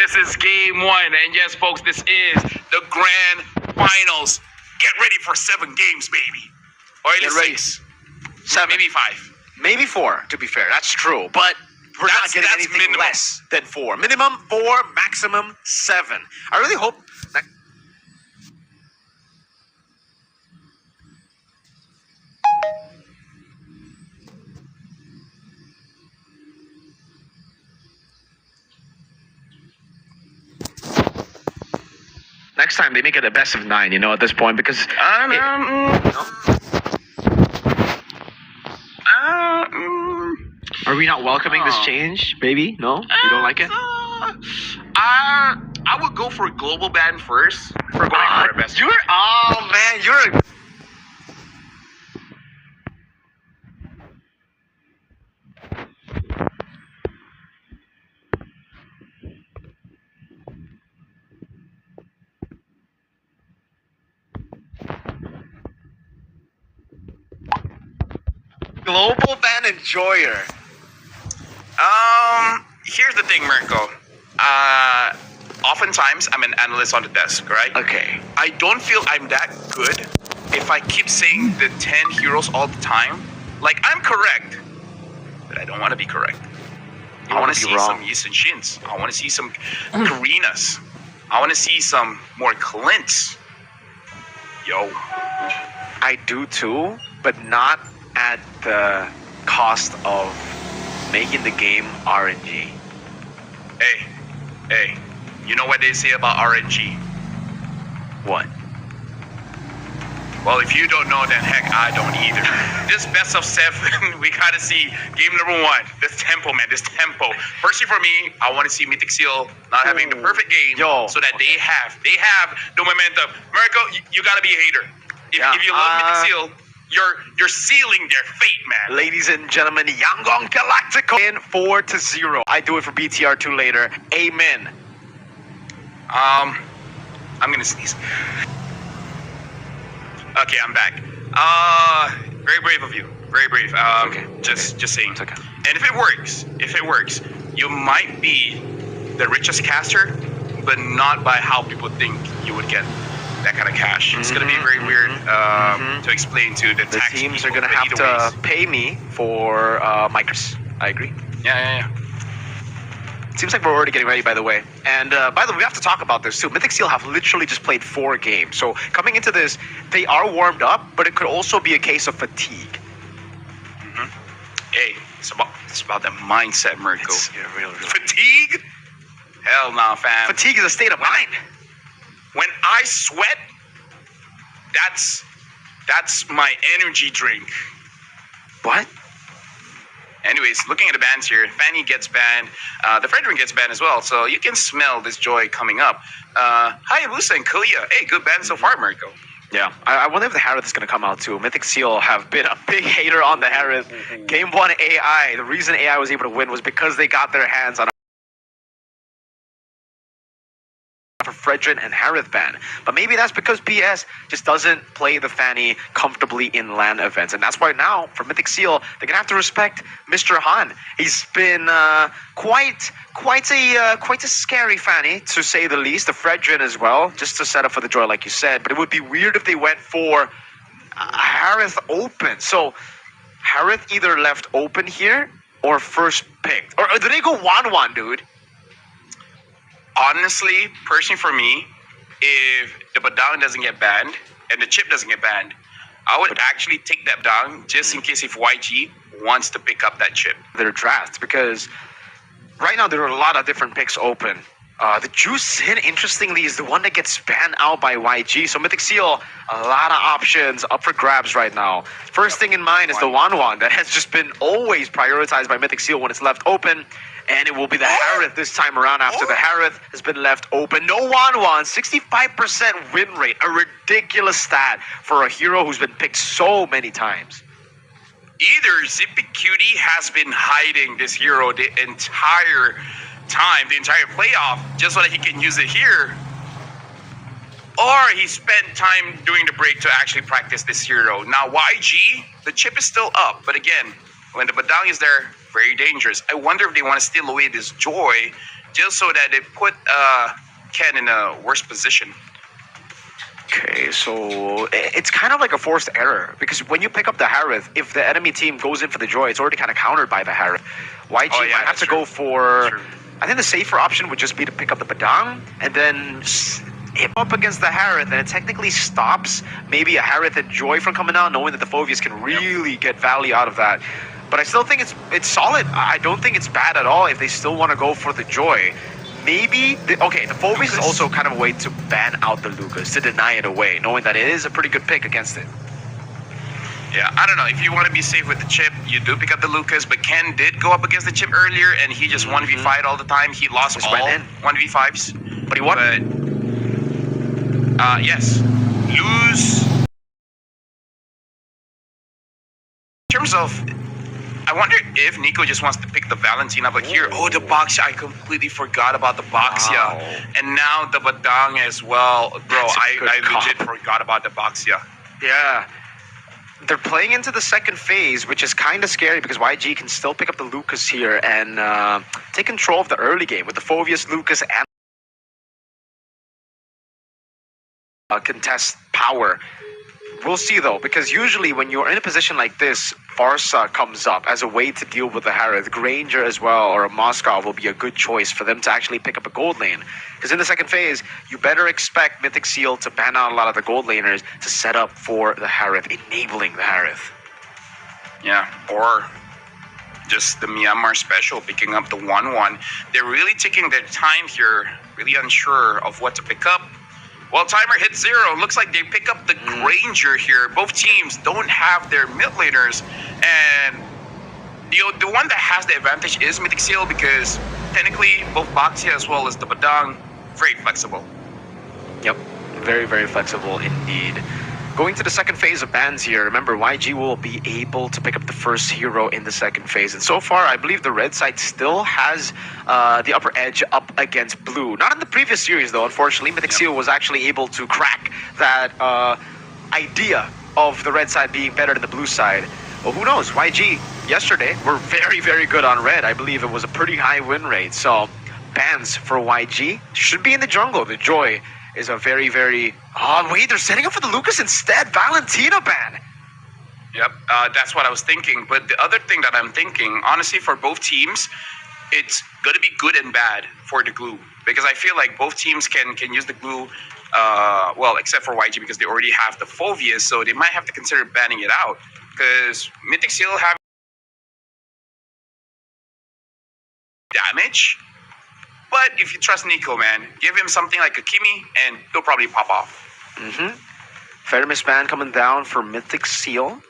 this is game one. And yes, folks, this is the grand finals. Get ready for 7 games, baby. Or at least 6. 7. Maybe 5. Maybe 4, to be fair. That's true. But we're not getting anything minimum. Less than 4. Minimum 4, maximum 7. I really hope... Next time they make it a best of 9, you know, at this point, because... Are we not welcoming this change, baby? No? You don't like it? I would go for a global ban first for going for a best. Oh, man, you're... global ban enjoyer. Here's the thing, Mirko. Oftentimes I'm an analyst on the desk, right? Okay. I don't feel I'm that good if I keep saying the 10 heroes all the time. Like, I'm correct, but I don't want to be correct. I want to see some Yi and Shins. I want to see some Karinas. I want to see some more Clints. Yo. I do too, but not at the cost of making the game RNG. Hey, you know what they say about RNG? What? Well, if you don't know, then heck, I don't either. This best of 7, we gotta see game number 1. This tempo, man, this tempo. Firstly, for me, I want to see Mythic Seal not having the perfect game, so that they have the momentum. Mirko, you gotta be a hater. If you love Mythic Seal, you're sealing their fate, man. Ladies and gentlemen, Yangon Galactico in 4-0. I do it for BTR2 later. Amen. I'm gonna sneeze. Okay, I'm back. Very brave of you. Very brave. Okay. Just saying. It's okay. And if it works, you might be the richest caster, but not by how people think you would get that kind of cash. It's gonna be very weird to explain to the tax teams people, are gonna have to pay me for my curse. I agree. Yeah. Seems like we're already getting ready, by the way. And by the way, we have to talk about this too. Mythic Seal have literally just played 4 games. So coming into this, they are warmed up, but it could also be a case of fatigue. Hey, it's about that mindset, Mirko. It's real. Fatigue? Hell nah, fam. Fatigue is a state of mind. When I sweat, that's my energy drink. What? Anyways, looking at the bans here, Fanny gets banned. The Fredrin gets banned as well, so you can smell this joy coming up. Hayabusa and Kalia. Hey, good ban so far, Mirko. Yeah, I wonder if the Harith is going to come out too. Mythic Seal have been a big hater on the Harith. Game 1 AI, the reason AI was able to win was because they got their hands on Fredrin and Harith ban. But maybe that's because PS just doesn't play the Fanny comfortably in LAN events. And that's why now, for Mythic Seal, they're going to have to respect Mr. Han. He's been quite a scary Fanny, to say the least. The Fredrin as well, just to set up for the joy, like you said. But it would be weird if they went for Harith open. So Harith either left open here or first picked. Or did they go 1-1, dude? Honestly, personally for me, if the Badang doesn't get banned and the chip doesn't get banned, I would actually take that down just in case if YG wants to pick up that chip. Their draft, because right now there are a lot of different picks open. The Juice Sin, interestingly, is the one that gets banned out by YG. So Mythic Seal, a lot of options up for grabs right now. First thing in mind is the Wanwan that has just been always prioritized by Mythic Seal when it's left open. And it will be the Harith this time around after the Harith has been left open. No Wanwan, 65% win rate. A ridiculous stat for a hero who's been picked so many times. Either Zippy Cutie has been hiding this hero the entire time, the entire playoff, just so that he can use it here, or he spent time during the break to actually practice this hero. Now YG, the chip is still up, but again, when the Badang is there, very dangerous. I wonder if they want to steal away this Joy just so that they put Ken in a worse position. Okay, so it's kind of like a forced error because when you pick up the Harith, if the enemy team goes in for the Joy, it's already kind of countered by the Harith. YG might have to go for. I think the safer option would just be to pick up the Badang and then hit up against the Harith, and it technically stops maybe a Harith and Joy from coming out, knowing that the Phoveus can really get value out of that. But I still think it's solid. I don't think it's bad at all if they still want to go for the Joy. Maybe, the Phoveus is also kind of a way to ban out the Lucas, to deny it away, knowing that it is a pretty good pick against it. Yeah, I don't know. If you want to be safe with the chip, you do pick up the Lucas, but Ken did go up against the chip earlier, and he just 1v5'd all the time. He lost all 1v5s. But he won. But, yes. Lose. In terms of... I wonder if Nico just wants to pick the Valentina, but here, the Baxia, I completely forgot about the Baxia. Wow. And now the Badang as well. Bro, I legit forgot about the Baxia. Yeah. They're playing into the second phase, which is kind of scary because YG can still pick up the Lucas here and take control of the early game with the Phoveus, Lucas, and contest power. We'll see though, because usually when you're in a position like this, Farsa comes up as a way to deal with the Harith. Granger as well, or a Moscow will be a good choice for them to actually pick up a gold lane. Because in the second phase, you better expect Mythic Seal to ban out a lot of the gold laners to set up for the Harith, enabling the Harith. Yeah, or just the Myanmar special, picking up the 1-1. They're really taking their time here, really unsure of what to pick up. Well, timer hits 0. Looks like they pick up the Granger here. Both teams don't have their mid laners. And the one that has the advantage is Mythic Seal because technically both Baxia as well as the Badang, very flexible. Yep, very, very flexible indeed. Going to the second phase of bans here, remember YG will be able to pick up the first hero in the second phase. And so far, I believe the red side still has the upper edge up against blue. Not in the previous series though, unfortunately. Mythic Seal was actually able to crack that idea of the red side being better than the blue side. Well, who knows? YG yesterday were very, very good on red. I believe it was a pretty high win rate. So bans for YG should be in the jungle. The Joy is a very, very... Oh, wait, they're setting up for the Lucas instead. Valentina ban. Yep, that's what I was thinking. But the other thing that I'm thinking, honestly, for both teams, it's going to be good and bad for the glue. Because I feel like both teams can use the glue, well, except for YG because they already have the Phoveus, so they might have to consider banning it out. Because Mythic Seal have damage. But if you trust Nico, man, give him something like a Kimi, and he'll probably pop off. Feramis ban coming down for Mythic Seal.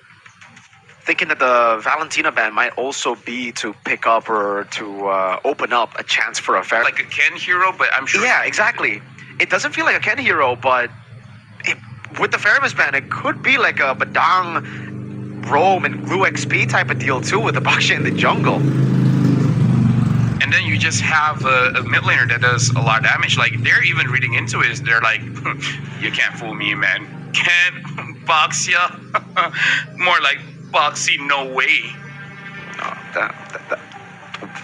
Thinking that the Valentina ban might also be to pick up or to open up a chance for a Feramis. Like a Ken hero, but I'm sure... Yeah, exactly. It doesn't feel like a Ken hero, but with the Feramis ban, it could be like a Badang, Rome, and Glue XP type of deal too with the Baxia in the jungle. And then you just have a mid laner that does a lot of damage. Like, they're even reading into it. They're like, you can't fool me, man. Can't Baxia? More like Boxy, no way.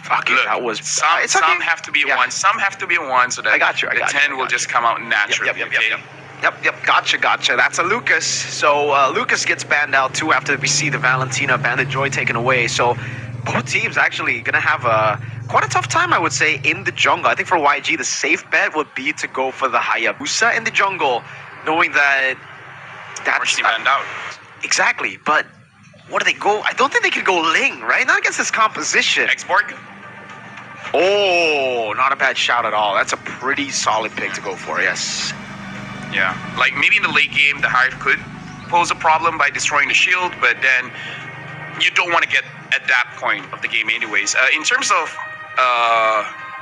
Look, that was... Some have to be one. Some have to be one so that I got you. The 10 will just come out naturally. Yep. Gotcha. That's a Lucas. So Lucas gets banned out too after we see the Valentina ban, the Joy taken away. So both teams actually going to have quite a tough time, I would say, in the jungle. I think for YG, the safe bet would be to go for the Hayabusa in the jungle, knowing that that's banned out. Exactly, but what do they go? I don't think they can go Ling, right? Not against this composition. X-Borg? Oh, not a bad shout at all. That's a pretty solid pick to go for, yes. Yeah, like maybe in the late game, the Hive could pose a problem by destroying the shield, but then you don't want to get at that point of the game anyways. In terms of,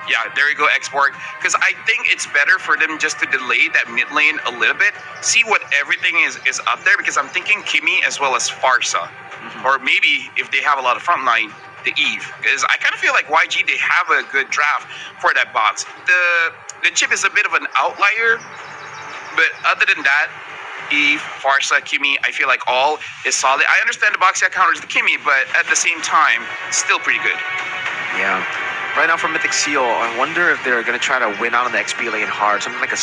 yeah, there you go, X-Borg. Because I think it's better for them just to delay that mid lane a little bit, see what everything is up there, because I'm thinking Kimi as well as Farsa. Or maybe if they have a lot of frontline, the Eve. Because I kind of feel like YG, they have a good draft for that box. The chip is a bit of an outlier, but other than that, Eve, Farsa, Kimi, I feel like all is solid. I understand the Boxia counters the Kimi, but at the same time, still pretty good. Yeah. Right now for Mythic Seal, I wonder if they're going to try to win out on the XP lane hard. Something like a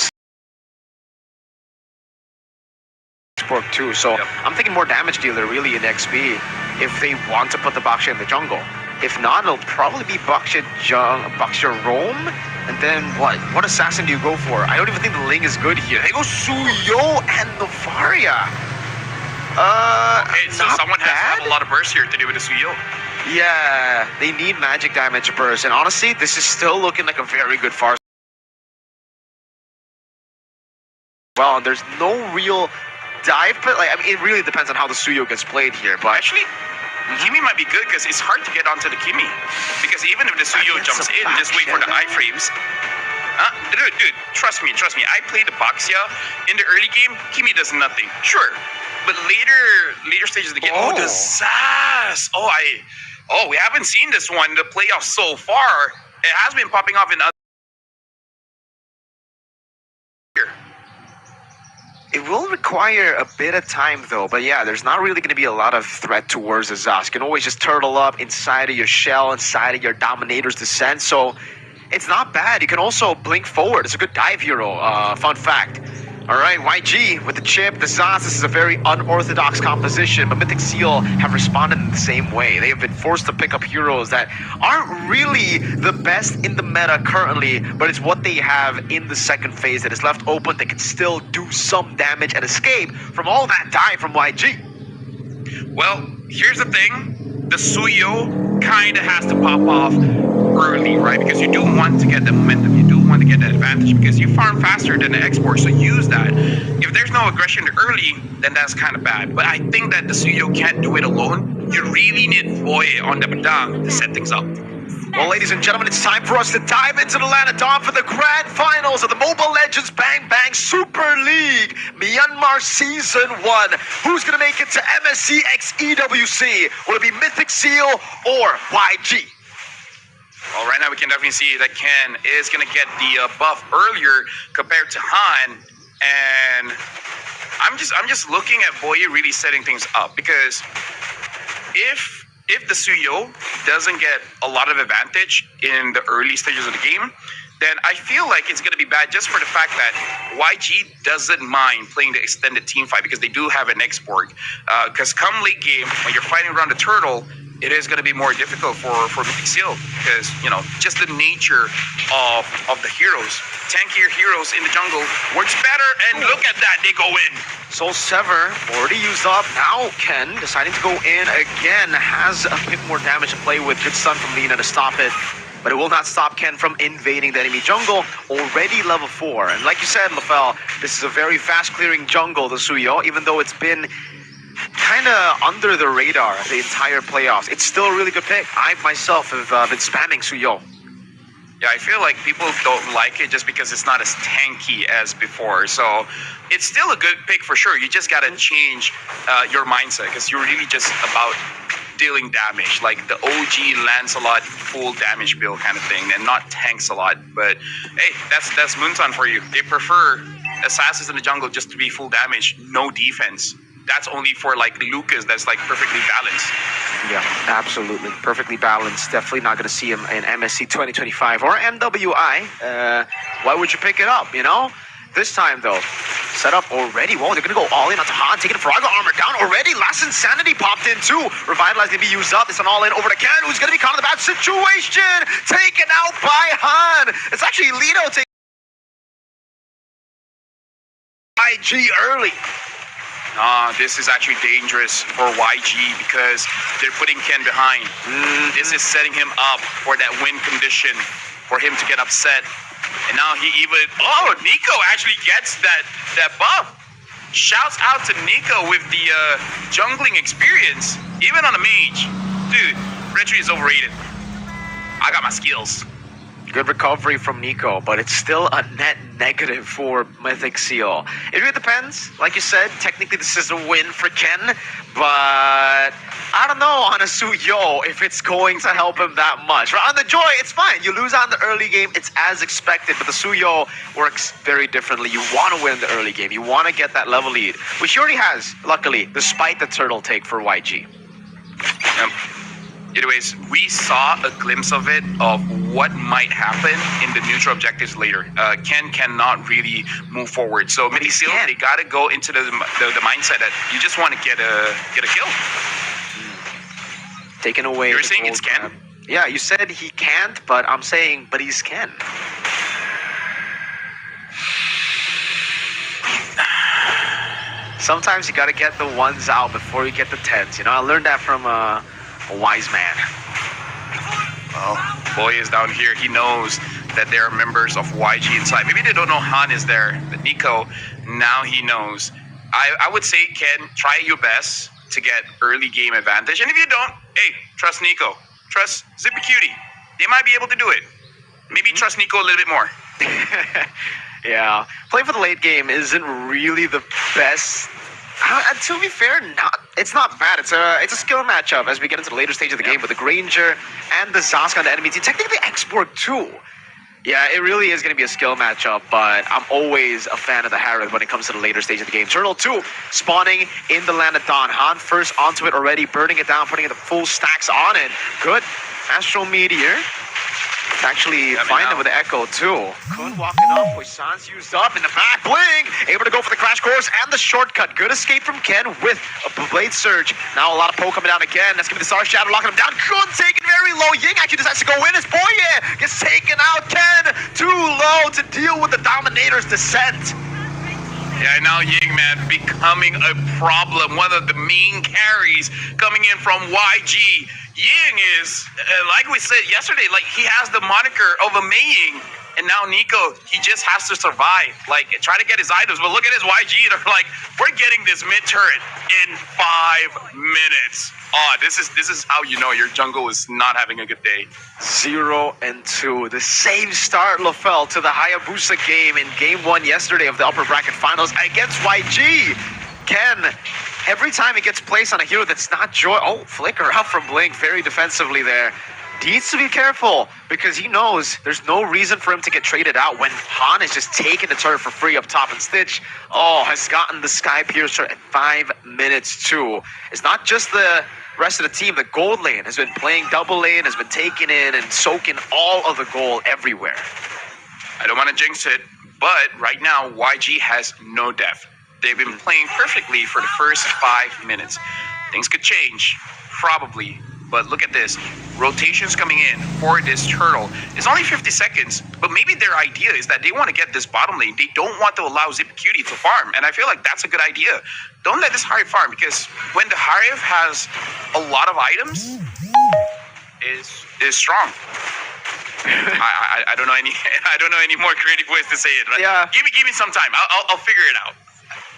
Spork too. So Yep. I'm thinking more damage dealer really in XP if they want to put the Baksha in the jungle. If not, it'll probably be Baksha Roam. And then what? What assassin do you go for? I don't even think the Ling is good here. They go Suyo and Novaria. Okay, so not someone has to bad. have a lot of burst here to do with the Suyo. Yeah, they need magic damage burst. And honestly, this is still looking like a very good farce. Well, and there's no real dive, but like, I mean, it really depends on how the Suyo gets played here. But Actually, Kimi might be good because it's hard to get onto the Kimi. Because even if the Suyo Against jumps a in, just wait for the Baksha, iframes. Dude, trust me. I played the Boxia in the early game. Kimi does nothing. Sure. But later stages of the game, the Zaz. We haven't seen this one in the playoffs so far. It has been popping off in other. it will require a bit of time though. But yeah, there's not really going to be a lot of threat towards the Zaz. You can always just turtle up inside of your shell, inside of your Dominator's Descent. So it's not bad. You can also blink forward. It's a good dive hero. Fun fact. All right, YG with the chip, the Zaz. This is a very unorthodox composition, but Mythic Seal have responded in the same way. They have been forced to pick up heroes that aren't really the best in the meta currently, but it's what they have in the second phase that is left open. They can still do some damage and escape from all that dive from YG. Well, here's the thing. The Suyo kind of has to pop off early, right? Because you do want to get the momentum. You do want to get that advantage because you farm faster than the export, so use that. If there's no aggression early, then that's kind of bad. But I think that the Suyo can't do it alone. You really need Boy on the Menang to set things up. Well, ladies and gentlemen, it's time for us to dive into the land of dawn for the grand finals of the Mobile Legends Bang Bang Super League Myanmar Season 1. Who's going to make it to MSC x EWC? Will it be Mythic Seal or YG? Well, right now we can definitely see that Ken is going to get the buff earlier compared to Han. And I'm just looking at Boye really setting things up because if the Suyo doesn't get a lot of advantage in the early stages of the game, then I feel like it's going to be bad just for the fact that YG doesn't mind playing the extended team fight because they do have an export. Because come late game, when you're fighting around the turtle, it is going to be more difficult for Mythic Seal because, you know, just the nature of the heroes. Tankier heroes in the jungle works better, and look at that, they go in. Soul Sever already used up. Now Ken deciding to go in again, has a bit more damage to play with. Good stun from Lina to stop it. But it will not stop Ken from invading the enemy jungle, already level 4. And like you said, LaFell, this is a very fast-clearing jungle, the Suyo, even though it's been kind of under the radar the entire playoffs. It's still a really good pick. I myself have been spamming Suyo. Yeah, I feel like people don't like it just because it's not as tanky as before. So it's still a good pick for sure. You just got to change your mindset because you're really just about dealing damage. Like the OG Lancelot full damage build kind of thing and not tanks a lot. But hey, that's Moonton for you. They prefer assassins in the jungle just to be full damage, no defense. That's only for like Lucas that's like perfectly balanced. Yeah, absolutely. Perfectly balanced. Definitely not going to see him in MSC 2025 or MWI. Why would you pick it up, you know? This time, though, set up already. Whoa, they're going to go all in onto Han, taking Faraga armor down already. Last Insanity popped in, too. Revitalize going to be used up. It's an all-in over to Ken, who's going to be caught in the bad situation. Taken out by Han. It's actually Lito taking IG early. This is actually dangerous for YG because they're putting Ken behind. This is setting him up for that win condition for him to get upset. And now he even... Oh, Nico actually gets that buff. Shouts out to Nico with the jungling experience, even on a mage. Dude, Retry is overrated. I got my skills. Good recovery from Nico, but it's still a net negative for Mythic Seal. It really depends. Like you said, technically this is a win for Ken, but I don't know on a Suyo if it's going to help him that much. Right? On the Joy, it's fine. You lose out in the early game, it's as expected. But the Suyo works very differently. You want to win in the early game. You want to get that level lead, which he already has, luckily, despite the turtle take for YG. Anyways, we saw a glimpse of it, of what might happen in the neutral objectives later. Ken cannot really move forward. So Mythic Seal, they got to go into the mindset that you just want to get a kill. Taken away. You're saying it's Ken? Yeah, you said he can't, but I'm saying, but he's Ken. Sometimes you got to get the ones out before you get the tens. You know, I learned that from a wise man. Well, Boy is down here. He knows that there are members of YG inside. Maybe they don't know Han is there, but Nico, now he knows. I would say, Ken, try your best to get early game advantage. And if you don't, hey, trust Nico. Trust Zippy Cutie. They might be able to do it. Maybe trust Nico a little bit more. Yeah, playing for the late game isn't really the best. To be fair, it's not bad. It's a skill matchup as we get into the later stage of the game with the Granger and the Zask on the enemy team. Technically, the Export too. Yeah, it really is going to be a skill matchup, but I'm always a fan of the Harith when it comes to the later stage of the game. Turtle 2 spawning in the land of Dawn. Han first onto it already, burning it down, putting the full stacks on it. Good. Astral Meteor. It's actually finding with the Echo too. Kun walking up, Poison's used up in the back. Bling! Able to go for the crash course and the shortcut. Good escape from Ken with a Blade Surge. Now a lot of poke coming down again. That's going to be the Star Shadow locking him down. Kun taken very low. Ying actually decides to go in as Boye gets taken out. Ken too low to deal with the Dominator's descent. Yeah, now Ying, man, becoming a problem. One of the main carries coming in from YG. Ying is, like we said yesterday, like he has the moniker of a Mei-Ying. And now Nico, he just has to survive. Like, try to get his items. But look at his YG. They're like, we're getting this mid turret in 5 minutes. Oh, this is how you know your jungle is not having a good day. 0 and 2. The same start, LaFell, to the Hayabusa game in game 1 yesterday of the upper bracket finals against YG. Ken, every time he gets placed on a hero that's not Joy, flicker out from Blink very defensively there. He needs to be careful because he knows there's no reason for him to get traded out when Han is just taking the turret for free up top, and Stitch, has gotten the Sky Piercer at 5 minutes too. It's not just the rest of the team. The gold lane has been playing double lane, has been taking in and soaking all of the gold everywhere. I don't want to jinx it, but right now YG has no depth. They've been playing perfectly for the first 5 minutes. Things could change, probably. But look at this. Rotations coming in for this turtle. It's only 50 seconds, but maybe their idea is that they want to get this bottom lane. They don't want to allow Zip Cutie to farm, and I feel like that's a good idea. Don't let this Harith farm, because when the Harith has a lot of items, is strong. I don't know any more creative ways to say it. But yeah. Give me some time. I'll figure it out.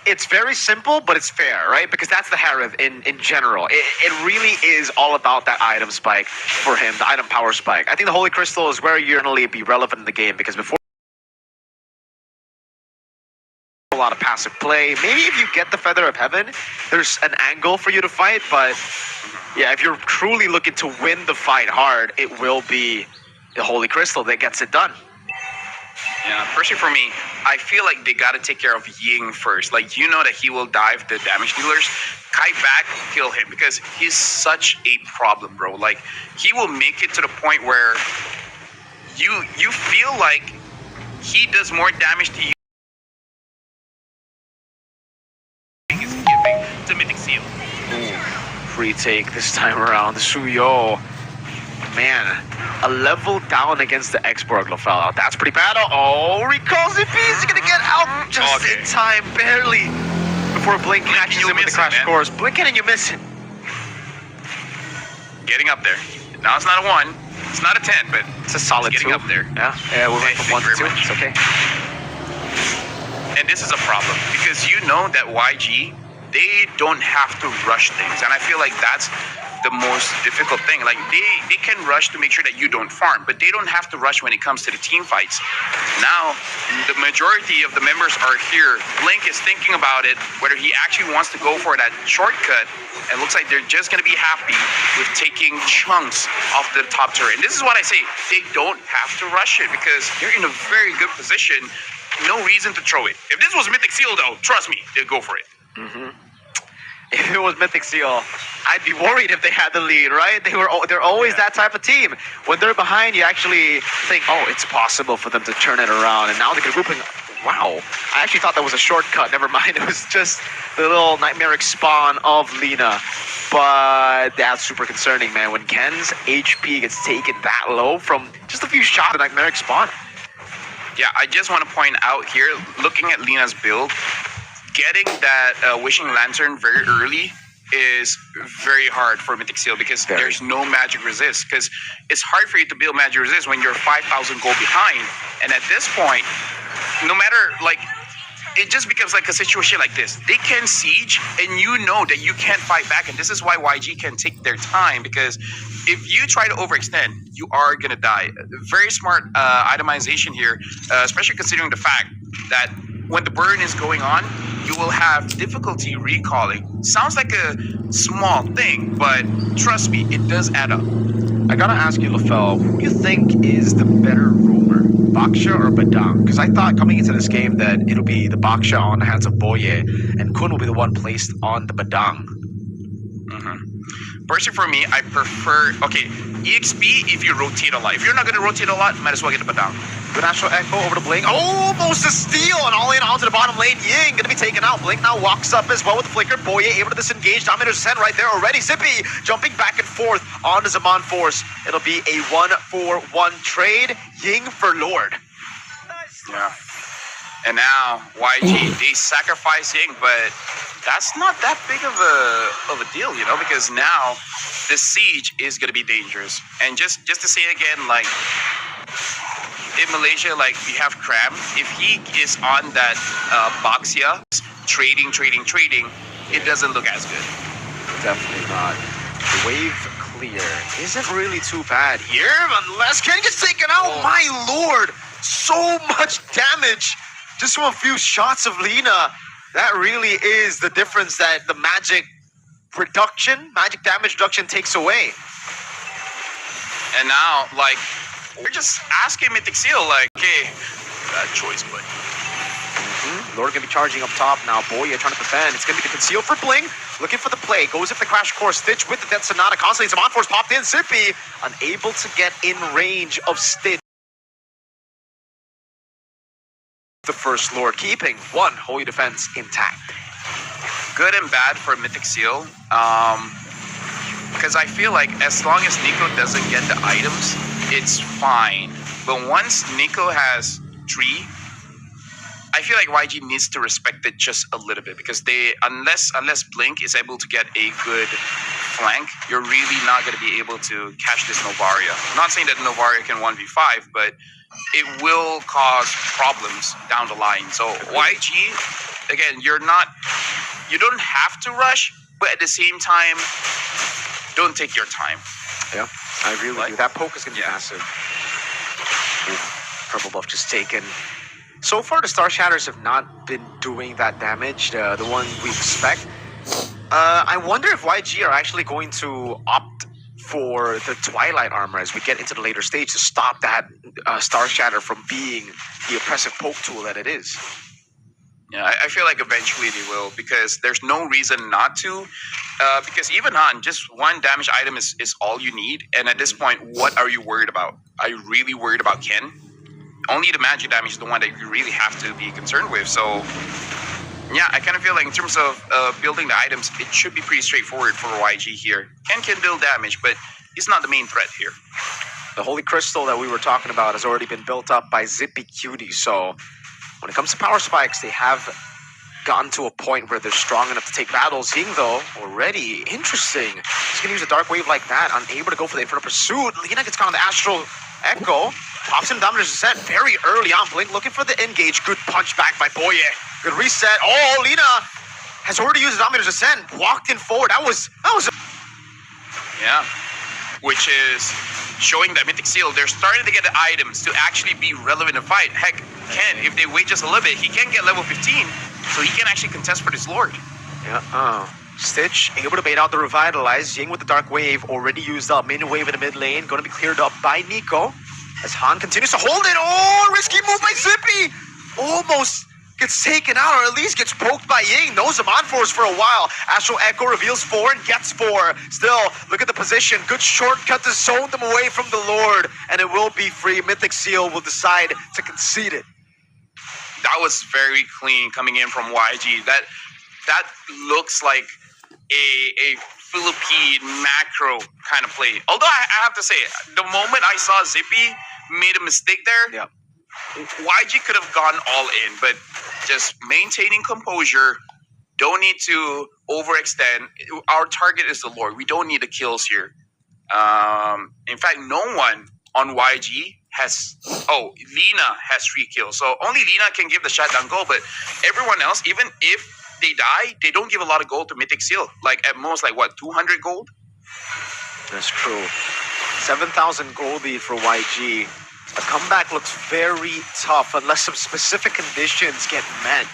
It's very simple, but it's fair, right? Because that's the Harith in general. It really is all about that item spike for him, the item power spike. I think the Holy Crystal is where you're going to be relevant in the game, because before a lot of passive play, maybe if you get the Feather of Heaven, there's an angle for you to fight, but yeah, if you're truly looking to win the fight hard, it will be the Holy Crystal that gets it done. Yeah, personally for me, I feel like they got to take care of Ying first. Like, you know that he will dive the damage dealers. Kite back, kill him, because he's such a problem, bro. Like, he will make it to the point where you feel like he does more damage to you than he's giving to Mythic Seal. Ooh, free take this time around. The Suyo. Man, a level down against the Exborg LaFell. That's pretty bad. Recalls if he's gonna get out just in time, barely, before Blink catches him with the crash course. Blinking and you miss it. Getting up there. Now it's not a 1, it's not a 10, but it's a solid 2. Getting up there. Yeah, we went from 1 to 2. It's okay. And this is a problem because you know that YG, they don't have to rush things, and I feel like that's the most difficult thing. Like they can rush to make sure that you don't farm, but they don't have to rush when it comes to the team fights. Now the majority of the members are here. Blink is thinking about it, whether he actually wants to go for that shortcut. It looks like they're just gonna be happy with taking chunks off the top turret. And this is what I say, they don't have to rush it because they're in a very good position. No reason to throw it. If this was Mythic Seal though, trust me, they'd go for it. If it was Mythic Seal, I'd be worried if they had the lead, right? They're always that type of team. When they're behind, you actually think, oh, it's possible for them to turn it around. And now they're grouping. Wow. I actually thought that was a shortcut. Never mind. It was just the little nightmaric spawn of Lina. But that's super concerning, man. When Ken's HP gets taken that low from just a few shots of the nightmaric spawn. Yeah, I just want to point out here, looking at Lina's build, getting that Wishing Lantern very early is very hard for Mythic Seal because there's no magic resist. Because it's hard for you to build magic resist when you're 5,000 gold behind. And at this point, no matter, like, it just becomes like a situation like this. They can siege, and you know that you can't fight back. And this is why YG can take their time, because if you try to overextend, you are going to die. Very smart itemization here, especially considering the fact that when the burn is going on, you will have difficulty recalling. Sounds like a small thing, but trust me, it does add up. I gotta ask you, LaFell, who do you think is the better roamer, Baksha or Badang? Because I thought coming into this game that it'll be the Baksha on the hands of Boye, and Kun will be the one placed on the Badang. Personally, for me, I prefer, okay, EXP if you rotate a lot. If you're not going to rotate a lot, might as well get the Badang. Good Astral Echo over to Blink. Almost a steal, and all in onto the bottom lane. Ying gonna be taken out. Blink now walks up as well with the flicker. Boye able to disengage. Dominator's Ascent right there already. Zippy jumping back and forth on the Zaman Force. It'll be a 1-for-1 trade. Ying for Lord. Yeah. And now YG, they sacrifice Ying, but that's not that big of a deal, you know, because now the siege is gonna be dangerous. And just to say again, like, in Malaysia, like, we have Cram. If he is on that Baxia, trading, it doesn't look as good. Definitely not. The wave clear isn't really too bad here, unless Ken gets taken out. My lord, so much damage just from a few shots of Lina. That really is the difference that the magic damage reduction takes away. And now, like, we're just asking Mythic Seal, like, okay, bad choice, but. Lord gonna be charging up top now. Boya trying to defend. It's gonna be the conceal for Bling. Looking for the play. Goes up the Crash Course. Stitch with the Death Sonata. Constantly, Zaman Force popped in. Sippy unable to get in range of Stitch. The first Lord keeping one Holy Defense intact. Good and bad for Mythic Seal. Because I feel like as long as Nico doesn't get the items, it's fine. But once Nico has 3, I feel like YG needs to respect it just a little bit, because unless Blink is able to get a good flank, you're really not going to be able to catch this Novaria. I'm not saying that Novaria can 1v5, but it will cause problems down the line. So YG, again, you don't have to rush, but at the same time, don't take your time. Yeah, I agree with you. That poke is going to be massive. Purple buff just taken. So far, the Star Shatters have not been doing that damage, the one we expect. I wonder if YG are actually going to opt for the Twilight Armor as we get into the later stage to stop that Star Shatter from being the oppressive poke tool that it is. Yeah, I feel like eventually they will, because there's no reason not to. Because even on just one damage item is all you need. And at this point, what are you worried about? Are you really worried about Ken? Only the magic damage is the one that you really have to be concerned with. So, yeah, I kind of feel like in terms of building the items, it should be pretty straightforward for YG here. Ken can build damage, but he's not the main threat here. The Holy Crystal that we were talking about has already been built up by Zippy Cutie. So, when it comes to power spikes, they have gotten to a point where they're strong enough to take battles. Ying, though, already interesting. He's going to use a Dark Wave like that, unable to go for the Inferno Pursuit. Lina gets caught on the Astral Echo. Pops him Dominator's Ascent very early on. Blink looking for the engage. Good punch back by Boye. Good reset. Oh, Lina has already used the Dominator's Ascent. Walked in forward. That was Yeah. Which is showing that Mythic Seal, they're starting to get the items to actually be relevant in fight. Heck, Ken, if they wait just a little bit, he can get level 15, so he can actually contest for this Lord. Yeah, Stitch able to bait out the Revitalize. Ying with the Dark Wave already used up. Main wave in the mid lane, going to be cleared up by Nico. As Han continues to hold it. Oh, risky move by Zippy. Almost gets taken out, or at least gets poked by Ying. Knows him on force for a while. Astral Echo reveals 4 and gets 4. Still, look at the position. Good shortcut to zone them away from the Lord. And it will be free. Mythic Seal will decide to concede it. That was very clean coming in from YG. That looks like a Philippine macro kind of play. Although I have to say, the moment I saw Zippy made a mistake there, YG could have gone all in, but just maintaining composure, don't need to overextend. Our target is the Lord. We don't need the kills here. In fact, no one on YG has... Oh, Lina has 3 kills. So only Lina can give the shutdown goal, but everyone else, even if they die, they don't give a lot of gold to Mythic Seal. Like, at most, 200 gold? That's true. 7,000 gold lead for YG. A comeback looks very tough unless some specific conditions get met.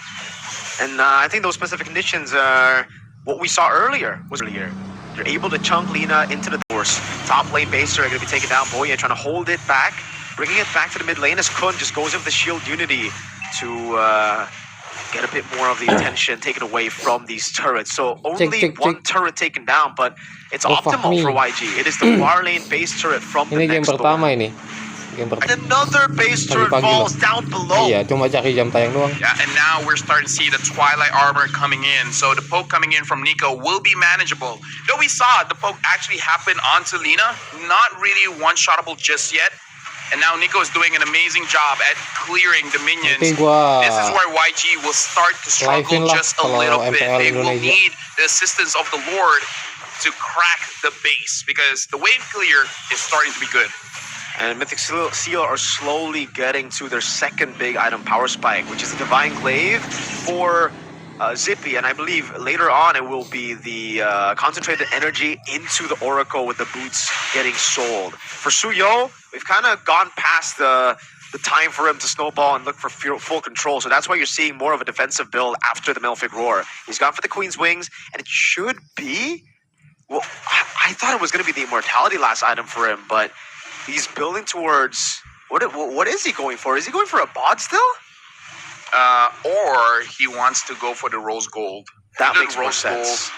And I think those specific conditions are what we saw earlier. They're able to chunk Lina into the doors. Top lane baser are going to be taken down. Boya trying to hold it back. Bringing it back to the mid lane as Kun just goes in with the shield unity to get a bit more of the attention taken away from these turrets. So only one turret taken down, but it's optimal for YG. It is the far lane base turret from the next door. Ini game pertama. And another base turret falls down below. Iya, cuma Jaki jam tayang doang. Yeah, and now we're starting to see the Twilight armor coming in. So the poke coming in from Nico will be manageable. Though we saw the poke actually happen onto Lina, not really one-shottable just yet. And now Nico is doing an amazing job at clearing the minions. This is where YG will start to struggle just a little bit. They will need the assistance of the Lord to crack the base because the wave clear is starting to be good. And Mythic Seal are slowly getting to their second big item, Power Spike, which is the Divine Glaive for Zippy. And I believe later on it will be the concentrated energy into the Oracle with the boots getting sold. For Suyo, we've kind of gone past the time for him to snowball and look for full control. So that's why you're seeing more of a defensive build after the Malefic Roar. He's gone for the Queen's Wings, and it should be... Well, I thought it was going to be the Immortality last item for him, but he's building towards... What is he going for? Is he going for a bod still? Or he wants to go for the Rose Gold. That makes more sense.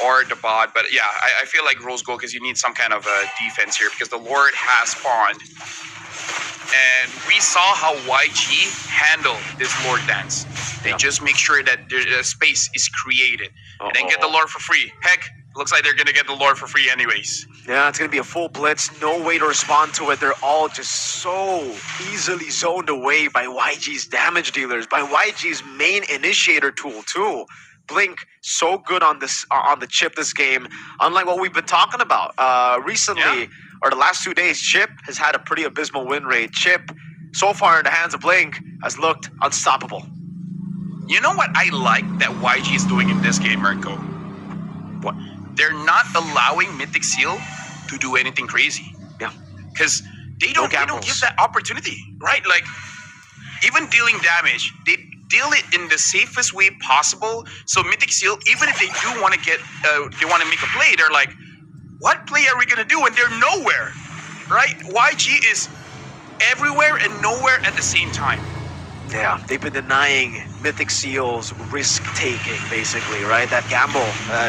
Or the bod, but yeah, I feel like Rose Gold because you need some kind of defense here because the Lord has spawned. And we saw how YG handled this Lord dance. They just make sure that the space is created and then get the Lord for free. Heck, looks like they're going to get the Lord for free anyways. Yeah, it's going to be a full blitz. No way to respond to it. They're all just so easily zoned away by YG's damage dealers, by YG's main initiator tool too. Blink so good on this on the chip this game, unlike what we've been talking about recently or the last 2 days. Chip has had a pretty abysmal win rate. Chip, so far in the hands of Blink, has looked unstoppable. You know what I like that YG is doing in this game, Marco? What? They're not allowing Mythic Seal to do anything crazy. Yeah, because they don't give that opportunity, right? Like even dealing damage, they deal it in the safest way possible. So Mythic Seal, even if they do want to get, they want to make a play, they're like, what play are we gonna do? And they're nowhere, right? YG is everywhere and nowhere at the same time. Yeah, they've been denying Mythic Seal's risk-taking, basically, right? That gamble,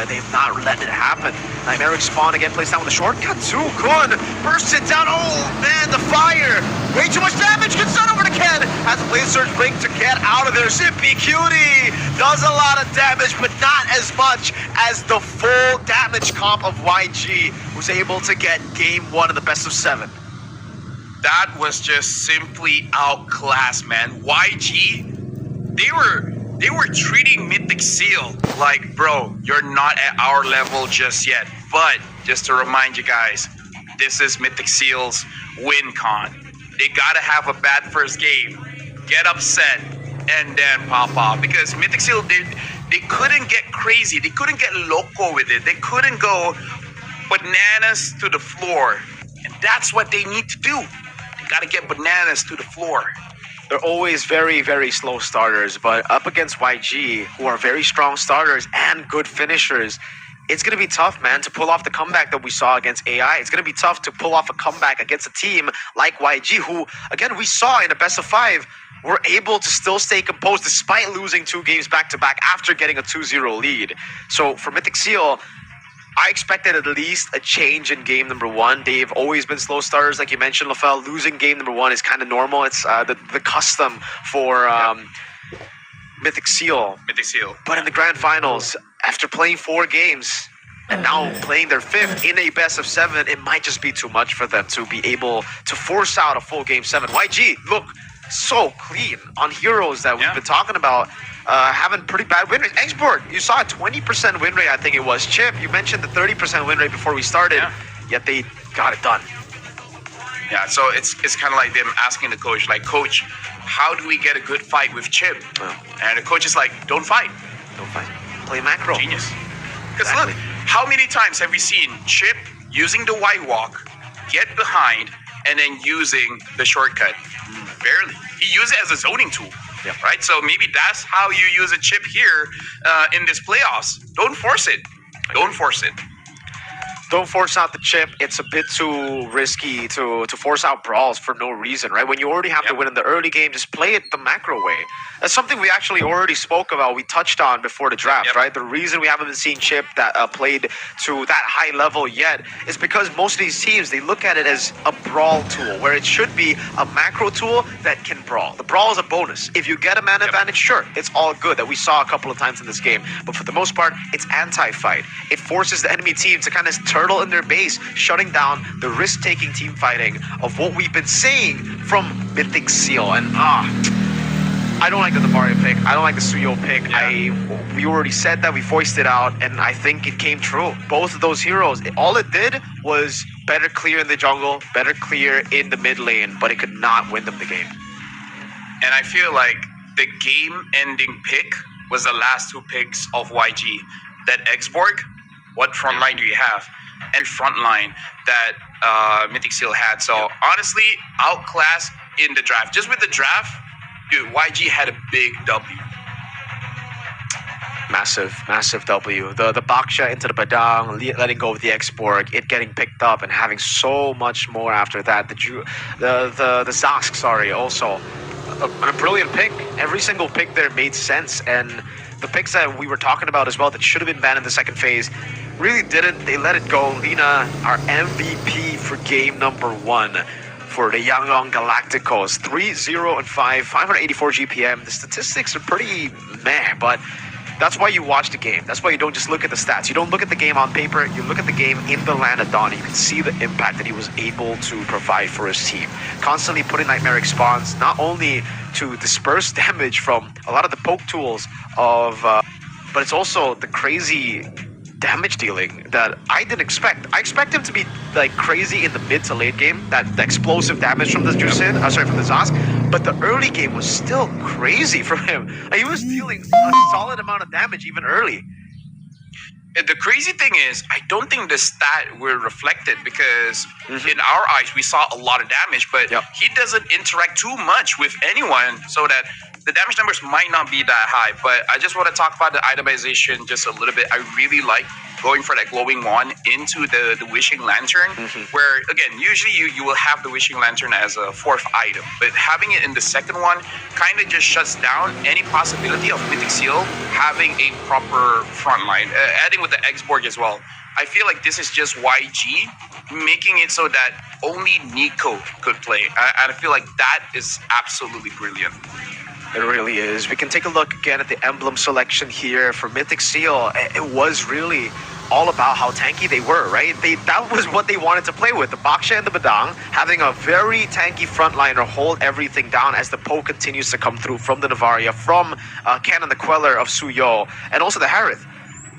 they've not let it happen. Nightmaric Spawn again plays down with a shortcut too. Kun bursts it down. Oh, man, the fire. Way too much damage. Gets done over to Ken. Has a Blade Surge Blink to get out of there. Zippy Cutie does a lot of damage, but not as much as the full damage comp of YG, who's able to get game 1 of the best of 7. That was just simply outclassed, man. YG, they were treating Mythic Seal like, bro, you're not at our level just yet. But just to remind you guys, this is Mythic Seal's win con. They gotta have a bad first game, get upset, and then pop off. Because Mythic Seal, they couldn't get crazy. They couldn't get loco with it. They couldn't go bananas to the floor. And that's what they need to do. They got to get bananas to the floor. They're always very, very slow starters, but up against YG, who are very strong starters and good finishers, it's going to be tough, man, to pull off the comeback that we saw against AI. It's going to be tough to pull off a comeback against a team like YG, who, again, we saw in a best of 5, were able to still stay composed despite losing 2 games back-to-back after getting a 2-0 lead. So for Mythic Seal, I expected at least a change in game number 1. They've always been slow starters, like you mentioned, Lafel. Losing game number 1 is kind of normal. It's the custom for Mythic Seal. Mythic Seal. But in the grand finals, after playing 4 games and now playing their 5th in a best of 7, it might just be too much for them to be able to force out a full game 7. YG, look, so clean on heroes that we've been talking about. Having pretty bad win rate. Export, you saw a 20% win rate, I think it was. Chip, you mentioned the 30% win rate before we started, yet they got it done. Yeah, so it's kind of like them asking the coach, like, Coach, how do we get a good fight with Chip? And the coach is like, don't fight. Don't fight. Play macro. Genius. Because look, how many times have we seen Chip using the white walk, get behind, and then using the shortcut? Barely. He used it as a zoning tool. Right? So maybe that's how you use a Chip here in this playoffs. Don't force it. Don't force it. Don't force out the Chip. It's a bit too risky to force out brawls for no reason, right? When you already have to win in the early game, just play it the macro way. That's something we actually already spoke about. We touched on before the draft, right? The reason we haven't been seeing Chip that played to that high level yet is because most of these teams, they look at it as a brawl tool, where it should be a macro tool that can brawl. The brawl is a bonus. If you get a man advantage, sure, it's all good. That we saw a couple of times in this game. But for the most part, it's anti-fight. It forces the enemy team to kind of turtle in their base, shutting down the risk-taking team fighting of what we've been seeing from Mythic Seal. And I don't like the Navaria pick. I don't like the Suyo pick. We already said that. We voiced it out, and I think it came true. Both of those heroes, all it did was better clear in the jungle, better clear in the mid lane, but it could not win them the game. And I feel like the game-ending pick was the last 2 picks of YG. That Xborg, what front line do you have? And front line that Mythic Seal had. So honestly, outclassed in the draft. Just with the draft, dude, YG had a big W. Massive W. The Baksha into the Badang, letting go of the Xborg, it getting picked up and having so much more after that. The Zask, also a brilliant pick. Every single pick there made sense, and the picks that we were talking about as well that should have been banned in the second phase really didn't. They let it go. Lina, our MVP for game number 1 for the Yangon Galacticos. 3-0-5, 584 GPM. The statistics are pretty meh, but that's why you watch the game. That's why you don't just look at the stats. You don't look at the game on paper. You look at the game in the land of Dawn. You can see the impact that he was able to provide for his team. Constantly putting nightmaric spawns, not only to disperse damage from a lot of the poke tools of, but it's also the crazy damage dealing that I didn't expect. I expect him to be like crazy in the mid to late game, that the explosive damage from the Jusin, from the Zask, but the early game was still crazy from him. Like, he was dealing a solid amount of damage even early. The crazy thing is, I don't think the stat were reflected because in our eyes, we saw a lot of damage, but he doesn't interact too much with anyone, so that the damage numbers might not be that high. But I just want to talk about the itemization just a little bit. I really like going for that glowing wand into the wishing lantern, where again, usually you will have the wishing lantern as a 4th item, but having it in the second one kind of just shuts down any possibility of Mythic Seal having a proper front line. Adding with the Xborg as well, I feel like this is just YG making it so that only Nico could play. I feel like that is absolutely brilliant. It really is. We can take a look again at the emblem selection here for Mythic Seal. It was really all about how tanky they were, right? That was what they wanted to play with. The Baksha and the Badang having a very tanky frontliner hold everything down as the poke continues to come through from the Navaria, from Cannon the Queller of Suyo, and also the Harith.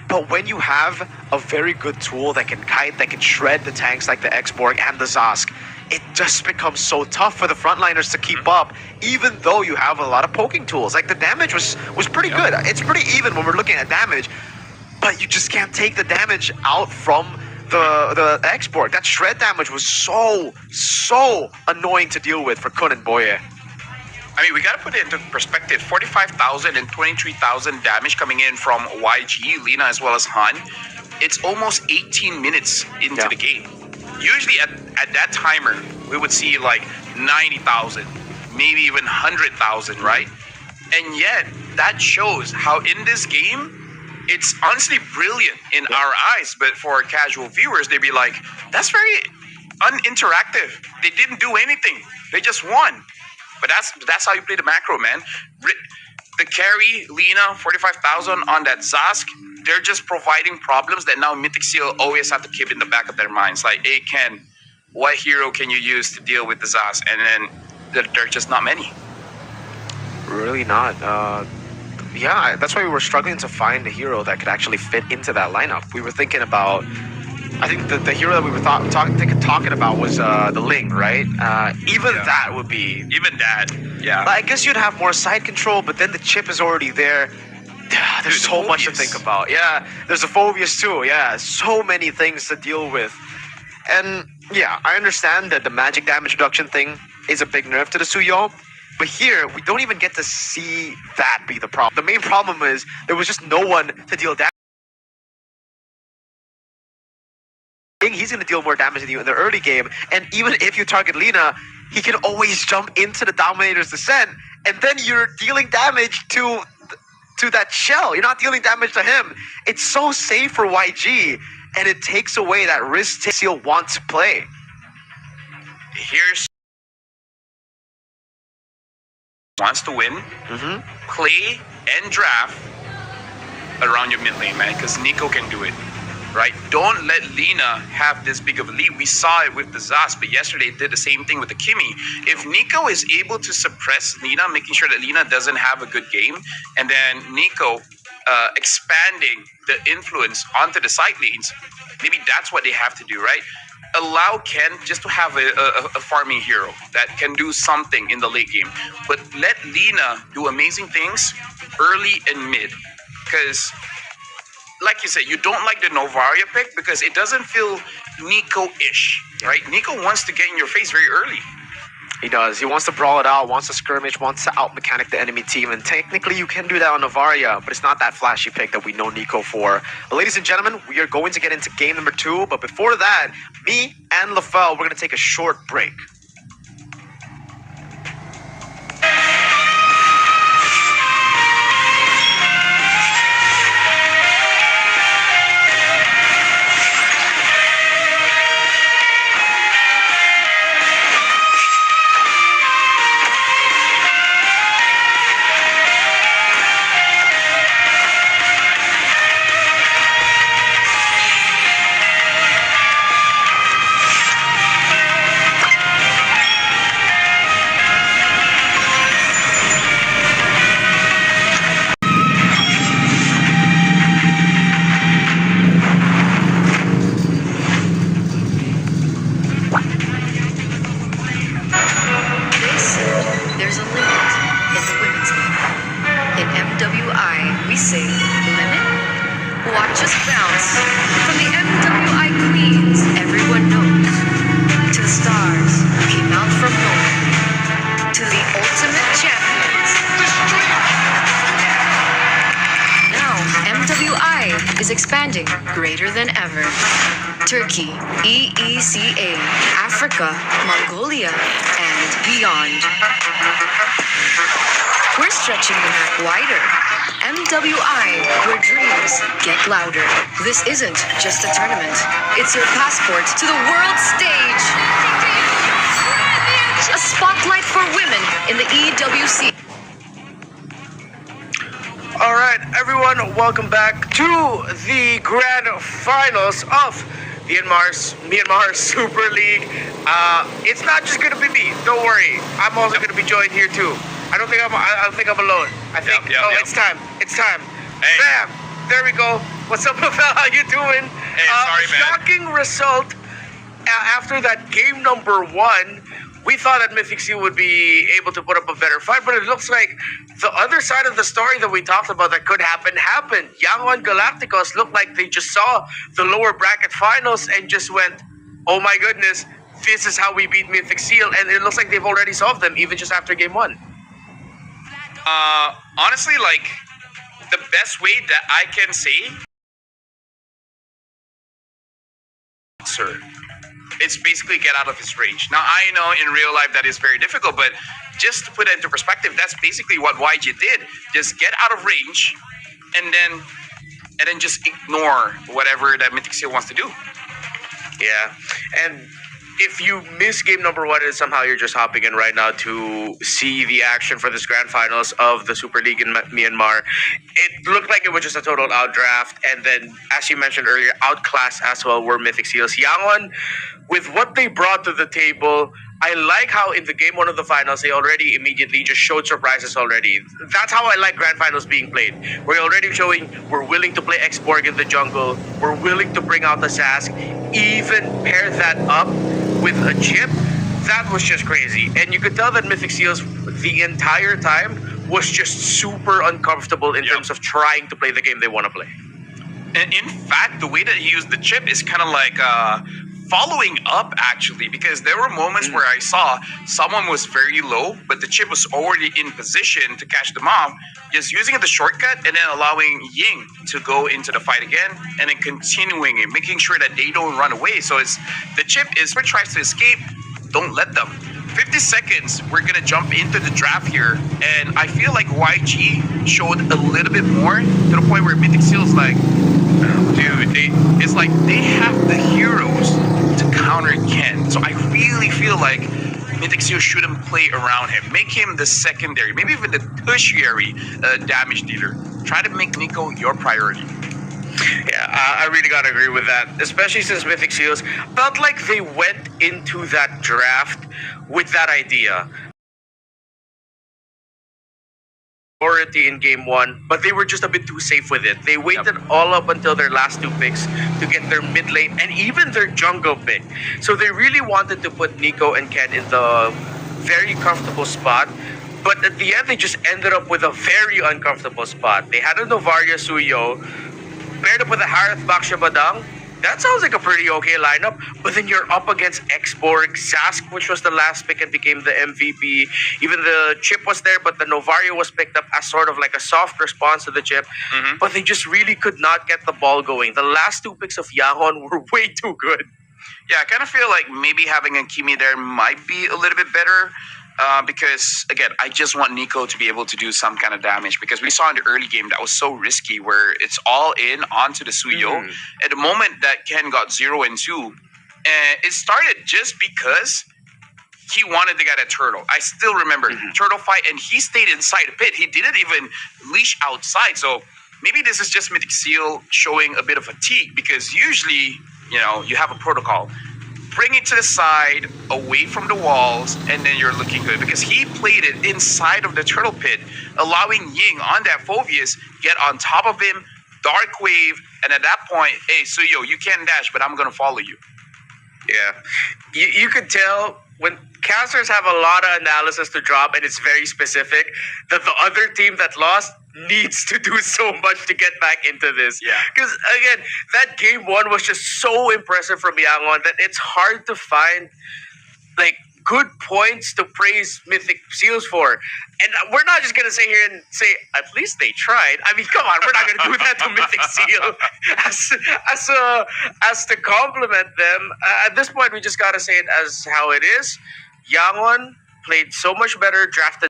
But when you have a very good tool that can kite, that can shred the tanks like the Xborg and the Zask, it just becomes so tough for the frontliners to keep up, even though you have a lot of poking tools. Like, the damage was pretty good. It's pretty even when we're looking at damage, but you just can't take the damage out from the export. That shred damage was so annoying to deal with for Kun and Boye. I mean, we gotta put it into perspective. 45,000 and 23,000 damage coming in from YG, Lina, as well as Han. It's almost 18 minutes into the game. Usually at that timer, we would see like 90,000, maybe even 100,000, right? And yet, that shows how in this game, it's honestly brilliant in our eyes, but for casual viewers, they'd be like, that's very uninteractive. They didn't do anything. They just won. But that's how you play the macro, man. The carry, Lina, 45,000 on that Zask, they're just providing problems that now Mythic Seal always have to keep in the back of their minds. Like, hey, Ken, what hero can you use to deal with the Zask? And then there are just not many. Really not. Yeah, that's why we were struggling to find a hero that could actually fit into that lineup. We were thinking about, I think the hero that we were talking about was the Ling, right? Even that would be... Even that, yeah. I guess you'd have more side control, but then the chip is already there. There's so much to think about. Yeah, there's the Phobias too. Yeah, so many things to deal with. And yeah, I understand that the magic damage reduction thing is a big nerf to the Suyo. But here, we don't even get to see that be the problem. The main problem is there was just no one to deal damage. He's going to deal more damage than you in the early game. And even if you target Lina, he can always jump into the Dominator's Descent. And then you're dealing damage to that shell. You're not dealing damage to him. It's so safe for YG. And it takes away that risk Seal wants to play. Here's wants to win, play and draft around your mid lane, man, because Nico can do it, right? Don't let Lina have this big of a lead. We saw it with the Zas, but yesterday it did the same thing with the Kimi. If Nico is able to suppress Lina, making sure that Lina doesn't have a good game, and then Nico expanding the influence onto the side lanes, maybe that's what they have to do, right? Allow Ken just to have a farming hero that can do something in the late game. But let Lina do amazing things early and mid. Because, like you said, you don't like the Novaria pick because it doesn't feel Nico-ish, right? Nico wants to get in your face very early. He does. He wants to brawl it out, wants to skirmish, wants to out-mechanic the enemy team. And technically, you can do that on Novaria, but it's not that flashy pick that we know Nico for. But ladies and gentlemen, we are going to get into game number 2. But before that, me and LaFell, we're going to take a short break. Expanding greater than ever. Turkey, EECA, Africa, Mongolia, and beyond. We're stretching the map wider. MWI, where dreams get louder. This isn't just a tournament. It's your passport to the world stage. A spotlight for women in the EWC. All right, everyone, welcome back to the grand finals of the Myanmar Super League. It's not just gonna be me. Don't worry. I'm also gonna be joined here too. I don't think I'm alone. I think. It's time. It's time. Hey. Bam! There we go. What's up, Rafael? How you doing? Hey, sorry, man. Shocking result after that game number 1. we thought that Mythic Seal would be able to put up a better fight, but it looks like the other side of the story that we talked about that could happen happened. Yangon Galacticos looked like they just saw the lower bracket finals and just went, oh my goodness, this is how we beat Mythic Seal, and it looks like they've already solved them even just after game 1. Honestly, like, the best way that I can say, sir, it's basically get out of his rage. Now, I know in real life that is very difficult, but just to put it into perspective, that's basically what YG did. Just get out of range, and then just ignore whatever that Mythic Seal wants to do. Yeah, and if you miss game number 1 and somehow you're just hopping in right now to see the action for this grand finals of the Super League in Myanmar, it looked like it was just a total outdraft. And then, as you mentioned earlier, outclassed as well were Mythic Seals. Yangon, with what they brought to the table, I like how in the game 1 of the finals, they already immediately just showed surprises already. That's how I like grand finals being played. We're already showing we're willing to play X-Borg in the jungle. We're willing to bring out the Sask. Even pair that up with a chip. That was just crazy. And you could tell that Mythic Seals the entire time was just super uncomfortable in terms of trying to play the game they want to play. And in fact, the way that he used the chip is kind of like following up, actually, because there were moments where I saw someone was very low, but the chip was already in position to catch them off, just using it the shortcut and then allowing Ying to go into the fight again and then continuing it, making sure that they don't run away. So it's the chip is when it tries to escape, don't let them. 50 seconds, we're gonna jump into the draft here, and I feel like YG showed a little bit more to the point where Mythic Seal's like, dude, it's like they have the heroes to counter Ken. So I really feel like Mythic Seal shouldn't play around him. Make him the secondary, maybe even the tertiary damage dealer. Try to make Nico your priority. Yeah, I really gotta agree with that, especially since Mythic Seals felt like they went into that draft with that idea. Priority in game 1, but they were just a bit too safe with it. They waited all up until their last 2 picks to get their mid lane and even their jungle pick. So they really wanted to put Nico and Ken in the very comfortable spot. But at the end, they just ended up with a very uncomfortable spot. They had a Novaria Suyo paired up with a Harith Baksha Badang. That sounds like a pretty okay lineup, but then you're up against X-Borg, Sask, which was the last pick and became the MVP. Even the chip was there, but the Novaria was picked up as sort of like a soft response to the chip. But they just really could not get the ball going. The last 2 picks of Yangon were way too good. Yeah, I kind of feel like maybe having a Kimi there might be a little bit better. Because, again, I just want Nico to be able to do some kind of damage, because we saw in the early game that was so risky where it's all in onto the Suyo. At the moment that Ken got 0 and 2, and it started just because he wanted to get a turtle. I still remember turtle fight, and he stayed inside the pit. He didn't even leash outside. So maybe this is just Mythic Seal showing a bit of fatigue, because usually, you have a protocol. Bring it to the side, away from the walls, and then you're looking good. Because he played it inside of the turtle pit, allowing Ying on that Phobius get on top of him, dark wave, and at that point, hey, Suyo, you can dash, but I'm gonna follow you. Yeah, you could tell when casters have a lot of analysis to drop, and it's very specific, that the other team that lost needs to do so much to get back into this. Yeah. Because, again, that game 1 was just so impressive from Yangon that it's hard to find, like, good points to praise Mythic Seals for. And we're not just going to sit here and say, at least they tried. I mean, come on, we're not going to do that to Mythic Seal as to compliment them. At this point, we just got to say it as how it is. Yangon played so much better, drafted.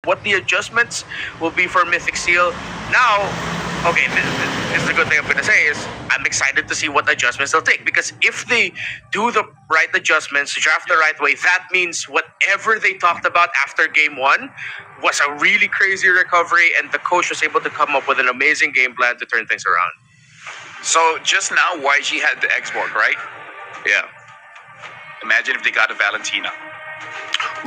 What the adjustments will be for Mythic Seal. Now, okay, this is a good thing I'm going to say is I'm excited to see what adjustments they'll take, because if they do the right adjustments, draft the right way, that means whatever they talked about after game 1 was a really crazy recovery, and the coach was able to come up with an amazing game plan to turn things around. So just now, YG had the X-Borg, right? Yeah. Imagine if they got the Valentina.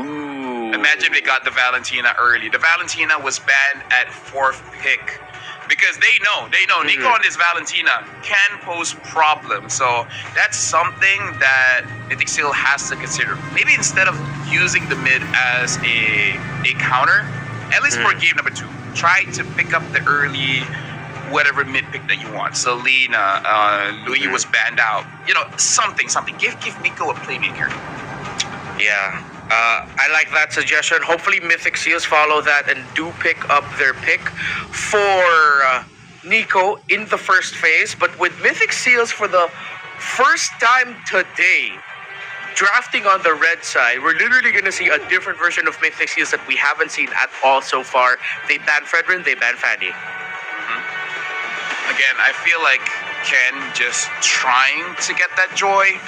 Ooh. Imagine if they got the Valentina early. The Valentina was banned at 4th pick. Because they know Nico on this Valentina can pose problems. So that's something that Mythic Seal has to consider. Maybe instead of using the mid as a counter, at least for game number 2, try to pick up the early whatever mid pick that you want. Selena, Louis was banned out. Something. Give Nico a playmaker. Yeah. I like that suggestion. Hopefully Mythic Seals follow that and do pick up their pick for Nico in the first phase. But with Mythic Seals for the first time today, drafting on the red side, we're literally going to see a different version of Mythic Seals that we haven't seen at all so far. They banned Fredrin, they banned Fanny. Again, I feel like Ken just trying to get that joy.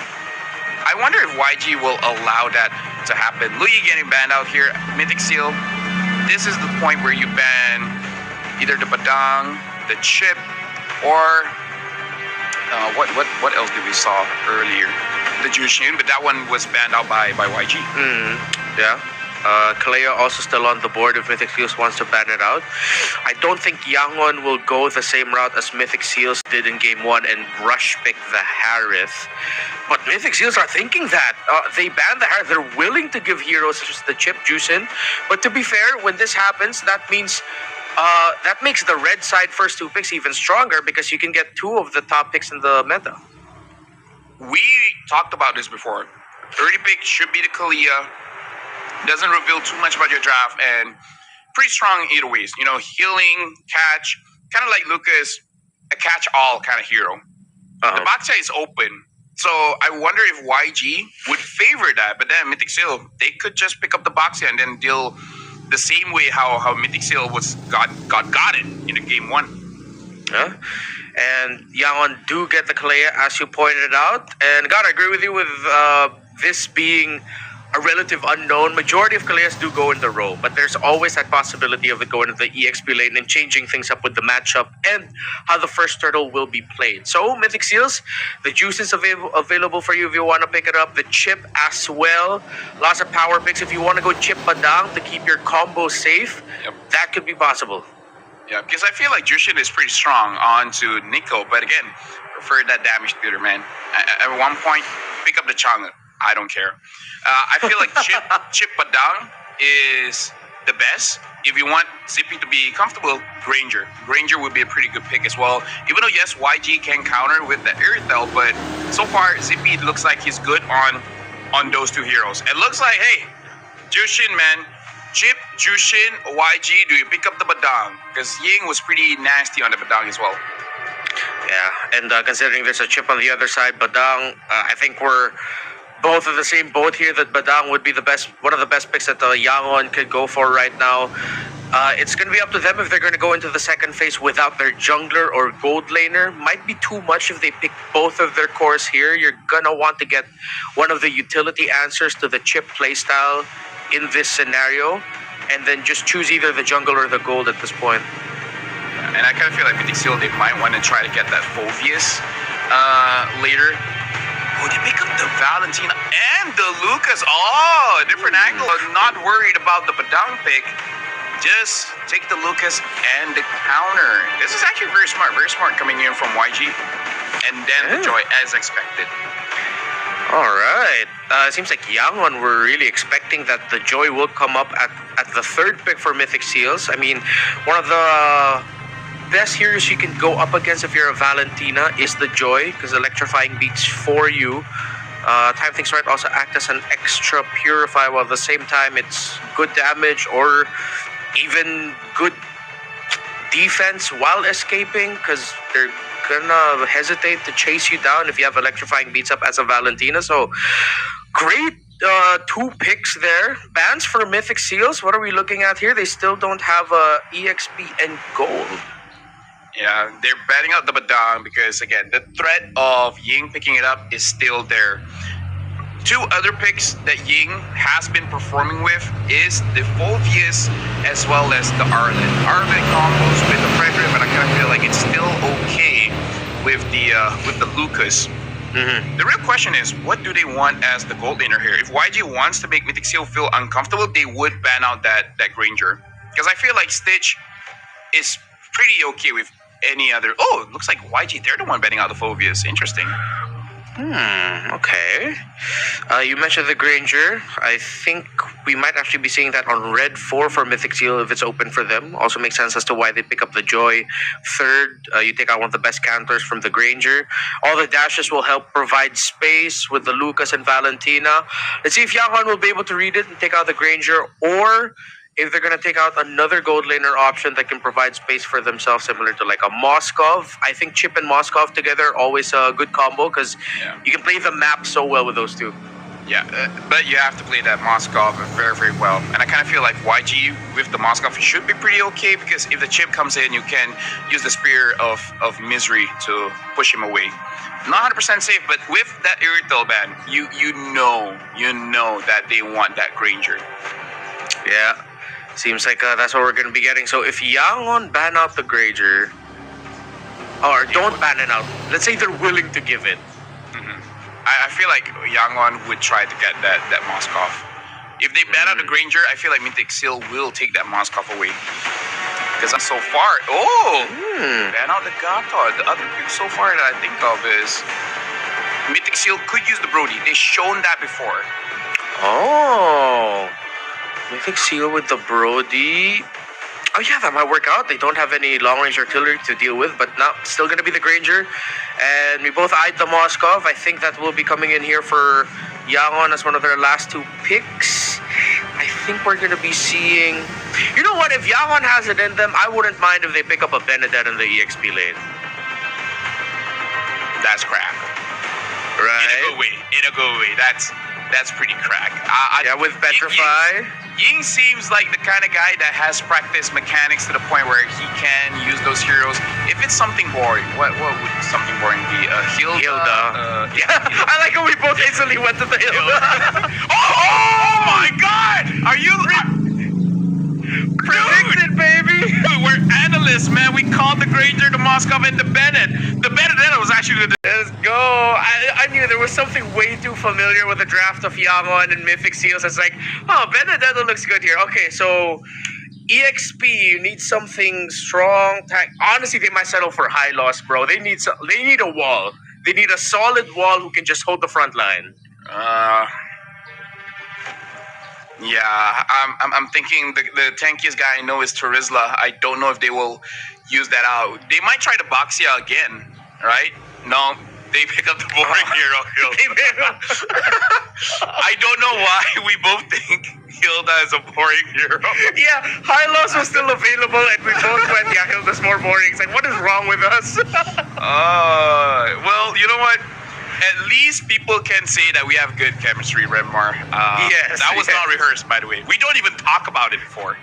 I wonder if YG will allow that to happen. Louis getting banned out here. Mythic Seal, this is the point where you ban either the Badang, the Chip, or what else did we saw earlier? The Jushin, but that one was banned out by YG. Yeah. Kalea also still on the board if Mythic Seals wants to ban it out. I don't think Yangon will go the same route as Mythic Seals did in game 1 and rush pick the Harith. But Mythic Seals are thinking that. They banned the Harith. They're willing to give heroes such as the Chip, Juicin. But to be fair, when this happens, that means that makes the red side first 2 picks even stronger because you can get 2 of the top picks in the meta. We talked about this before. Early pick should be the Kalia. Doesn't reveal too much about your draft and pretty strong either ways. Healing, catch, kind of like Lucas, a catch-all kind of hero. The box is open. So I wonder if YG would favor that. But then Mythic Seal, they could just pick up the box and then deal the same way how Mythic Seal got it in the game 1. Yeah. And Yangon do get the Kalea, as you pointed out. And God, I agree with you with this being a relative unknown. Majority of Kaleas do go in the row, but there's always that possibility of it going to the EXP lane and changing things up with the matchup and how the first turtle will be played. So Mythic Seals, the juice is available for you if you want to pick it up. The Chip as well. Lots of power picks if you want to go Chip Badang to keep your combo safe. Yep. That could be possible. Yeah, because I feel like Jushin is pretty strong onto Nico, but again, prefer that damage theater, man. At one point, pick up the Chang'e. I don't care. I feel like Chip Badang is the best. If you want Zippy to be comfortable, Granger. Granger would be a pretty good pick as well. Even though, yes, YG can counter with the Airtel, but so far, Zippy looks like he's good on those 2 heroes. It looks like, hey, Jushin, man, Chip, Jushin, YG, do you pick up the Badang? Because Ying was pretty nasty on the Badang as well. Yeah, and considering there's a Chip on the other side, Badang, I think we're both in the same boat here that Badang would be one of the best picks that Yangon could go for right now. It's going to be up to them if they're going to go into the second phase without their jungler or gold laner. Might be too much if they pick both of their cores here. You're going to want to get one of the utility answers to the Chip playstyle in this scenario, and then just choose either the jungle or the gold at this point. And I kind of feel like Mythic Seal, they might want to try to get that Phoveus later. Oh, they pick up the Valentina and the Lucas. Oh, a different angle. I'm not worried about the Badang pick. Just take the Lucas and the counter. This is actually very smart coming in from YG. And then the Joy as expected. All right. It seems like Yangon were really expecting that the Joy will come up at the 3rd pick for Mythic Seals. I mean, one of the best heroes you can go up against if you're a Valentina is the Joy, because electrifying beats for you. Time Things Right also act as an extra purify, while at the same time it's good damage or even good defense while escaping, because they're gonna hesitate to chase you down if you have electrifying beats up as a Valentina. So great 2 picks there. Bans for Mythic Seals. What are we looking at here? They still don't have EXP and gold. Yeah, they're batting out the Badang because, again, the threat of Ying picking it up is still there. 2 other picks that Ying has been performing with is the Phoveus as well as the Arlen. Arlen combos with the Frederick, but I kind of feel like it's still okay with the Lucas. The real question is, what do they want as the gold laner here? If YG wants to make Mythic Seal feel uncomfortable, they would ban out that Granger. Because I feel like Stitch is pretty okay with any other. Oh, it looks like YG, they're the one betting out the phobias. Interesting. Okay. You mentioned the Granger. I think we might actually be seeing that on red 4 for Mythic Seal if it's open for them. Also makes sense as to why they pick up the Joy. Third, you take out one of the best counters from the Granger. All the dashes will help provide space with the Lucas and Valentina. Let's see if Yanghwan will be able to read it and take out the Granger, or if they're going to take out another gold laner option that can provide space for themselves, similar to like a Moskov. I think Chip and Moskov together always a good combo because you can play the map so well with those two. Yeah, but you have to play that Moskov very, very well. And I kind of feel like YG with the Moskov should be pretty okay, because if the chip comes in, you can use the Spear of Misery to push him away. Not 100% safe, but with that Irrital ban, you know that they want that Granger. Yeah. Seems like that's what we're going to be getting. So if Yangon ban out the Granger, or don't ban it out, let's say they're willing to give it. I feel like Yangon would try to get that Moskov. If they ban out the Granger, I feel like Mythic Seal will take that Moskov away. Because so far, ban out the Gator. The other pick so far that I think of is Mythic Seal could use the Brody. They've shown that before. Oh. Mythic Seal with the Brody. Oh yeah, that might work out. They don't have any long-range artillery to deal with, but now still going to be the Granger. And we both eyed the Moskov. I think that will be coming in here for Yangon as one of their last 2 picks. I think we're going to be seeing... You know what? If Yangon has it in them, I wouldn't mind if they pick up a Benedetta in the EXP lane. That's crack. Right? In a good way. That's pretty crack. With Petrify. Ying seems like the kind of guy that has practiced mechanics to the point where he can use those heroes. If it's something boring, what would something boring be? Hilda. I like how we both instantly went to the Hilda. oh my God! Are you predicted, baby? Dude, we're analysts, man. We called the Granger, the Moskov, and the Bennett. The Benedetta was actually the. Let's go. I knew there was something way too familiar with the draft of Yangon and Mythic Seals. It's like, oh, Benedetta looks good here. Okay, so EXP, you need something strong. Honestly, they might settle for high loss, bro. They need a wall. They need a solid wall who can just hold the front line. Yeah, I'm thinking the tankiest guy I know is Terizla. I don't know if they will use that out. They might try to Boxia again, right? No, they pick up the boring hero. I don't know why we both think Hilda is a boring hero. Yeah, high loss was still available, and we both went, yeah, Hilda's more boring. It's like, what is wrong with us? Well, you know what? At least people can say that we have good chemistry, Remar. Yes. That was not rehearsed, by the way. We don't even talk about it before.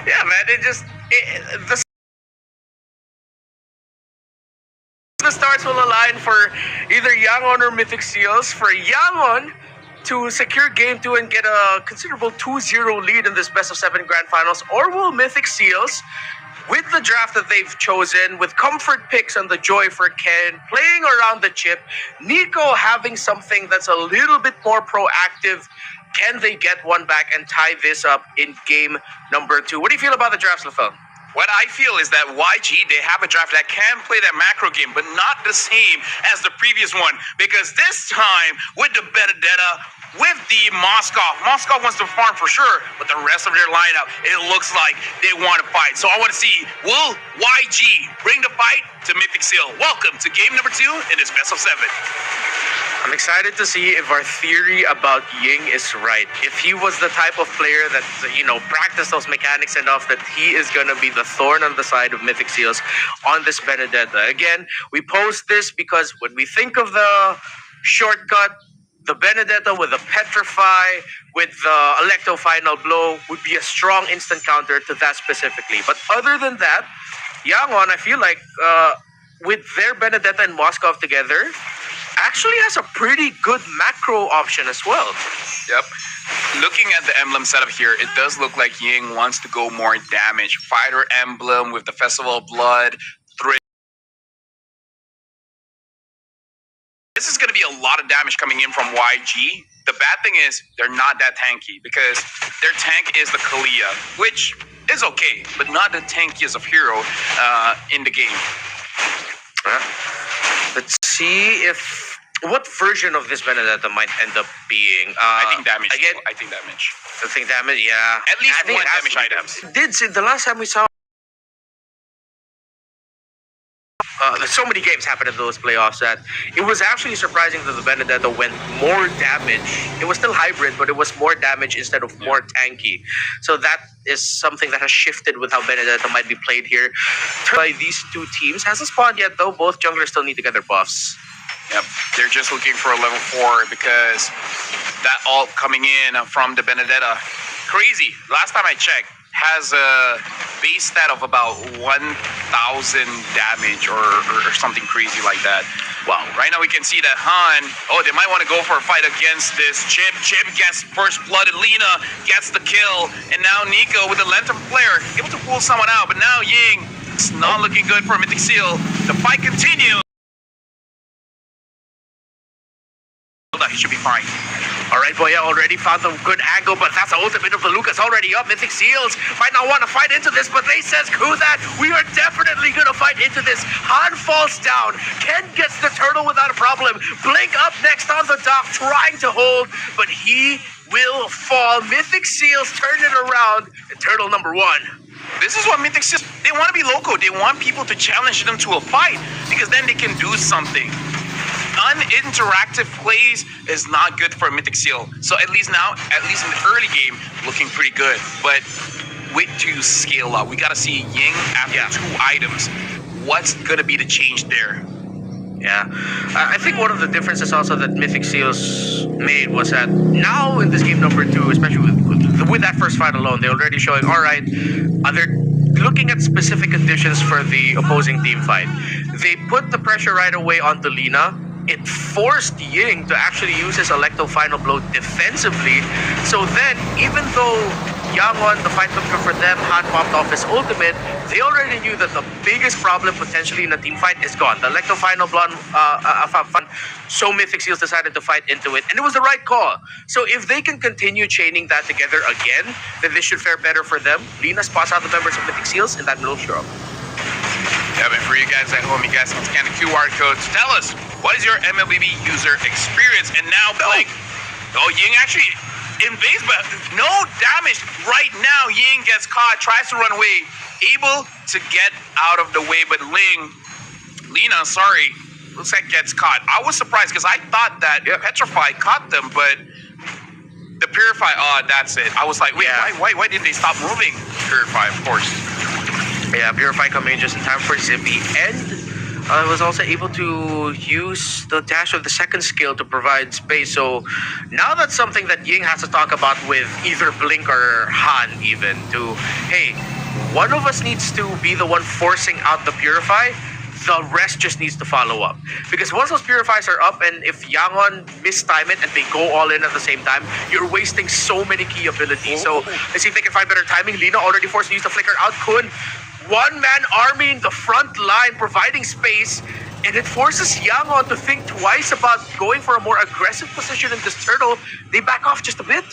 Yeah, man. The stars will align for either Yangon or Mythic Seals. For Yangon to secure Game 2 and get a considerable 2-0 lead in this Best of 7 Grand Finals, or will Mythic Seals, with the draft that they've chosen, with comfort picks on the Joy for Ken, playing around the chip, Nico having something that's a little bit more proactive, can they get one back and tie this up in game number 2? What do you feel about the drafts, Lafel? What I feel is that YG, they have a draft that can play that macro game, but not the same as the previous one. Because this time, with the Benedetta, with the Moskov wants to farm for sure, but the rest of their lineup, it looks like they want to fight. So I want to see, will YG bring the fight to Mythic Seal? Welcome to game number 2 in this Best of 7. I'm excited to see if our theory about Ying is right. If he was the type of player that, practiced those mechanics enough that he is going to be the thorn on the side of Mythic Seals on this Benedetta. Again, we post this because when we think of the shortcut, the Benedetta with the Petrify, with the Electo Final Blow would be a strong instant counter to that specifically. But other than that, Yangon, I feel like with their Benedetta and Moskov together, actually has a pretty good macro option as well. Yep. Looking at the emblem setup here, it does look like Ying wants to go more damage. Fighter emblem with the Festival of Blood, this is going to be a lot of damage coming in from YG. The bad thing is they're not that tanky because their tank is the Kalia, which is okay, but not the tankiest of hero in the game. Let's see what version of this Benedetta might end up being. I think damage. Again, I think damage. I think damage. Yeah, At least I think one it has damage to be items. damage. Did see the last time we saw. So many games happened in those playoffs that it was actually surprising that the Benedetta went more damage. It was still hybrid, but it was more damage instead of more tanky. So that is something that has shifted with how Benedetta might be played here. By these two teams hasn't spawned yet though. Both junglers still need to get their buffs. Yep, they're just looking for a level 4 because that ult coming in from the Benedetta, crazy. Last time I checked, has a base stat of about 1,000 damage or something crazy like that. Wow. Right now we can see that Han, they might want to go for a fight against this Chip. Chip gets first blood and Lina gets the kill. And now Nico with the Lantern Flare able to pull someone out. But now Ying, it's not looking good for Mythic Seal. The fight continues. He should be fine. All right, Boya already found a good angle, but that's the ultimate of the Lucas already up. Mythic Seals might not want to fight into this, but they says, "Crew that, we are definitely going to fight into this." Han falls down. Ken gets the turtle without a problem. Blink up next on the dock, trying to hold, but he will fall. Mythic Seals turn it around. And turtle number 1. This is what Mythic Seals, they want to be local. They want people to challenge them to a fight because then they can do something. Uninteractive plays is not good for Mythic Seal. So at least now, at least in the early game, looking pretty good. But wait to scale up. We got to see Ying after 2 items. What's going to be the change there? Yeah, I think one of the differences also that Mythic Seals made was that now in this game number 2, especially with that first fight alone, they're already showing, all right, they're looking at specific conditions for the opposing team fight. They put the pressure right away on the Lina. It forced Ying to actually use his Electro Final Blow defensively. So then, even though Yangon, the fight looked good for them, Han popped off his ultimate, they already knew that the biggest problem potentially in a team fight is gone. The Electro Final Blow, so Mythic Seals decided to fight into it, and it was the right call. So if they can continue chaining that together again, then this should fare better for them. Lina spots out the members of Mythic Seals in that middle shrub. Yeah, and for you guys at home, you guys can scan the QR code to tell us what is your MLBB user experience. And now, Blake, Ying actually invades, but no damage right now. Ying gets caught, tries to run away, able to get out of the way, but Lina, sorry, looks like gets caught. I was surprised because I thought that Petrify caught them, but the Purify, that's it. I was like, wait, why did they stop moving? Purify, of course. Yeah, Purify coming in just in time for Zippy, and was also able to use the dash of the second skill to provide space. So now that's something that Ying has to talk about with either Blink or Han even, to, hey, one of us needs to be the one forcing out the Purify. The rest just needs to follow up. Because once those Purifies are up, and if Yangon mistime it and they go all in at the same time, you're wasting so many key abilities. So let's see if they can find better timing. Lina already forced to use the Flicker out. Kun, one-man army in the front line, providing space, and it forces Yangon to think twice about going for a more aggressive position in this turtle. They back off just a bit.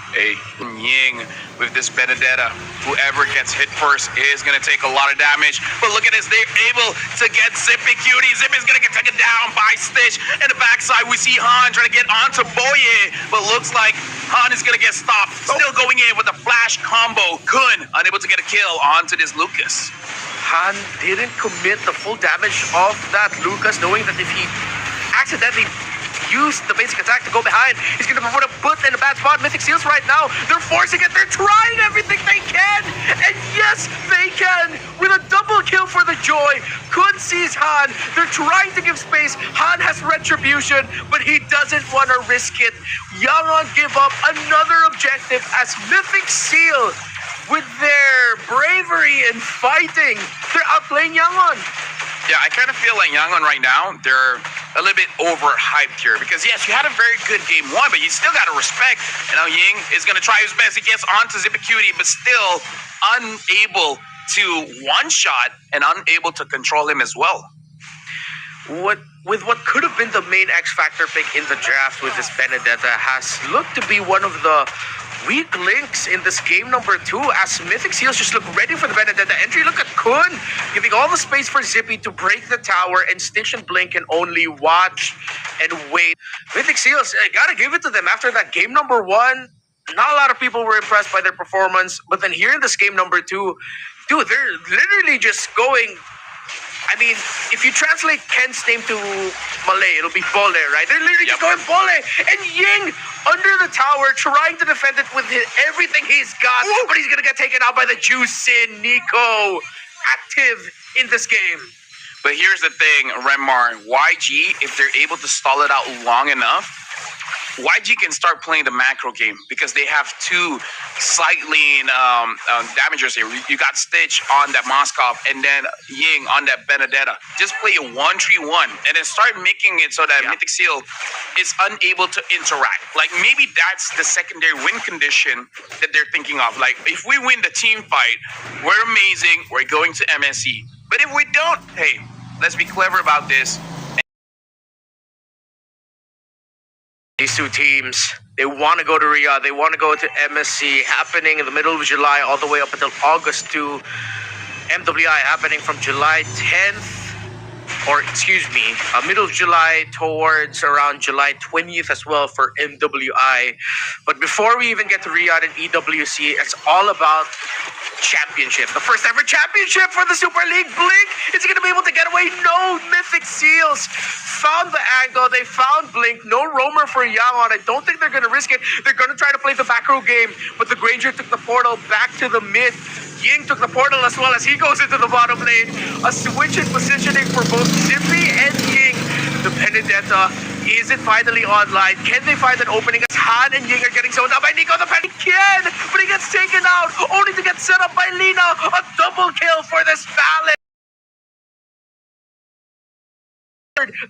Hey, Ying with this Benedetta. Whoever gets hit first is going to take a lot of damage. But look at this. They're able to get Zippy Cutie. Zippy's going to get taken down by Stitch. And the backside, we see Han trying to get onto Boye. But looks like Han is going to get stopped. Still going in with a flash combo. Kun unable to get a kill onto this Lucas. Han didn't commit the full damage of that Lucas, knowing that if he accidentally used the basic attack to go behind, he's going to put a foot in a bad spot. Mythic Seals right now, they're forcing it. They're trying everything they can. And yes, they can. With a double kill for the Joy. Kun sees Han. They're trying to give space. Han has retribution, but he doesn't want to risk it. Yangon give up another objective as Mythic Seal, with their bravery and fighting, they're outplaying Yangon. Yeah, I kind of feel like Yangon right now, they're a little bit overhyped here. Because yes, you had a very good game 1, but you still got to respect. And now Ying is going to try his best. He gets onto Zippy Cutie, but still unable to one-shot and unable to control him as well. With what could have been the main X Factor pick in the draft with this Benedetta has looked to be one of the weak links in this game number 2 as Mythic Seals just look ready for the Benedetta entry. Look at Kun giving all the space for Zippy to break the tower, and Stitch and Blink can only watch and wait. Mythic Seals, I gotta give it to them after that game number 1. Not a lot of people were impressed by their performance, but then here in this game number 2, dude, they're literally just going. I mean, if you translate Ken's name to Malay, it'll be Bole, right? They're literally just going Bole. And Ying under the tower trying to defend it with everything he's got. But he's going to get taken out by the Juicin Nico. Active in this game. But here's the thing, Renmar, YG, if they're able to stall it out long enough, YG can start playing the macro game because they have 2 slightly damagers here. You got Stitch on that Moskov and then Ying on that Benedetta. Just play a 1-3-1 and then start making it so that Mythic Seal is unable to interact. Like maybe that's the secondary win condition that they're thinking of. Like if we win the team fight, we're amazing, we're going to MSC. But if we don't, hey, let's be clever about this. These 2 teams, they want to go to Riyadh. They want to go to MSC, happening in the middle of July all the way up until August 2. MWI happening from July 10th, or excuse me, middle of July towards around July 20th as well for MWI. But before we even get to Riyadh and EWC, it's all about championship. The first ever championship for the Super League. Blink, is he going to be able to get away? No. Mythic Seals found the angle. They found Blink. No roamer for Yangon. I don't think they're going to risk it. They're going to try to play the back row game, but the Granger took the portal back to the mid. Ying took the portal as well as he goes into the bottom lane. A switch in positioning for both Zippy and Ying. The Benedetta, is it finally online? Can they find an opening as Han and Ying are getting zoned out by Nico? The Penny can, but he gets taken out, only to get set up by Lina. A double kill for this Balance.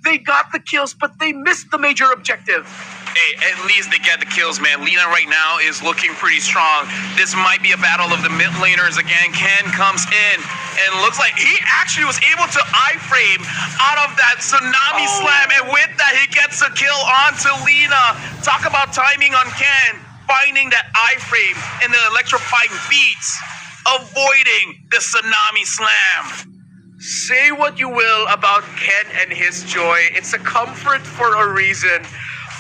They got the kills, but they missed the major objective. Hey, at least they get the kills, man. Lina right now is looking pretty strong. This might be a battle of the mid laners again. Ken comes in and looks like he actually was able to iframe out of that tsunami slam, and with that he gets a kill onto Lina. Talk about timing on Ken, finding that iframe and the electrifying beats, avoiding the tsunami slam. Say what you will about Ken and his joy. It's a comfort for a reason.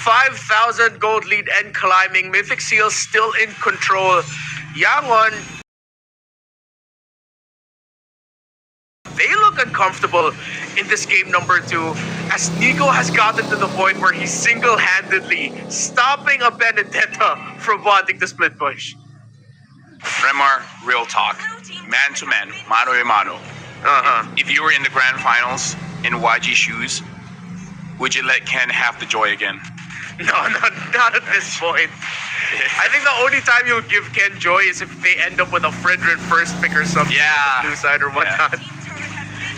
5,000 gold lead and climbing. Mythic Seal still in control. Yangon, they look uncomfortable in this game number 2 as Nico has gotten to the point where he's single-handedly stopping a Benedetta from wanting to split push. Remar, real talk. Man to man, mano a mano. If you were in the grand finals in YG shoes, would you let Ken have the joy again? No, not at this point. I think the only time you'll give Ken joy is if they end up with a Fredrin first pick or something. Yeah. Blue side or whatnot.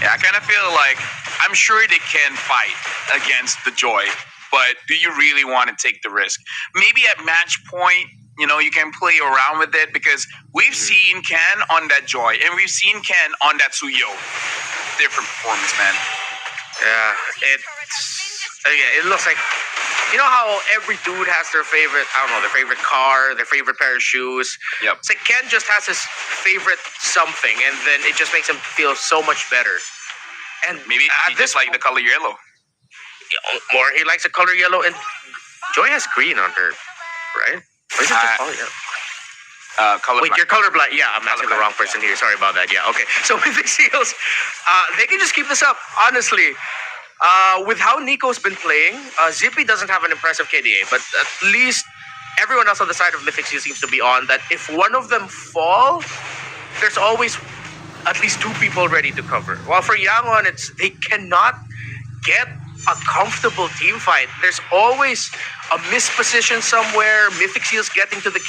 Yeah, I kind of feel like I'm sure they can fight against the joy, but do you really want to take the risk? Maybe at match point, you know, you can play around with it because we've seen Ken on that Joy and we've seen Ken on that Suyo. Different performance, man. It looks like, you know how every dude has their favorite, I don't know, their favorite car, their favorite pair of shoes. Yep. It's like Ken just has his favorite something, and then it just makes him feel so much better. And maybe he just like the color yellow. Or he likes the color yellow, and Joy has green on her, right? Or is it just color yellow? Colorblind. Wait, you're colorblind. Yeah, I'm asking the wrong person here. Sorry about that. Yeah, okay. So with the Seals, they can just keep this up. Honestly, with how Nico's been playing, Zippy doesn't have an impressive KDA, but at least everyone else on the side of Mythic Seal seems to be on that. If one of them fall, there's always at least 2 people ready to cover. While for Yangon, they cannot get a comfortable team fight. There's always a misposition somewhere. Mythic Seal's getting to the...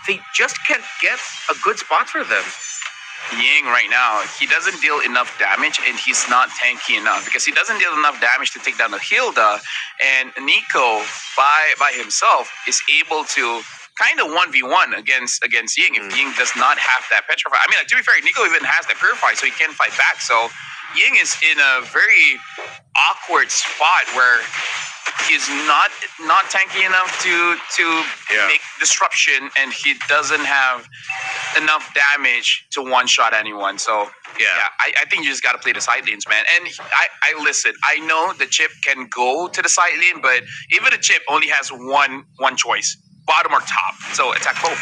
They just can't get a good spot for them. Ying right now, he doesn't deal enough damage and he's not tanky enough because he doesn't deal enough damage to take down the Hilda, and Nico by himself is able to kind of 1v1 against Ying if Ying does not have that Petrify. I mean, like, to be fair, Nico even has that Purify, so he can fight back. So Ying is in a very awkward spot where he's not tanky enough to make disruption, and he doesn't have enough damage to one shot anyone. So I think you just got to play the side lanes, man. And I listen. I know the chip can go to the side lane, but even the chip only has one choice: bottom or top. So attack both.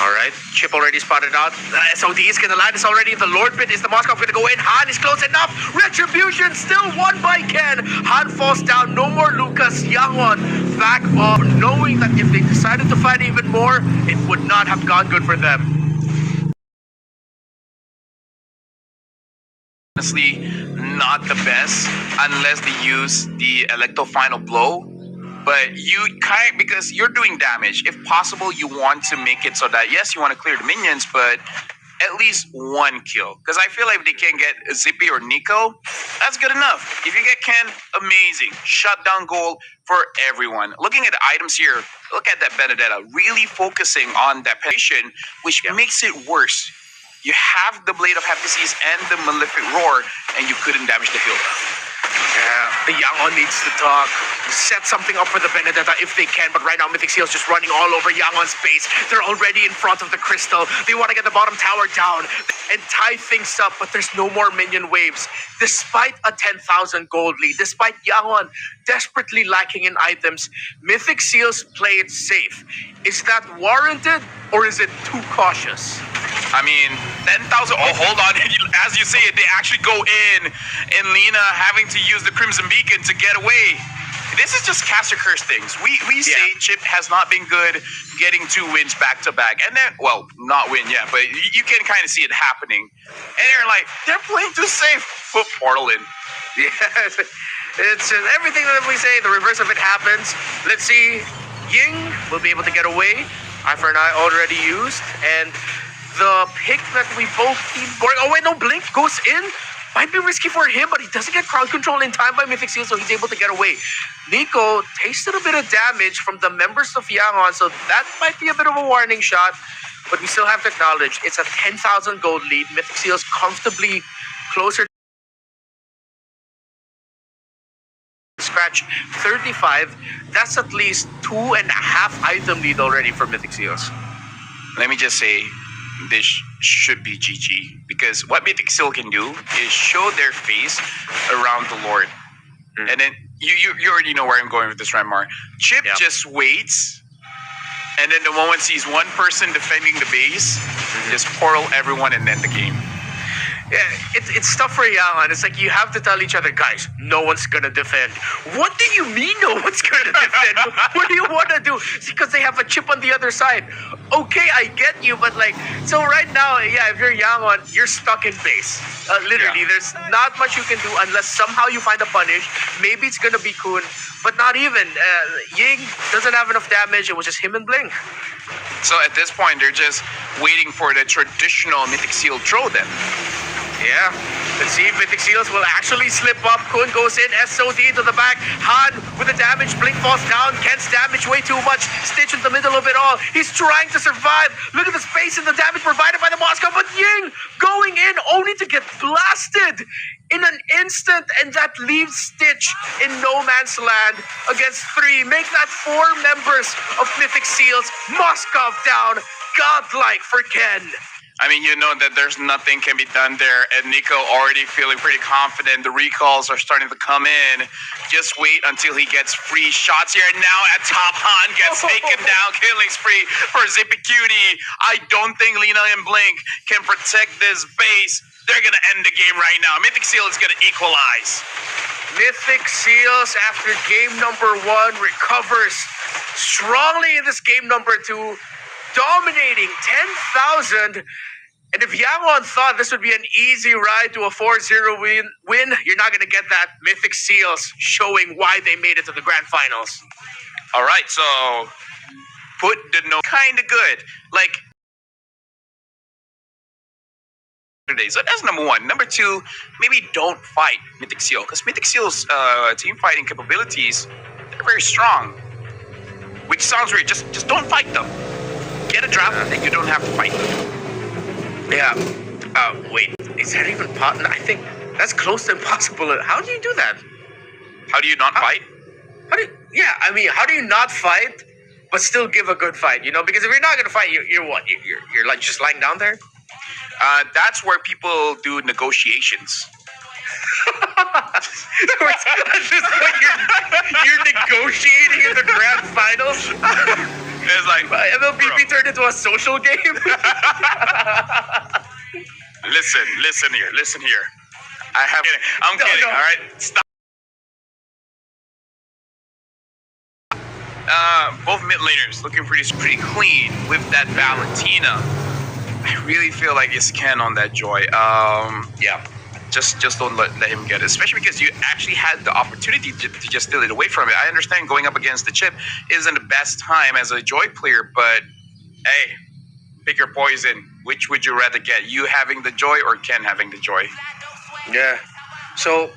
All right, Chip already spotted out. SOD is gonna land this already. The Lord Pit is the Moskov gonna go in. Han is close enough. Retribution still won by Ken. Han falls down. No more Lucas. Yangwon back off, knowing that if they decided to fight even more, it would not have gone good for them. Honestly, not the best unless they use the Electro Final Blow. But you kind because you're doing damage. If possible, you want to make it so that yes, you want to clear the minions, but at least one kill. Because I feel like if they can get Zippy or Nico, that's good enough. If you get Ken, amazing. Shutdown goal for everyone. Looking at the items here, look at that Benedetta. Really focusing on that penetration, which makes it worse. You have the Blade of Hephaestus and the Malefic Roar, and you couldn't damage the hill. Yeah, the Yangon needs to talk. Set something up for the Benedetta if they can, but right now Mythic Seal's just running all over Yangon's base. They're already in front of the crystal. They want to get the bottom tower down and tie things up, but there's no more minion waves. Despite a 10,000 gold lead, despite Yangon desperately lacking in items, Mythic Seals play it safe. Is that warranted or is it too cautious? I mean, 10,000. Oh, hold on. As you say it, they actually go in, and Lena having to use the Crimson Beacon to get away. This is just caster curse things. We say Chip has not been good getting 2 wins back to back, and then not win yet, but you can kind of see it happening. And they're like, they're playing too safe. Put Portal in. Yes, it's everything that we say. The reverse of it happens. Let's see. Ying will be able to get away. Eye for an eye already used, and the pick that we both keep going. Oh wait, no, Blink goes in. Might be risky for him, but he doesn't get crowd control in time by Mythic Seal, so he's able to get away. Nico tasted a bit of damage from the members of Yangon, so that might be a bit of a warning shot. But we still have to acknowledge it's a 10,000 gold lead. Mythic Seal's comfortably closer. Scratch 35. That's at least 2.5 item lead already for Mythic Seals. Let me just say, this should be GG, because what Mythic Seal can do is show their face around the Lord. And then you already know where I'm going with this, Remar. Chip just waits, and then the moment sees one person defending the base, just portal everyone and end the game. Yeah, it's tough for Yangon. It's like you have to tell each other, guys, no one's gonna defend. What do you mean no one's gonna defend? What do you want to do? It's because they have a chip on the other side. Okay, I get you, but like, so right now, if you're Yangon, you're stuck in base. Literally, there's not much you can do unless somehow you find a punish. Maybe it's gonna be Kun, but not even. Ying doesn't have enough damage. It was just him and Blink. So at this point, they're just waiting for the traditional Mythic Seal throw then. Yeah, let's see if Mythic Seals will actually slip up. Kun goes in, SOD to the back. Han with the damage, Blink falls down. Ken's damage way too much. Stitch in the middle of it all. He's trying to survive. Look at the space and the damage provided by the Moscow, but Ying going in only to get blasted in an instant, and that leaves Stitch in no man's land against 3. Make that 4 members of Mythic Seals. Moscow down. Godlike for Ken. I mean, you know that there's nothing can be done there, and Nico already feeling pretty confident. The recalls are starting to come in. Just wait until he gets free shots here. And now at top, Han gets taken down. Killing spree for Zippy Cutie. I don't think Lena and Blink can protect this base. They're going to end the game right now. Mythic Seal is going to equalize. Mythic Seals, after game number 1, recovers strongly in this game number 2, dominating 10,000. And if Yangon thought this would be an easy ride to a 4-0 win, you're not going to get that. Mythic Seals showing why they made it to the grand finals. All right, so put the note kind of good. Like, so that's number 1. Number 2, maybe don't fight Mythic Seal, because Mythic Seal's team fighting capabilities, they're very strong. Which sounds weird. Just don't fight them. Get a draft and you don't have to fight them. Yeah. Wait. Is that even possible? I think that's close to impossible. How do you do that? How do you not fight? How do you not fight but still give a good fight? Because if you're not gonna fight, you're what? You're like just lying down there. That's where people do negotiations. At this point, you're negotiating in the grand finals. It's like MLBP turned into a social game. listen here. I'm kidding. No. All right, stop. Both mid laners looking pretty clean with that Valentina. I really feel like it's Ken on that Joy. Yeah. Just don't let him get it, especially because you actually had the opportunity to just steal it away from it. I understand going up against the chip isn't the best time as a Joy player, but hey, pick your poison. Which would you rather get? You having the Joy or Ken having the Joy? Yeah. So,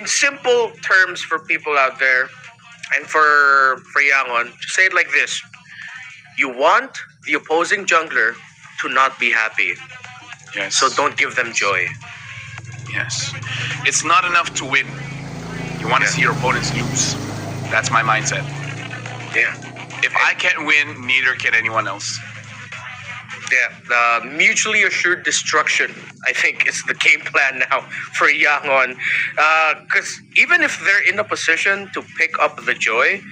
in simple terms for people out there, and for Yangon, just say it like this: you want the opposing jungler to not be happy, Yes. so don't give them joy. Yes. It's not enough to win. You want to see your opponents lose. That's my mindset. Yeah. If I can't win, neither can anyone else. Yeah, the mutually assured destruction, I think, is the game plan now for Yangon. Because even if they're in a position to pick up the joy,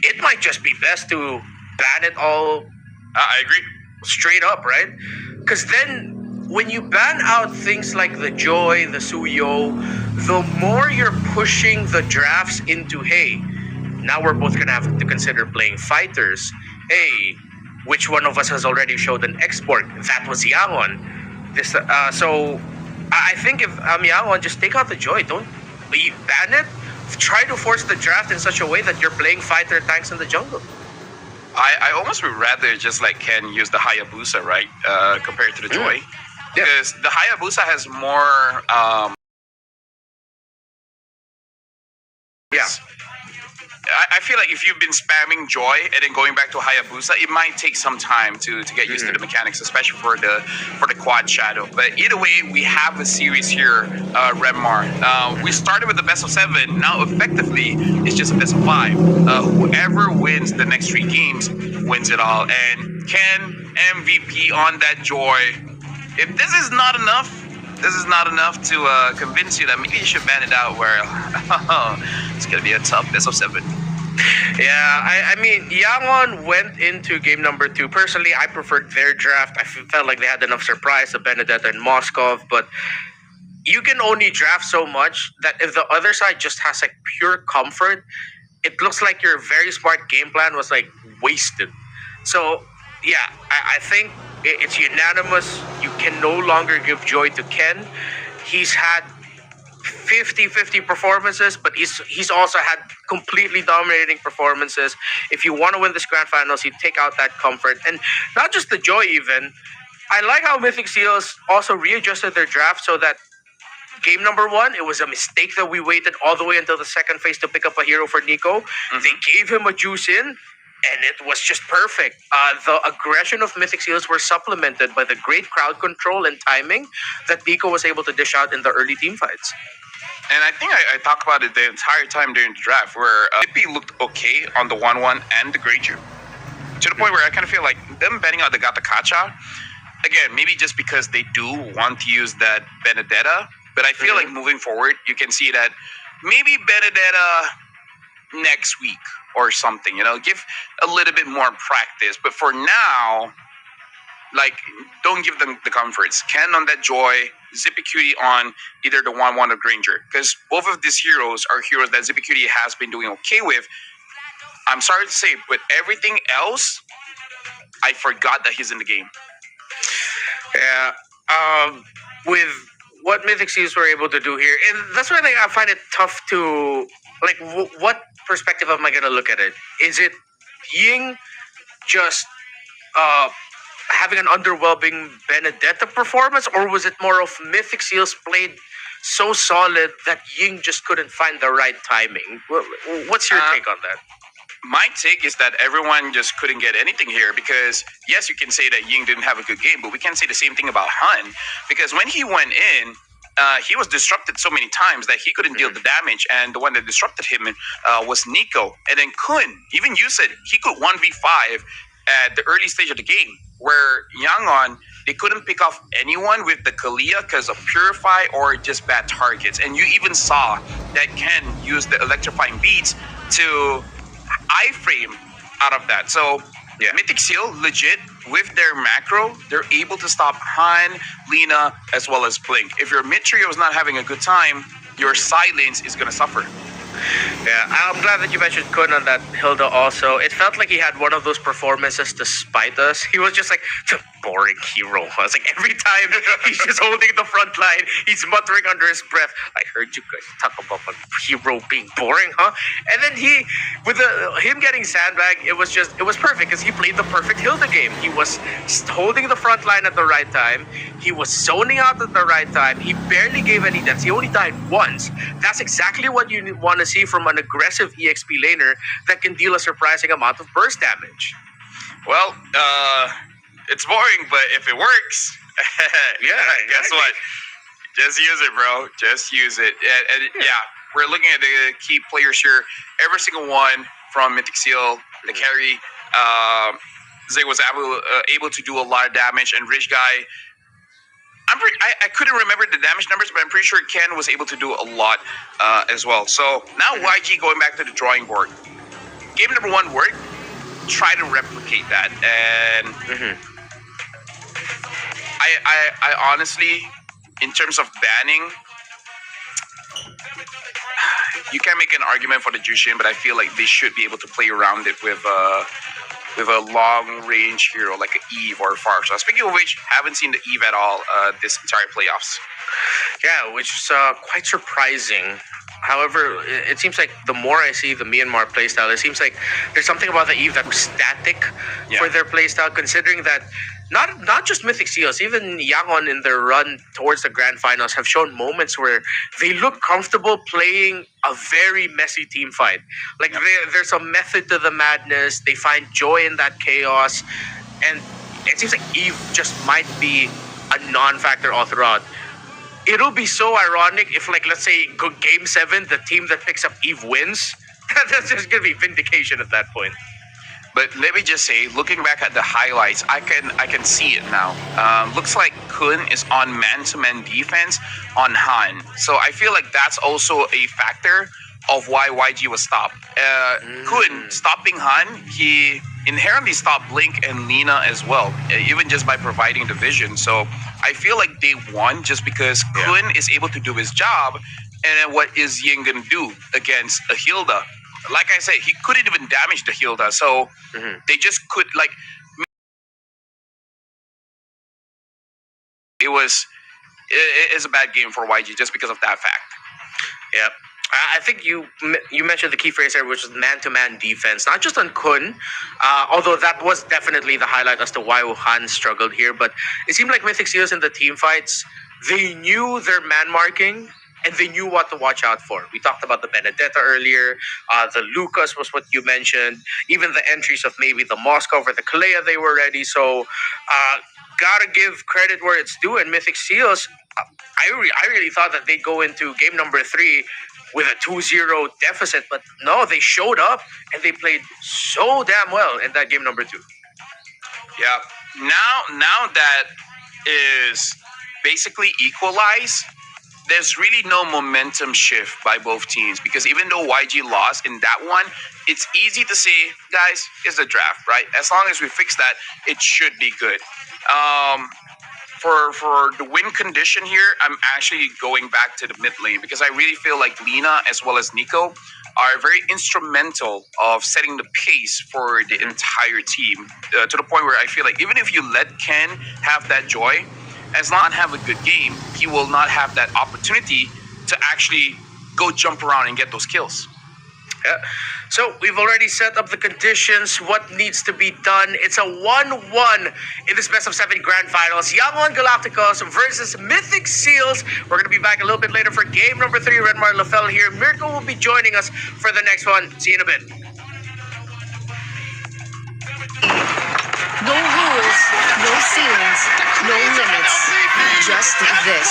it might just be best to ban it all I agree. straight up, right? Because then when you ban out things like the joy, the suyo, the more you're pushing the drafts into, hey, now we're both gonna have to consider playing fighters. Hey, which one of us has already showed an export? That was Yangon. So I think if Yangon, just take out the joy. Don't ban it. Try to force the draft in such a way that you're playing fighter tanks in the jungle. I almost would rather just like Ken use the Hayabusa, right? Compared to the Joy. Yeah. Because the Hayabusa has more Yeah. I feel like if you've been spamming Joy and then going back to Hayabusa, it might take some time to get used to the mechanics, especially for the quad shadow. But either way, we have a series here, Remar. We started with the best of 7. Now, effectively, it's just a best of 5. Whoever wins the next 3 games wins it all. And Ken, MVP on that Joy. If this is not enough to convince you that maybe you should ban it out, where it's going to be a tough best of 7. Yeah, I mean, Yangon went into game number 2. Personally, I preferred their draft. I felt like they had enough surprise, of Benedetta and Moskov, but you can only draft so much that if the other side just has like pure comfort, it looks like your very smart game plan was like wasted. So, yeah, I think it's unanimous. You can no longer give joy to Ken. He's had 50-50 performances, but he's also had completely dominating performances. If you want to win this grand finals, you take out that comfort. And not just the joy even. I like how Mythic Seals also readjusted their draft so that game number 1, it was a mistake that we waited all the way until the second phase to pick up a hero for Nico. They gave him a juice in, and it was just perfect. The aggression of Mythic Seals were supplemented by the great crowd control and timing that Nico was able to dish out in the early team fights. And I think I talked about it the entire time during the draft, where Lippy looked okay on the 1-1 and the Granger. To the point where I kind of feel like them betting out the Gatakacha, again, maybe just because they do want to use that Benedetta, but I feel like moving forward, you can see that maybe Benedetta next week or something, give a little bit more practice. But for now, like, don't give them the comforts. Ken on that Joy, Zippy Cutie on either the 1-1 or Granger. Because both of these heroes are heroes that Zippy Cutie has been doing okay with. I'm sorry to say, but everything else, I forgot that he's in the game. Yeah. With what Mythic Seals were able to do here, and that's why I find it tough to, like, what perspective am I going to look at it? Is it Ying just having an underwhelming Benedetta performance, or was it more of Mythic Seals played so solid that Ying just couldn't find the right timing? What's your take on that? My take is that everyone just couldn't get anything here because, yes, you can say that Ying didn't have a good game, but we can't say the same thing about Hun because when he went in, he was disrupted so many times that he couldn't deal the damage, and the one that disrupted him was Nico. And then Kun, even you said he could 1v5 at the early stage of the game, where Yangon, they couldn't pick off anyone with the Kalia because of Purify or just bad targets. And you even saw that Ken used the electrifying beats to iframe out of that. So Mythic Seal, legit, with their macro, they're able to stop Han, Lina, as well as Blink. If your mid trio is not having a good time, your side lanes is going to suffer. Yeah, I'm glad that you mentioned Kun on that Hilda also. It felt like he had one of those performances to spite us. He was just like, the boring hero. I was like, every time he's just holding the front line, he's muttering under his breath, I heard you guys talk about a hero being boring, huh? And then him getting sandbagged, it was perfect because he played the perfect Hilda game. He was holding the front line at the right time. He was zoning out at the right time. He barely gave any deaths. He only died once. That's exactly what you want to see from an aggressive EXP laner that can deal a surprising amount of burst damage. Well, it's boring, but if it works, guess what? Just use it, bro. Just use it. And we're looking at the key players here. Every single one from Mythic Seal, the carry, Zay was able to do a lot of damage, and Rich Guy, I couldn't remember the damage numbers, but I'm pretty sure Ken was able to do a lot as well. So now YG going back to the drawing board. Game number 1 worked. Try to replicate that. And I honestly, in terms of banning, you can make an argument for the Jushin, but I feel like they should be able to play around it with a long range hero like an Eve or a Far. So speaking of which, haven't seen the Eve at all this entire playoffs. Yeah, which is quite surprising. However, it seems like the more I see the Myanmar playstyle, it seems like there's something about the Eve that's static for their playstyle, considering that not just Mythic Seals, even Yangon in their run towards the grand finals have shown moments where they look comfortable playing a very messy team fight. Like there's a method to the madness. They find joy in that chaos. And it seems like Eve just might be a non-factor all throughout. It'll be so ironic if, like, let's say, Game 7, the team that picks up Eve wins. That's just going to be vindication at that point. But let me just say, looking back at the highlights, I can see it now. Looks like Kun is on man-to-man defense on Han. So I feel like that's also a factor of why YG was stopped. Kun stopping Han, he inherently stopped Blink and Lina as well, even just by providing the vision. So I feel like they won just because Kun is able to do his job, and then what is Ying gonna do against a Hilda? Like I said, he couldn't even damage the Hilda, so they just could, like, it's a bad game for YG just because of that fact. Yeah. I think you mentioned the key phrase there, which is man-to-man defense, not just on Kun, although that was definitely the highlight as to why Han struggled here. But it seemed like Mythic Seals in the team fights, they knew their man marking and they knew what to watch out for. We talked about the Benedetta earlier. The Lucas was what you mentioned. Even the entries of maybe the Moscow or the Kalea, they were ready. So gotta give credit where it's due. And Mythic Seals, I really thought that they'd go into game number 3 with a 2-0 deficit, but no, they showed up and they played so damn well in that game number 2. Yeah. Now that is basically equalized, there's really no momentum shift by both teams, because even though YG lost in that one, it's easy to say, guys, it's a draft, right? As long as we fix that, it should be good. For the win condition here, I'm actually going back to the mid lane, because I really feel like Lina as well as Nico are very instrumental of setting the pace for the entire team, to the point where I feel like even if you let Ken have that joy, as long as have a good game, he will not have that opportunity to actually go jump around and get those kills. Yeah. So we've already set up the conditions. What needs to be done? It's a 1-1 in this best of 7 grand finals. Yangon Galacticos versus Mythic Seals. We're going to be back a little bit later for game number 3. Redmar Lafell here. Mirko will be joining us for the next one. See you in a bit. No rules, no ceilings, no limits. Just this.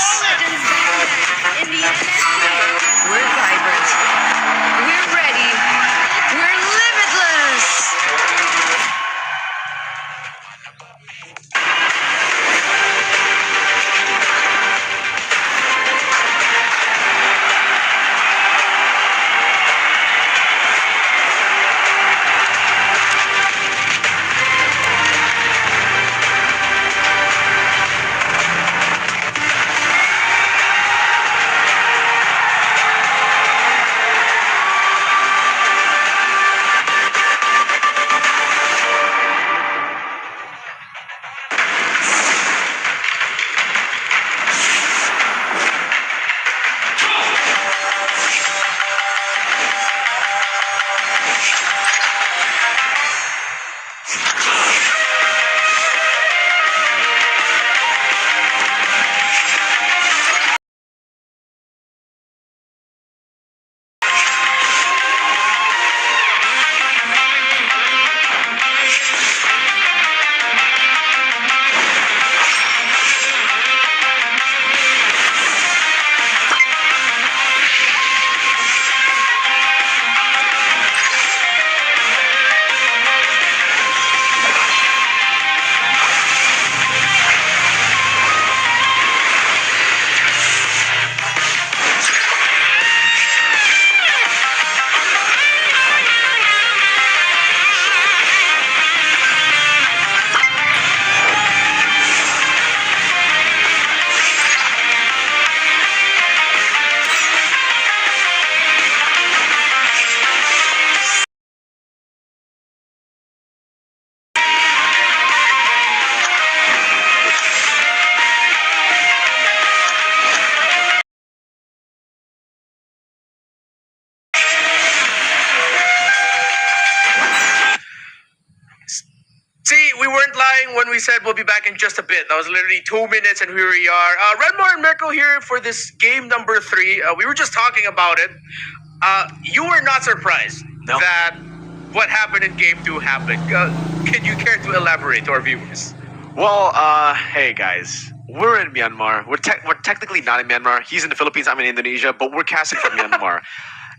We're vibrant. We're ready. We're limitless. See, we weren't lying when we said we'll be back in just a bit. That was literally 2 minutes, and here we are. Redmore and Mirko here for this game number 3. We were just talking about it. You were not surprised that what happened in game 2 happened. Can you care to elaborate to our viewers? Well, hey guys, we're in Myanmar. We're technically not in Myanmar. He's in the Philippines. I'm in Indonesia, but we're casting from Myanmar.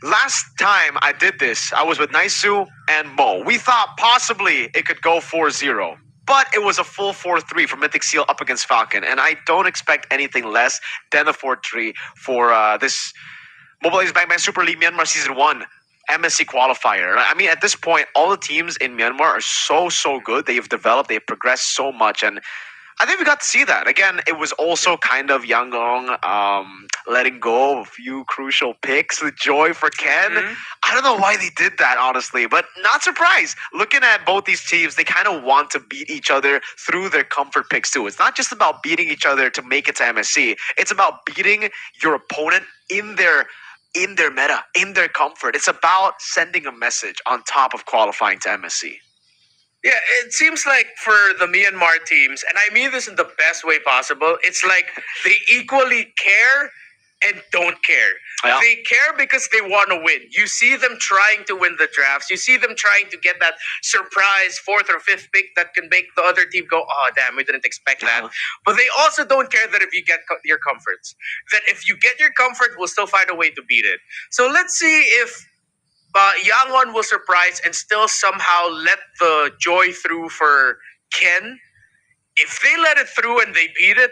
Last time I did this, I was with Naisu and Mo. We thought possibly it could go 4-0. But it was a full 4-3 for Mythic Seal up against Falcon. And I don't expect anything less than a 4-3 for this Mobile Legends Bang Super League Myanmar Season 1 MSC qualifier. I mean, at this point, all the teams in Myanmar are so good. They've developed, they've progressed so much. And I think we got to see that. Again, it was also kind of Yangon letting go of a few crucial picks. The joy for Ken. I don't know why they did that, honestly, but not surprised. Looking at both these teams, they kind of want to beat each other through their comfort picks, too. It's not just about beating each other to make it to MSC. It's about beating your opponent in their meta, in their comfort. It's about sending a message on top of qualifying to MSC. Yeah, it seems like for the Myanmar teams, and I mean this in the best way possible, it's like they equally care and don't care. Yeah. They care because they want to win. You see them trying to win the drafts. You see them trying to get that surprise 4th or 5th pick that can make the other team go, oh, damn, we didn't expect that. But they also don't care that if you get your comforts. That if you get your comfort, we'll still find a way to beat it. So let's see if Yangon will surprise and still somehow let the joy through for Ken. If they let it through and they beat it,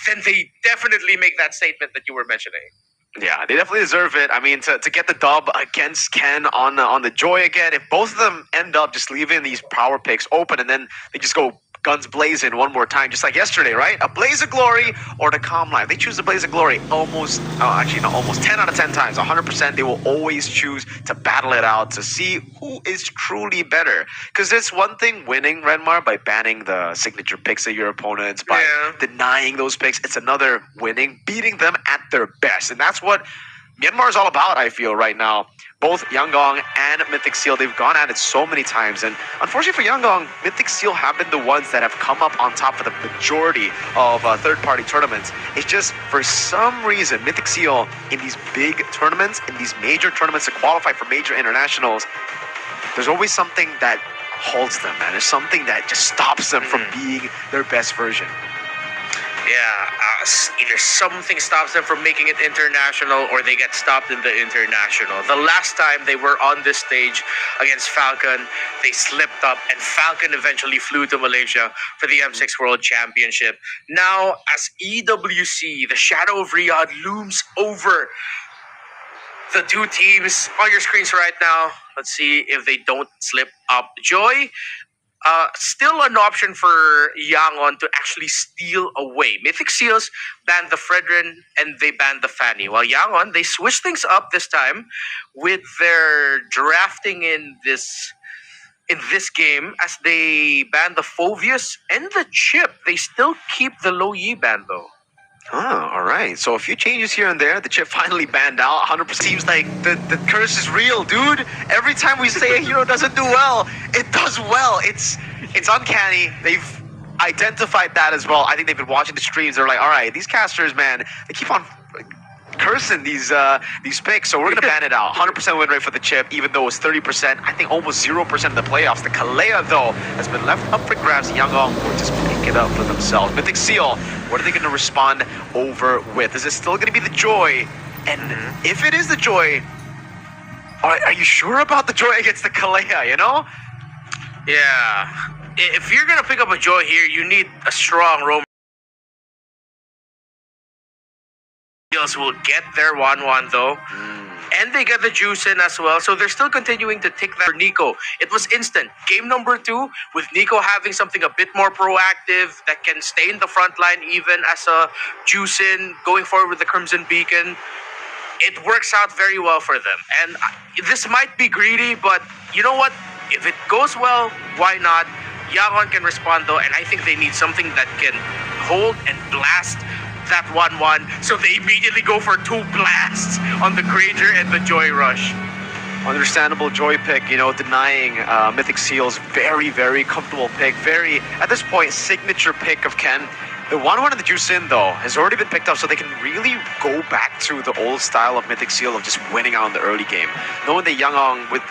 then they definitely make that statement that you were mentioning. Yeah, they definitely deserve it. I mean, to get the dub against Ken on the joy again, if both of them end up just leaving these power picks open and then they just go guns blazing one more time, just like yesterday, right? A blaze of glory or the calm life. They choose the blaze of glory almost 10 out of 10 times, 100%. They will always choose to battle it out to see who is truly better. Because it's one thing winning Renmar by banning the signature picks of your opponents, by denying those picks. It's another winning, beating them at their best. And that's what Myanmar is all about, I feel, right now. Both Yangon and Mythic Seal, they've gone at it so many times. And unfortunately for Yangon, Mythic Seal have been the ones that have come up on top of the majority of third-party tournaments. It's just, for some reason, Mythic Seal, in these big tournaments, in these major tournaments to qualify for major internationals, there's always something that halts them, man. There's something that just stops them from being their best version. Either something stops them from making it international or they get stopped in the international. The last time they were on this stage against Falcon, they slipped up and Falcon eventually flew to Malaysia for the M6 World Championship. Now, as EWC, the shadow of Riyadh looms over the two teams on your screens right now. Let's see if they don't slip up. Joy, still an option for Yangon to actually steal away. Mythic Seals banned the Fredrin and they banned the Fanny. While Yangon, they switched things up this time with their drafting in this game as they banned the Fovius and the Chip. They still keep the Low Yi ban though. Oh, all right. So a few changes here and there. The chip finally banned out. 100% seems like the curse is real, dude. Every time we say a hero doesn't do well, it does well. It's uncanny. They've identified that as well. I think they've been watching the streams. They're like, all right, these casters, man, they keep on cursing these picks, so we're gonna ban it out. 100% win rate for the chip, even though it was 30%. I think almost 0% in the playoffs. The Kalea though has been left up for grabs. Yangon will just pick it up for themselves. Mythic Seal, what are they gonna respond over with? Is it still gonna be the Joy? And if it is the Joy, are you sure about the Joy against the Kalea? You know? Yeah. If you're gonna pick up a Joy here, you need a strong roam. Will get their 1-1 though. And they get the juice in as well. So they're still continuing to tick that for Nico. It was instant. Game number 2, with Nico having something a bit more proactive that can stay in the front line even as a juice in, going forward with the Crimson Beacon. It works out very well for them. And this might be greedy, but you know what? If it goes well, why not? Yangon can respond though, and I think they need something that can hold and blast that 1-1, so they immediately go for 2 blasts on the Granger and the Joy Rush. Understandable Joy pick, you know, denying Mythic Seal's very, very comfortable pick. Very, at this point, signature pick of Ken. The 1-1 and the Juice In, though, has already been picked up, so they can really go back to the old style of Mythic Seal of just winning out in the early game. Knowing that Yangon, with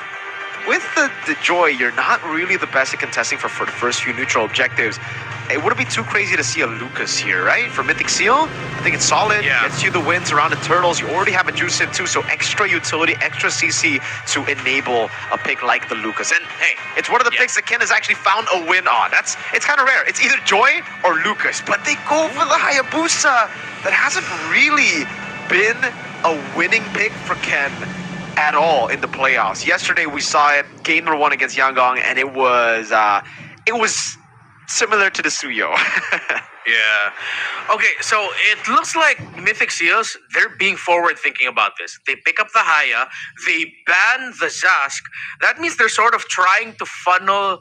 the Joy, you're not really the best at contesting for the first few neutral objectives. It wouldn't be too crazy to see a Lucas here, right? For Mythic Seal, I think it's solid. Yeah. Gets you the wins around the Turtles. You already have a Juice In too, so extra utility, extra CC to enable a pick like the Lucas. And hey, it's one of the picks that Ken has actually found a win on. It's kind of rare. It's either Joy or Lucas, but they go for the Hayabusa. That hasn't really been a winning pick for Ken at all in the playoffs. Yesterday we saw it, game number 1 against Yangon, and it was similar to the Suyo. Yeah. Okay, so it looks like Mythic Seals, they're being forward thinking about this. They pick up the Haya, they ban the Zask. That means they're sort of trying to funnel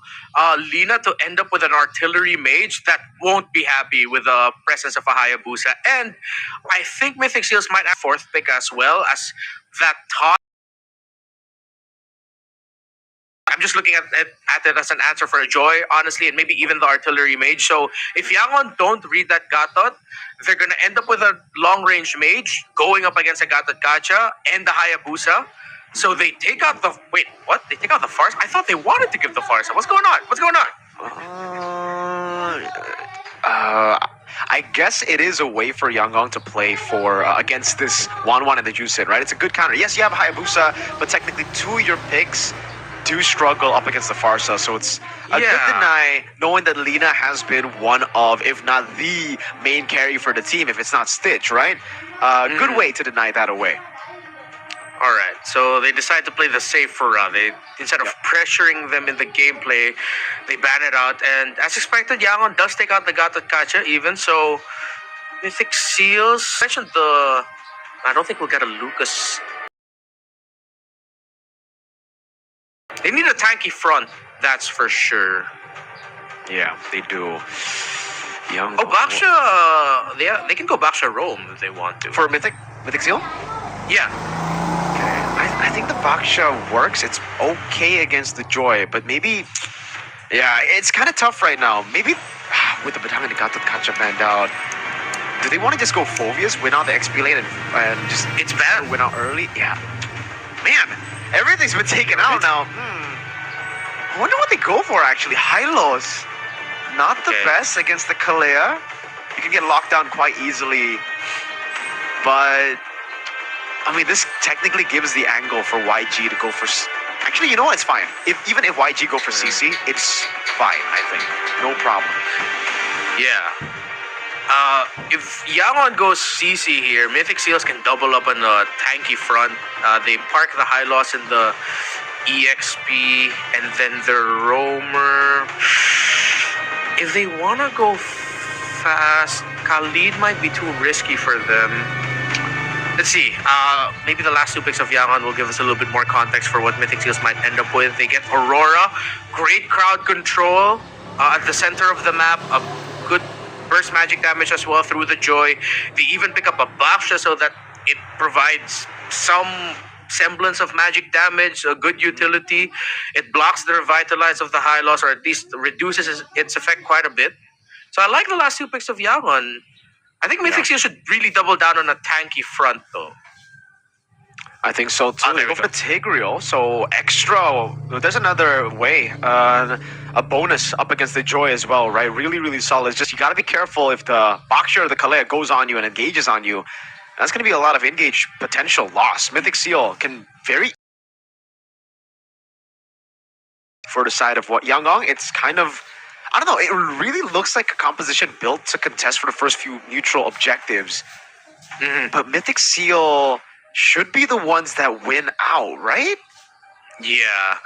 Lina to end up with an artillery mage that won't be happy with the presence of a Hayabusa. And I think Mythic Seals might have 4th pick as well as that top. I'm just looking at it as an answer for a Joy, honestly, and maybe even the artillery mage. So if Yangon don't read that Gatot, they're going to end up with a long-range mage going up against a Gatot Kacha and the Hayabusa. So they take out the... Wait, what? They take out the Farsa? I thought they wanted to give the Farsa. What's going on? What's going on? I guess it is a way for Yangon to play for against this 1-1 and the Juice In, right? It's a good counter. Yes, you have Hayabusa, but technically 2 of your picks do struggle up against the Farsa, so it's a good deny, knowing that Lina has been one of, if not the main carry for the team, if it's not Stitch, right? Good way to deny that away. All right, so they decide to play the safer route. They, instead of pressuring them in the gameplay, they ban it out, and as expected, Yangon does take out the Gatot Kacha even, so Mythic Seals mentioned the... I don't think we'll get a Lucas. They need a tanky front, that's for sure. Yeah, they do. Young. Oh, Baksha, they can go Baksha Rome if they want to. For Mythic Seal? Yeah. I think the Baksha works. It's okay against the Joy, but maybe... Yeah, it's kind of tough right now. Maybe with the Batang and the Gatot Kacha banned out, do they want to just go Fovius, win out the XP lane, and just... It's bad. Win out early? Yeah. Man, everything's been taken out now. I wonder what they go for, actually. Hylos. Not the best against the Kalea. You can get locked down quite easily. But I mean, this technically gives the angle for YG to go for. Actually, you know what? It's fine. Even if YG go for CC, it's fine. I think no problem. Yeah. If Yangon goes CC here, Mythic Seals can double up on the tanky front. They park the high loss in the EXP and then the roamer. If they want to go fast, Khalid might be too risky for them. Let's see. Maybe the last two picks of Yangon will give us a little bit more context for what Mythic Seals might end up with. They get Aurora, great crowd control at the center of the map, a good burst magic damage as well through the Joy. They even pick up a Basha so that it provides some semblance of magic damage, a good utility. It blocks the Revitalize of the high loss, or at least reduces its effect quite a bit. So I like the last two picks of Yangon. I think Mythic Seals should really double down on a tanky front, though. I think so too. They go for Tigreal, so extra. There's another way, a bonus up against the Joy as well, right? Really, really solid. It's just you got to be careful if the Boxer or the Kalea goes on you and engages on you. That's going to be a lot of engage potential loss. Mythic Seal can very for the side of what Yangon. It's kind of, I don't know. It really looks like a composition built to contest for the first few neutral objectives. But Mythic Seal should be the ones that win out, right? Yeah.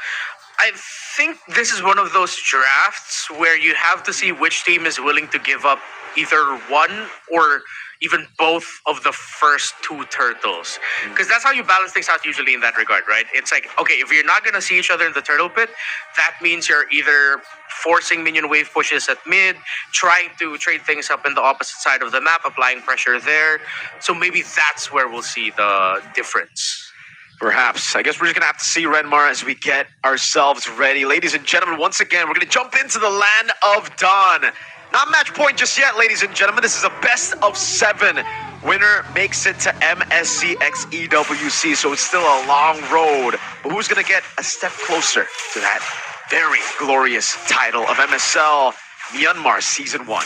I think this is one of those drafts where you have to see which team is willing to give up either one or even both of the first two turtles. Because that's how you balance things out usually in that regard, right? It's like, okay, if you're not going to see each other in the turtle pit, that means you're either forcing minion wave pushes at mid, trying to trade things up in the opposite side of the map, applying pressure there. So maybe that's where we'll see the difference. Perhaps. I guess we're just going to have to see Renmar as we get ourselves ready. Ladies and gentlemen, once again, we're going to jump into the Land of Dawn. Not match point just yet, ladies and gentlemen. This is a best of 7. Winner makes it to MSCX EWC, so it's still a long road. But who's going to get a step closer to that very glorious title of MSL Myanmar Season 1?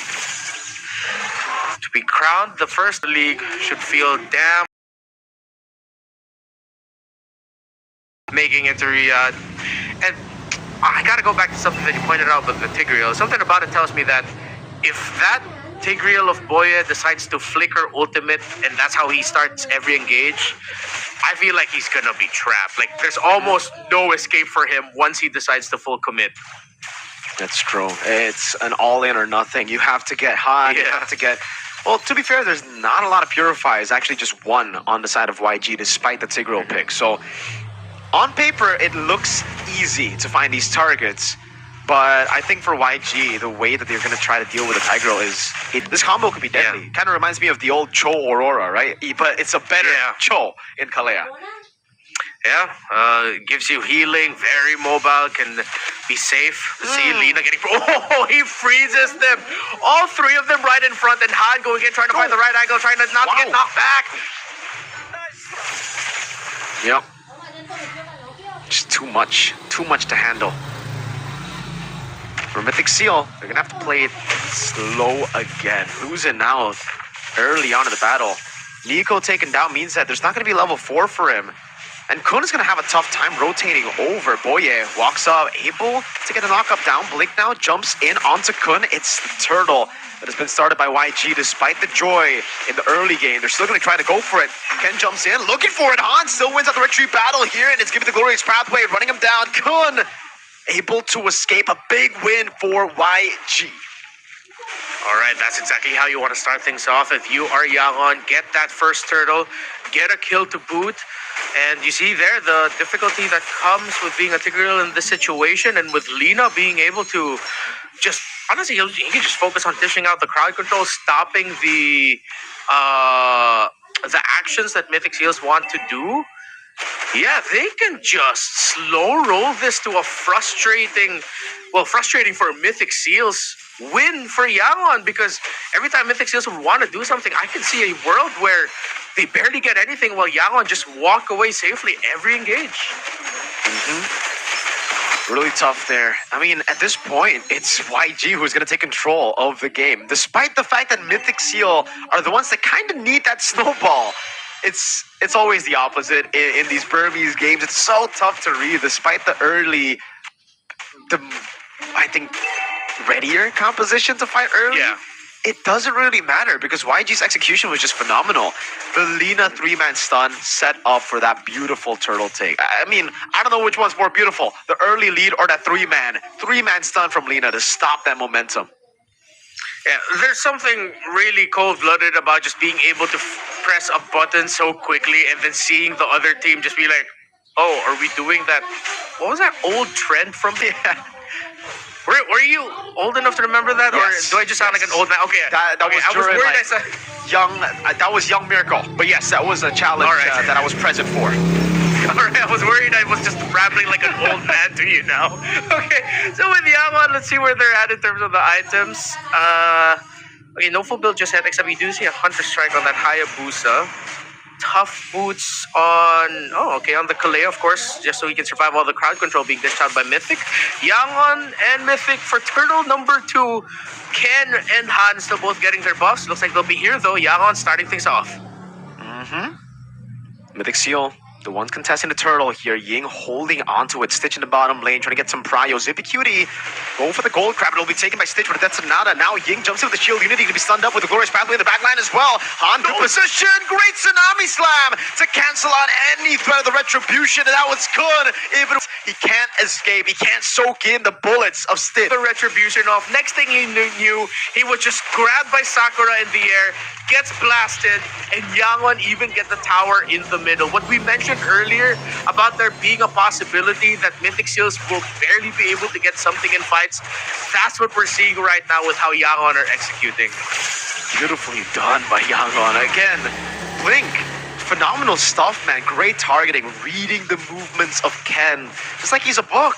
To be crowned the first league should feel damn making it to Riyadh. And I gotta go back to something that you pointed out with the Tigreal. Something about it tells me that if that Tigreal of Boye decides to flicker ultimate and that's how he starts every engage, I feel like he's gonna be trapped. Like there's almost no escape for him once he decides to full commit. That's true. It's an all-in or nothing. You have to get hot. You have to get... Well, to be fair, there's not a lot of Purifies. Actually, just one on the side of YG, despite the Tigreal pick. So, on paper, it looks easy to find these targets. But I think for YG, the way that they're going to try to deal with the Tigreal is... this combo could be deadly. Kind of reminds me of the old Cho Aurora, right? But it's a better Cho in Kalea. Yeah, gives you healing, very mobile, can be safe. See Lina getting... Oh, he freezes them. All three of them right in front, and Han going in, trying to find the right angle, trying to not to get knocked back. Yep. Just too much to handle. For Mythic Seal, they're going to have to play it slow again. Losing now early on in the battle. Nico taken down means that there's not going to be level 4 for him. And Kun is going to have a tough time rotating over. Boye walks up, able to get a knock-up down. Blink now jumps in onto Kun. It's the turtle that has been started by YG despite the joy in the early game. They're still going to try to go for it. Ken jumps in, looking for it. Han still wins at the retreat battle here, and it's giving the glorious pathway, running him down. Kun able to escape. A big win for YG. All right, that's exactly how you want to start things off. If you are Yangon, get that first turtle, get a kill to boot. And you see there the difficulty that comes with being a Tigreal in this situation, and with Lina being able to just, honestly, he can just focus on dishing out the crowd control, stopping the actions that Mythic Seals want to do. Yeah, they can just slow roll this to a frustrating for Mythic Seals win for Yangon, because every time Mythic Seals would want to do something, I can see a world where they barely get anything while Yangon just walk away safely every engage. Really tough there. I mean, at this point, it's YG who's going to take control of the game. Despite the fact that Mythic Seal are the ones that kind of need that snowball. It's always the opposite in these Burmese games. It's so tough to read, despite the early, I think, readier composition to fight early. Yeah. It doesn't really matter because YG's execution was just phenomenal. The Lina 3-man stun set up for that beautiful turtle take. I mean, I don't know which one's more beautiful, the early lead or that 3-man stun from Lina to stop that momentum. Yeah, there's something really cold-blooded about just being able to press a button so quickly and then seeing the other team just be like, oh, are we doing that? What was that old trend from? Yeah. Were you old enough to remember that, Yes, or do I just sound like an old man? Okay, That okay, was I was during, worried. like, I said, that was Young Miracle. But yes, that was a challenge All right. that I was present for. all right, I was worried I was just rambling like an old man to you now. Okay, so with Yaman, let's see where they're at in terms of the items. Okay, no full build just yet, except we do see a Hunter Strike on that Hayabusa. Tough boots on on the Kalea, of course, just so he can survive all the crowd control being dished out by Mythic. Yangon and Mythic for turtle number 2. Ken and Han still both getting their buffs. Looks like they'll be here though. Yangon starting things off. Mythic Seal, the ones contesting the turtle here. Ying holding onto it. Stitch in the bottom lane, trying to get some prio. Zippy Cutie going for the gold crab. It'll be taken by Stitch with a death Sonata. Now Ying jumps in with the shield unity to be stunned up with the glorious pathway in the back line as well. Han, good position. Great tsunami slam to cancel out any threat of the retribution. And that was good. Even he can't escape. He can't soak in the bullets of Stitch. The retribution off. Next thing he knew, he was just grabbed by Sakura in the air, gets blasted, and Yangon even get the tower in the middle. What we mentioned earlier about there being a possibility that Mythic Seals will barely be able to get something in fights, that's what we're seeing right now with how Yangon are executing. Beautifully done by Yangon. Again, Blink. Phenomenal stuff, man. Great targeting, reading the movements of Ken. Just like he's a book.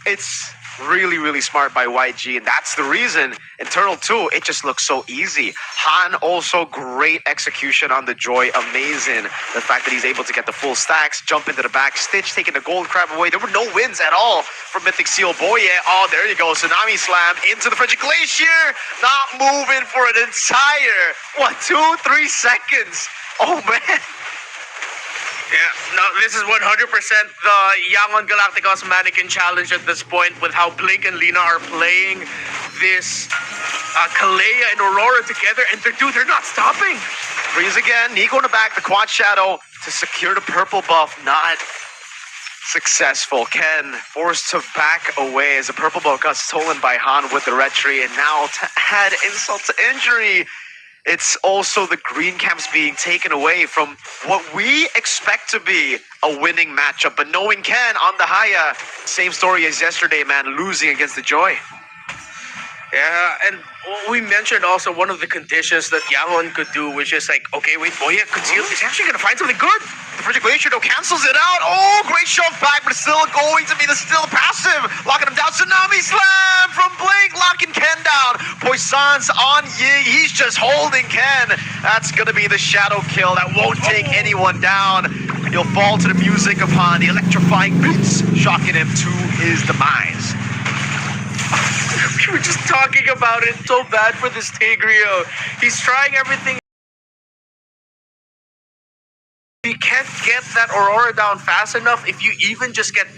It's really, really smart by YG, and that's the reason in Turtle 2, it just looks so easy. Han also great execution on the Joy. Amazing. The fact that he's able to get the full stacks, jump into the back. Stitch taking the gold crab away. There were no wins at all for Mythic Seal. Boy, yeah. Oh, there you go. Tsunami slam into the Frigid Glacier. Not moving for an entire, 2-3 seconds. Oh, man. Yeah, no, this is 100% the Yangon Galacticos Mannequin Challenge at this point with how Blink and Lina are playing this Kalea and Aurora together, and they're not stopping. Freeze again. Nico in the back, the quad shadow to secure the purple buff. Not successful. Ken forced to back away as the purple buff got stolen by Han with the retry, and now to add insult to injury, it's also the green camps being taken away from what we expect to be a winning matchup. But knowing Ken on the Haya, same story as yesterday, man, losing against the Joy. Yeah, and we mentioned also one of the conditions that Yangon could do, which is like, okay, wait, Boya concealed. He's actually going to find something good. The Frigid Glacier though cancels it out. Oh, great shove back, but it's still going to be the still passive. Locking him down. Tsunami slam from Blink, locking Ken down. Poisson's on Ying. He's just holding Ken. That's going to be the shadow kill. That won't take anyone down. He'll fall to the music of Han, the electrifying beats, shocking him to his demise. We were just talking about it. So bad for this Tigreal. He's trying everything. He can't get that Aurora down fast enough. If you even just get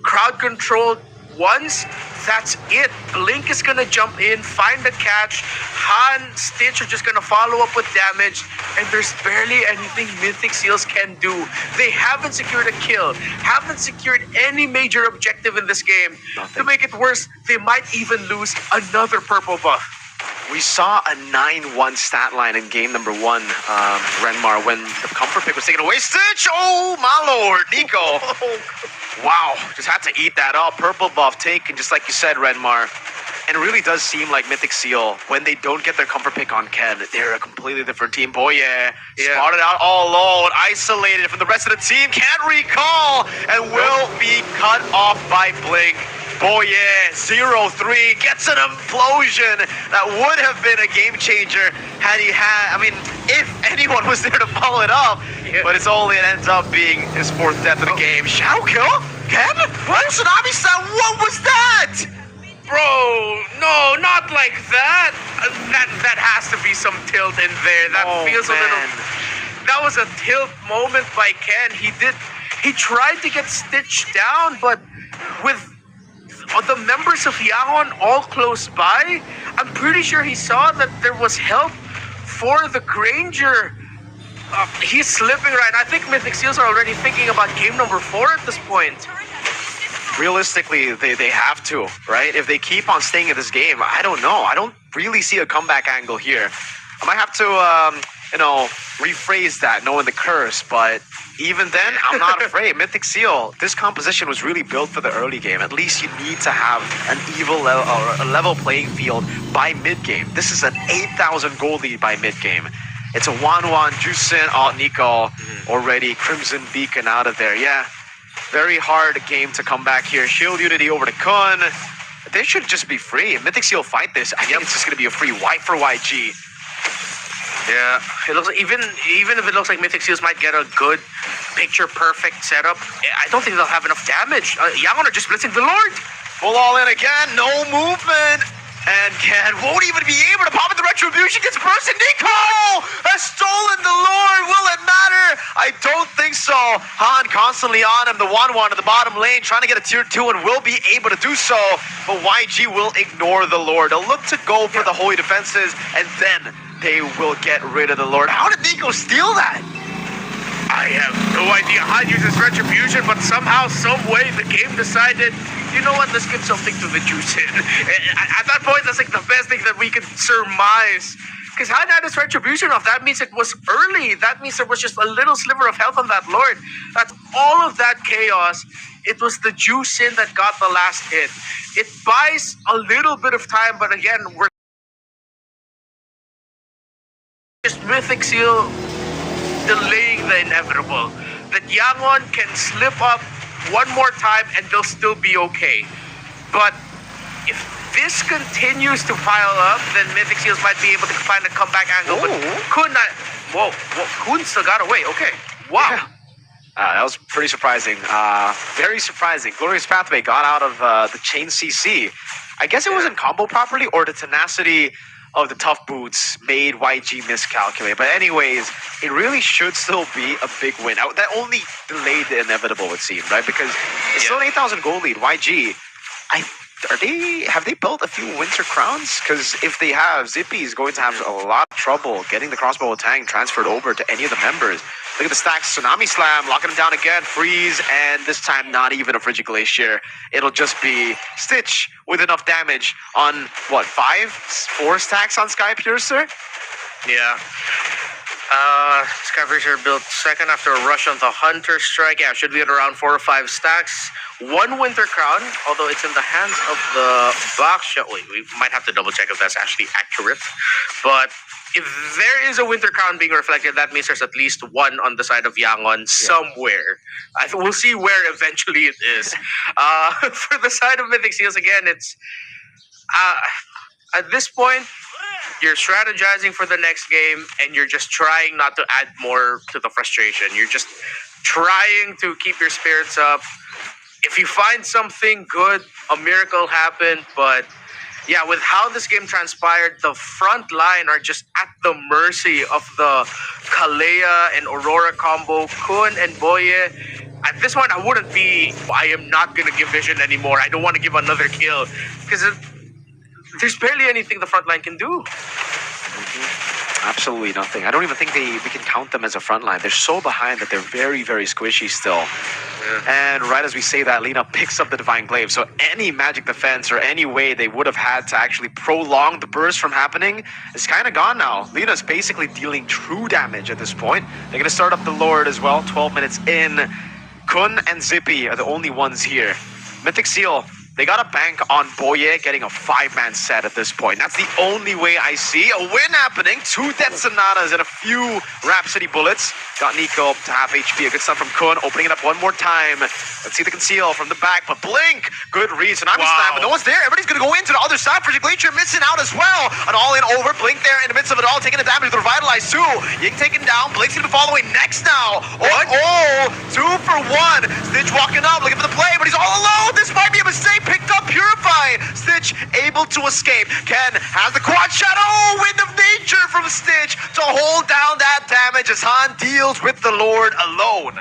crowd controlled once, that's it. Blink is gonna jump in, find the catch. Han, Stitch are just gonna follow up with damage, and there's barely anything Mythic Seals can do. They haven't secured a kill, haven't secured any major objective in this game. Nothing. To make it worse, they might even lose another purple buff. We saw a 9-1 stat line in game number 1, Renmar, when the comfort pick was taken away. Stitch! Oh, my lord, Nico. Wow, just had to eat that up. Purple buff taken, just like you said, Renmar. And it really does seem like Mythic Seal, when they don't get their comfort pick on Ken, they're a completely different team. Boy, yeah. Spotted out all alone, isolated from the rest of the team, can't recall, and will be cut off by Blink. Boy, yeah, 0-3 gets an implosion that would have been a game changer had he had, if anyone was there to follow it up. Yeah. But it ends up being his 4th death of the game. Shadow kill? again? What? Tsunami Slam, what was that? Bro, no, not like that. That has to be some tilt in there. That feels a little. That was a tilt moment by Ken. He tried to get stitched down, but with the members of Yangon all close by, I'm pretty sure he saw that there was help for the Granger. He's slipping right. I think Mythic Seals are already thinking about game number 4 at this point. Realistically, they have to, right? If they keep on staying in this game, I don't know. I don't really see a comeback angle here. I might have to, rephrase that, knowing the curse, but even then, I'm not afraid. Mythic Seal, this composition was really built for the early game. At least you need to have an a level playing field by mid-game. This is an 8,000 gold lead by mid-game. It's a 1-1, Jusin, Alt Nico, already Crimson Beacon out of there. Yeah, very hard game to come back here. Shield Unity over to Kun. They should just be free. If Mythic Seal fight this, I think it's just going to be a free wipe for YG. Yeah, it looks even if it looks like Mythic Seals might get a good picture-perfect setup, I don't think they'll have enough damage. Yangon are just blitzing the Lord. Full all in again, no movement. And Ken won't even be able to pop in the Retribution, gets burst, and Nico has stolen the Lord. Will it matter? I don't think so. Han constantly on him, the 1-1 at the bottom lane, trying to get a tier 2 and will be able to do so. But YG will ignore the Lord. They'll look to go for the Holy Defenses, and then they will get rid of the Lord. How did Nico steal that? I have no idea how to use this Retribution, but somehow, some way, the game decided, you know what, let's give something to the Jusin. At that point, that's like the best thing that we could surmise. Because had this Retribution off, that means it was early. That means there was just a little sliver of health on that Lord. That's all of that chaos. It was the Jusin that got the last hit. It buys a little bit of time, but again, we're just Mythic Seal delaying the inevitable. That Yangon can slip up one more time and they'll still be okay. But if this continues to pile up, then Mythic Seals might be able to find a comeback angle. But Kun not. Whoa, Kun still got away. Okay. Wow. Yeah. That was pretty surprising. Very surprising. Glorious Pathway got out of the chain CC. I guess it wasn't combo properly, or the tenacity of the tough boots made YG miscalculate. But anyways, it really should still be a big win. That only delayed the inevitable, it seemed, right? Because it's still an 8,000 gold lead. YG, have they built a few Winter Crowns? Because if they have, Zippy is going to have a lot of trouble getting the crossbow tank transferred over to any of the members. Look at the stacks. Tsunami Slam, locking him down again. Freeze, and this time not even a Frigid Glacier. It'll just be Stitch with enough damage on, what, 4 stacks on Sky Piercer? Yeah. Sky Piercer built second after a rush on the Hunter Strike. Yeah, should be at around 4 or 5 stacks. 1 Winter Crown, although it's in the hands of the box shot. Wait, we might have to double check if that's actually accurate. But if there is a Winter Crown being reflected, that means there's at least 1 on the side of Yangon somewhere. We'll see where eventually it is. For the side of Mythic Seals, again, it's at this point, you're strategizing for the next game, and you're just trying not to add more to the frustration. You're just trying to keep your spirits up. If you find something good, a miracle happened. But yeah, with how this game transpired, the front line are just at the mercy of the Kalea and Aurora combo, Kun and Boye. At this point, I am not going to give Vision anymore. I don't want to give another kill. Because there's barely anything the front line can do. Absolutely nothing. I don't even think we can count them as a front line. They're so behind that they're very, very squishy still. And right as we say that, Lina picks up the Divine Glaive. So any magic defense or any way they would have had to actually prolong the burst from happening is kind of gone now. Lina's basically dealing true damage at this point. They're going to start up the Lord as well, 12 minutes in. Kun and Zippy are the only ones here. Mythic Seal, They got to bank on Boye getting a 5-man set at this point. That's the only way I see a win happening. 2 Death Sonatas and a few Rhapsody bullets. Got Nico to half HP. A good stun from Kun, opening it up one more time. Let's see the conceal from the back, but Blink, good read. Tsunami Slam, but no one's there. Everybody's going to go into the other side. Frigid Glacier missing out as well. An all-in over. Blink there in the midst of it all, taking the damage with the Revitalize too. Ying taken down. Blink's going to be following next now. Oh, 2 for 1. Stitch walking up, looking for the play, but he's all alone. This might be a mistake. Picked up Purify. Stitch able to escape. Ken has the quad shadow. Wind of Nature from Stitch to hold down that damage as Han deals with the Lord alone.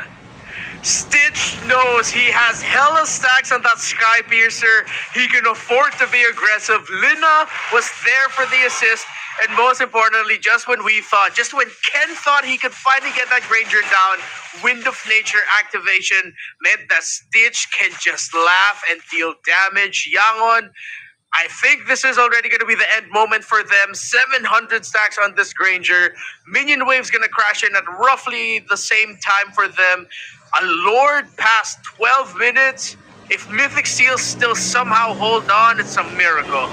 Stitch knows he has hella stacks on that Sky Piercer. He can afford to be aggressive. Lina was there for the assist. And most importantly, just when Ken thought he could finally get that Granger down, Wind of Nature activation meant that Stitch can just laugh and deal damage. Yangon, I think this is already going to be the end moment for them. 700 stacks on this Granger. Minion Wave's going to crash in at roughly the same time for them. A Lord past 12 minutes. If Mythic Seals still somehow hold on, it's a miracle.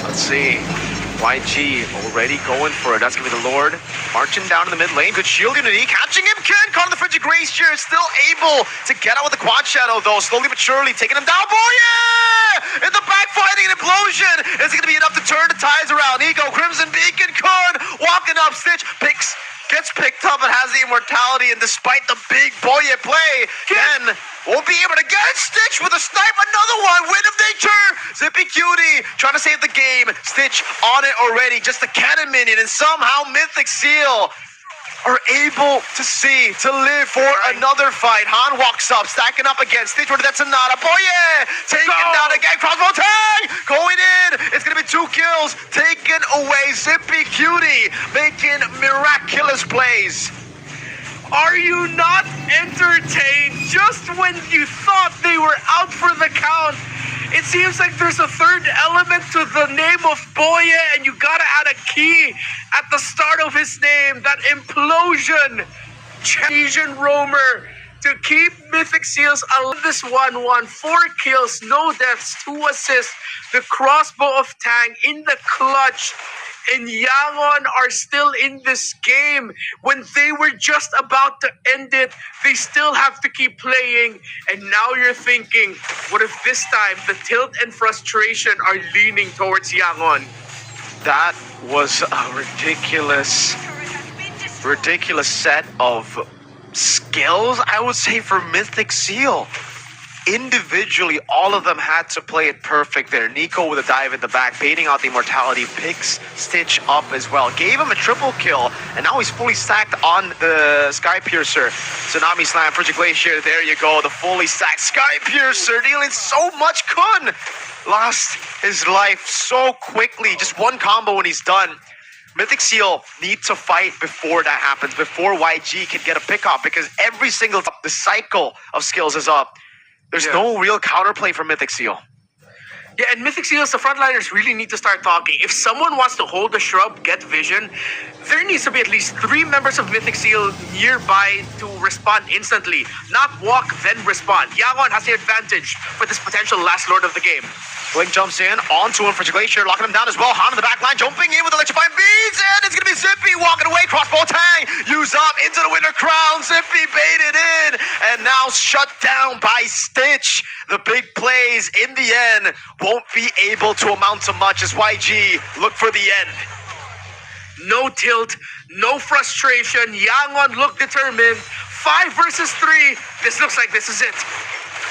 Let's see. YG already going for it. That's going to be the Lord. Marching down in the mid lane. Good shield unity. Catching him. Ken caught in the Frigid Glacier. Still able to get out with the quad shadow, though. Slowly but surely taking him down. Boy, yeah! In the back fighting an implosion. Is it going to be enough to turn the tides around? Nico, Crimson Beacon, Kun walking up. Stitch gets picked up and has the immortality. And despite the big Boye play, Ken won't be able to get Stitch with a snipe. Another one. Wind of Nature. Zippy Cutie trying to save the game. Stitch on it already. Just a cannon minion. And somehow Mythic Seal are able to live for another fight. Han walks up, stacking up again. Stitch with that Sonata. Boye taken down again. Crossbow tag going in. It's going to be 2 kills taken away. Zippy Cutie making miraculous plays. Are you not entertained? Just when you thought they were out for the count, it seems like there's a third element to the name of Boye, and you gotta add a key at the start of his name. That implosion. Asian Roamer to keep Mythic Seals alive. This 1-1, 4 kills, no deaths, 2 assists. The crossbow of Tang in the clutch. And Yangon are still in this game. When they were just about to end it, they still have to keep playing. And now you're thinking, what if this time the tilt and frustration are leaning towards Yangon? That was a ridiculous set of skills, I would say, for Mythic Seal. Individually, all of them had to play it perfect there. Nico with a dive in the back, baiting out the immortality, picks Stitch up as well. Gave him a triple kill, and now he's fully stacked on the Sky Piercer. Tsunami Slam, Frigid Glacier, there you go. The fully stacked Sky Piercer dealing so much. Kun lost his life so quickly. Just one combo when he's done. Mythic Seal need to fight before that happens, before YG can get a pick off, because every single the cycle of skills is up. There's no real counterplay for Mythic Seal. Yeah, and Mythic Seals, the frontliners really need to start talking. If someone wants to hold the shrub, get vision, there needs to be at least 3 members of Mythic Seal nearby to respond instantly. Not walk, then respond. Yangon has the advantage for this potential last lord of the game. Blink jumps in, onto him for Glacier, locking him down as well. Han in the back line, jumping in with electrifying beads, and it's going to be Zippy walking away. Crossbow tang, use up into the Winter Crown. Zippy baited in, and now shut down by Stitch. The big plays in the end won't be able to amount to much as YG look for the end. No tilt, no frustration. Yangon look determined. 5 versus 3. This looks like this is it.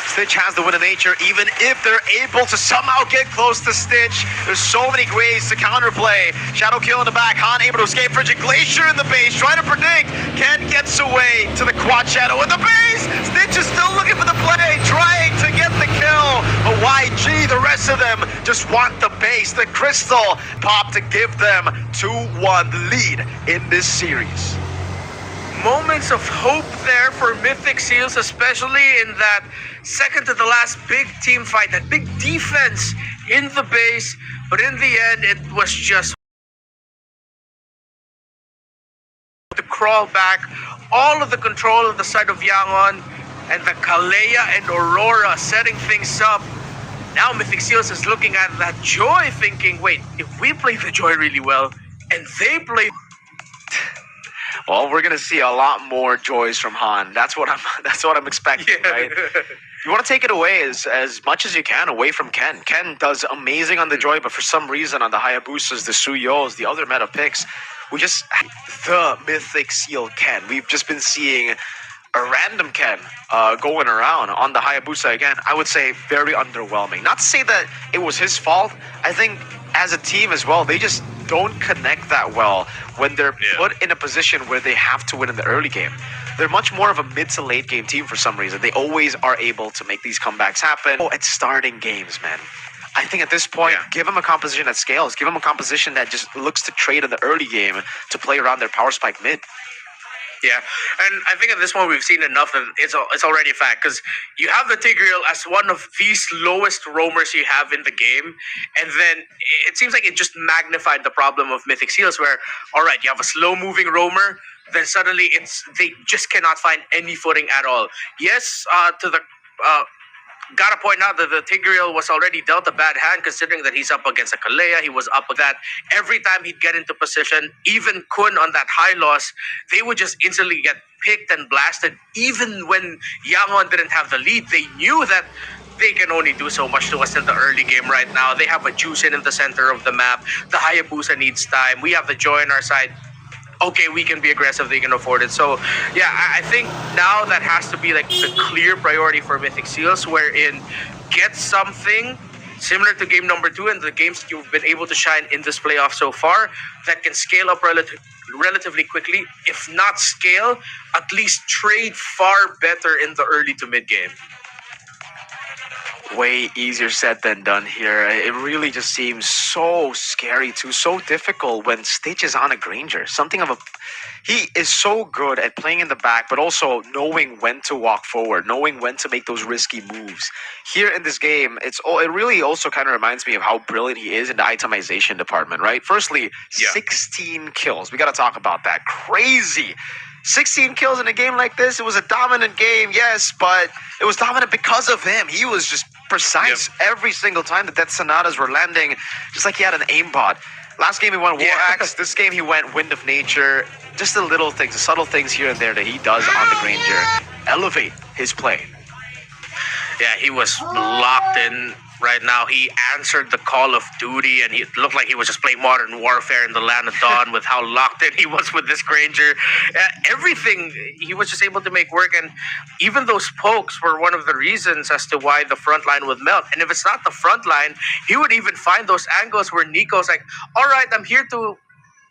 Stitch has the win of nature, even if they're able to somehow get close to Stitch. There's so many ways to counterplay. Shadow kill in the back, Han able to escape. Frigid Glacier in the base, trying to predict. Ken gets away to the quad shadow in the base. Stitch is still looking for the play, trying to get the kill. But YG, the rest of them, just want the base, the crystal pop to give them 2-1 lead in this series. Moments of hope there for Mythic Seals, especially in that second to the last big team fight, that big defense in the base. But in the end, it was just to crawl back. All of the control on the side of Yangon, and the Kalea and Aurora setting things up Now Mythic Seals is looking at that Joy thinking, wait, if we play the Joy really well and they play... Well, we're gonna see a lot more joys from Han. That's what I'm expecting, right? You want to take it away as much as you can away from Ken. Ken does amazing on the Joy, but for some reason on the Hayabusas, the Suyos, the other meta picks, we just the Mythic Seal Ken. We've just been seeing a random Ken going around on the Hayabusa again. I would say very underwhelming. Not to say that it was his fault. I think as a team as well, they just don't connect that well when they're put in a position where they have to win in the early game. They're much more of a mid to late game team for some reason. They always are able to make these comebacks happen. Oh, it's starting games, man. I think at this point, give them a composition that scales. Give them a composition that just looks to trade in the early game to play around their power spike mid. Yeah, and I think at this point we've seen enough that it's already a fact, because you have the Tigreal as one of the lowest roamers you have in the game, and then it seems like it just magnified the problem of Mythic Seals, where, all right, you have a slow-moving roamer, then suddenly they just cannot find any footing at all. Yes, gotta point out that the Tigreal was already dealt a bad hand, considering that he's up against a Kalea. He was up with that. Every time he'd get into position, even Kun on that high loss, they would just instantly get picked and blasted. Even when Yangon didn't have the lead, they knew that they can only do so much to us in the early game right now. They have a juice in the center of the map. The Hayabusa needs time. We have the Joy on our side. Okay, we can be aggressive, they can afford it. So, yeah, I think now that has to be like the clear priority for Mythic Seals, wherein get something similar to game number 2 and the games that you've been able to shine in this playoff so far that can scale up relatively quickly. If not scale, at least trade far better in the early to mid game. Way easier said than done here. It really just seems so scary too, so difficult when Stitch is on a Granger. He is so good at playing in the back, but also knowing when to walk forward, knowing when to make those risky moves. Here in this game, it really also kind of reminds me of how brilliant he is in the itemization department, right? Firstly, 16 kills. We got to talk about that. Crazy. 16 kills in a game like this. It was a dominant game, yes, but it was dominant because of him. He was just precise every single time that Sonatas were landing, just like he had an aimbot. Last game he went War Axe. This game he went Wind of Nature. Just the little things, the subtle things here and there that he does on the Granger elevate his play. Yeah, he was locked in right now. He answered the call of duty, and it looked like he was just playing Modern Warfare in the Land of Dawn with how locked in he was with this Granger. Everything he was just able to make work, and even those pokes were one of the reasons as to why the front line would melt. And if it's not the front line, he would even find those angles where Nico's like, all right, I'm here to...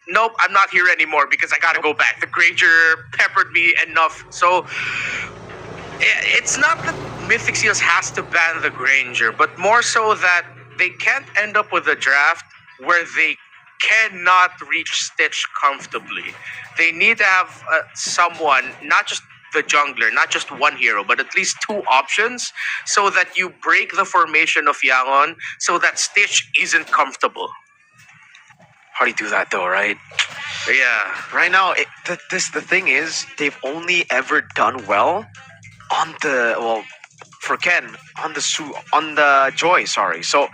Nope, I'm not here anymore because I gotta go back. The Granger peppered me enough. So it's not that Mythic Seals has to ban the Granger, but more so that they can't end up with a draft where they cannot reach Stitch comfortably. They need to have someone, not just the jungler, not just one hero, but at least 2 options so that you break the formation of Yangon so that Stitch isn't comfortable. How do you do that though, right? Yeah. Right now, the thing is, they've only ever done well on for Ken, on the Joy, sorry. So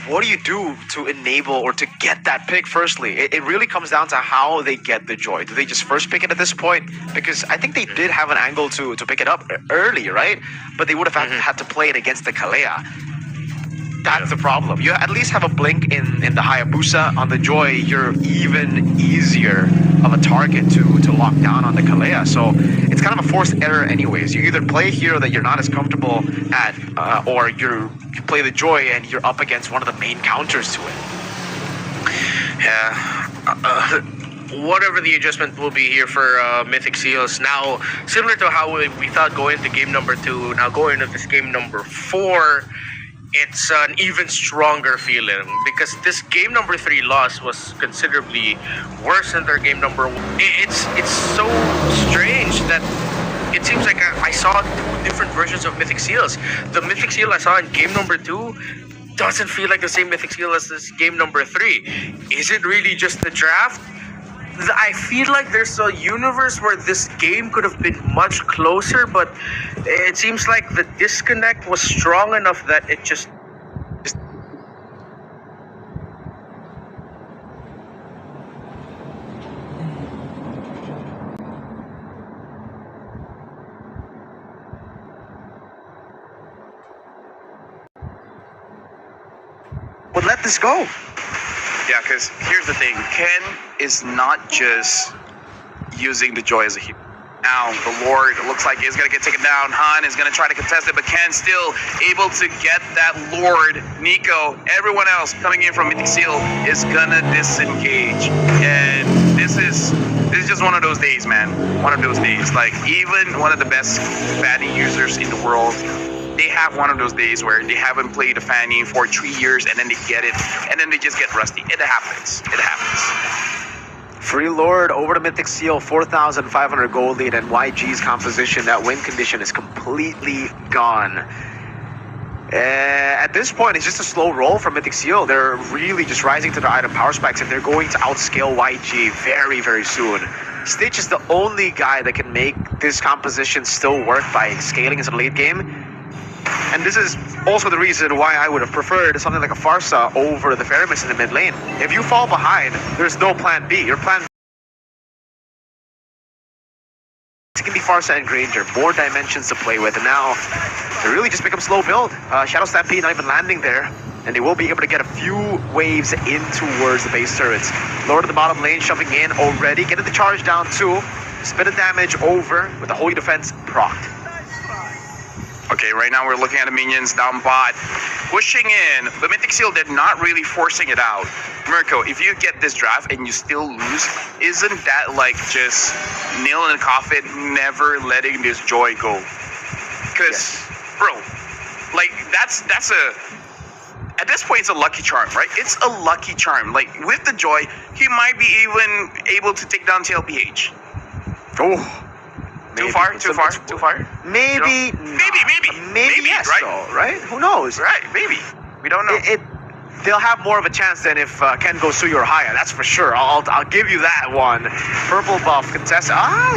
what do you do to enable or to get that pick firstly? It really comes down to how they get the Joy. Do they just first pick it at this point? Because I think they did have an angle to pick it up early, right? But they would have had to play it against the Kalea. That's the problem. You at least have a blink in the Hayabusa. On the Joy, you're even easier of a target to lock down on the Kalea. So it's kind of a forced error anyways. You either play a hero that you're not as comfortable at, or you play the Joy and you're up against one of the main counters to it. Yeah. Whatever the adjustment will be here for Mythic Seals. Now, similar to how we thought going into game number 2, now going into this game number 4, it's an even stronger feeling because this game number 3 loss was considerably worse than their game number 1. It's so strange that it seems like I saw 2 different versions of Mythic Seals. The Mythic Seal I saw in game number 2 doesn't feel like the same Mythic Seal as this game number 3. Is it really just the draft? I feel like there's a universe where this game could have been much closer, but it seems like the disconnect was strong enough that it just would let this go. Yeah, because here's the thing. Ken is not just using the Joy as a hero. Now, the Lord looks like is going to get taken down. Han is going to try to contest it, but Ken still able to get that Lord. Nico, everyone else coming in from Mythic Seal is going to disengage. And this is just one of those days, man. One of those days. Like, even one of the best Fanny users in the world, they have one of those days where they haven't played a Fanny for 3 years, and then they get it, and then they just get rusty. It happens. It happens. Free Lord over to Mythic Seal, 4,500 gold lead, and YG's composition, that win condition is completely gone. At this point, it's just a slow roll for Mythic Seal. They're really just rising to their item power specs, and they're going to outscale YG very, very soon. Stitch is the only guy that can make this composition still work by scaling into the late game. And this is also the reason why I would have preferred something like a Farsa over the Feramis in the mid lane. If you fall behind, there's no plan B. Your plan it can be Farsa and Granger, more dimensions to play with, and now they really just become slow build. Shadow Stampede not even landing there, and they will be able to get a few waves in towards the base turrets. Lord of the bottom lane shoving in already, getting the charge down too. Spin of damage over with the Holy Defense procced. Okay, right now we're looking at the minions down bot, pushing in, but Mythic Seal, they're not really forcing it out. Mirko, if you get this draft and you still lose, isn't that like just nail in the coffin, never letting this Joy go? Because, bro, like that's at this point, it's a lucky charm, right? It's a lucky charm. Like, with the Joy, he might be even able to take down TLPH. Oh. Too far? Maybe, maybe, yes, right? though, right? Who knows? Right, maybe. We don't know. They'll have more of a chance than if Ken goes Suyo or Haya, that's for sure. I'll give you that one. Purple buff contest.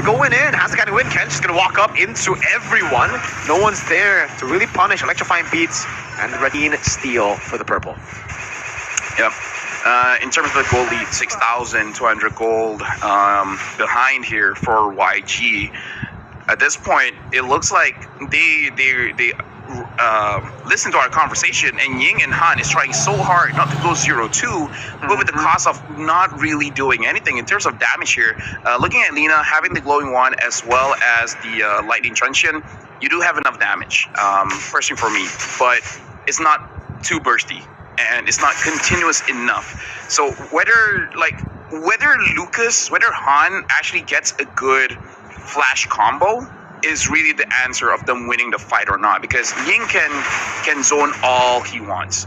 Going in. Has the guy to win. Ken's just going to walk up into everyone. No one's there to really punish. Electrifying beats and Radine steal for the purple. Yep. In terms of the gold lead, 6,200 gold behind here for YG. At this point, it looks like they listen to our conversation, and Ying and Han is trying so hard not to go 0-2, but with the cost of not really doing anything in terms of damage here. Looking at Lina, having the glowing wand as well as the lightning truncheon, you do have enough damage, personally for me, but it's not too bursty, and it's not continuous enough. So whether Han actually gets a good flash combo is really the answer of them winning the fight or not, because Ying can zone all he wants,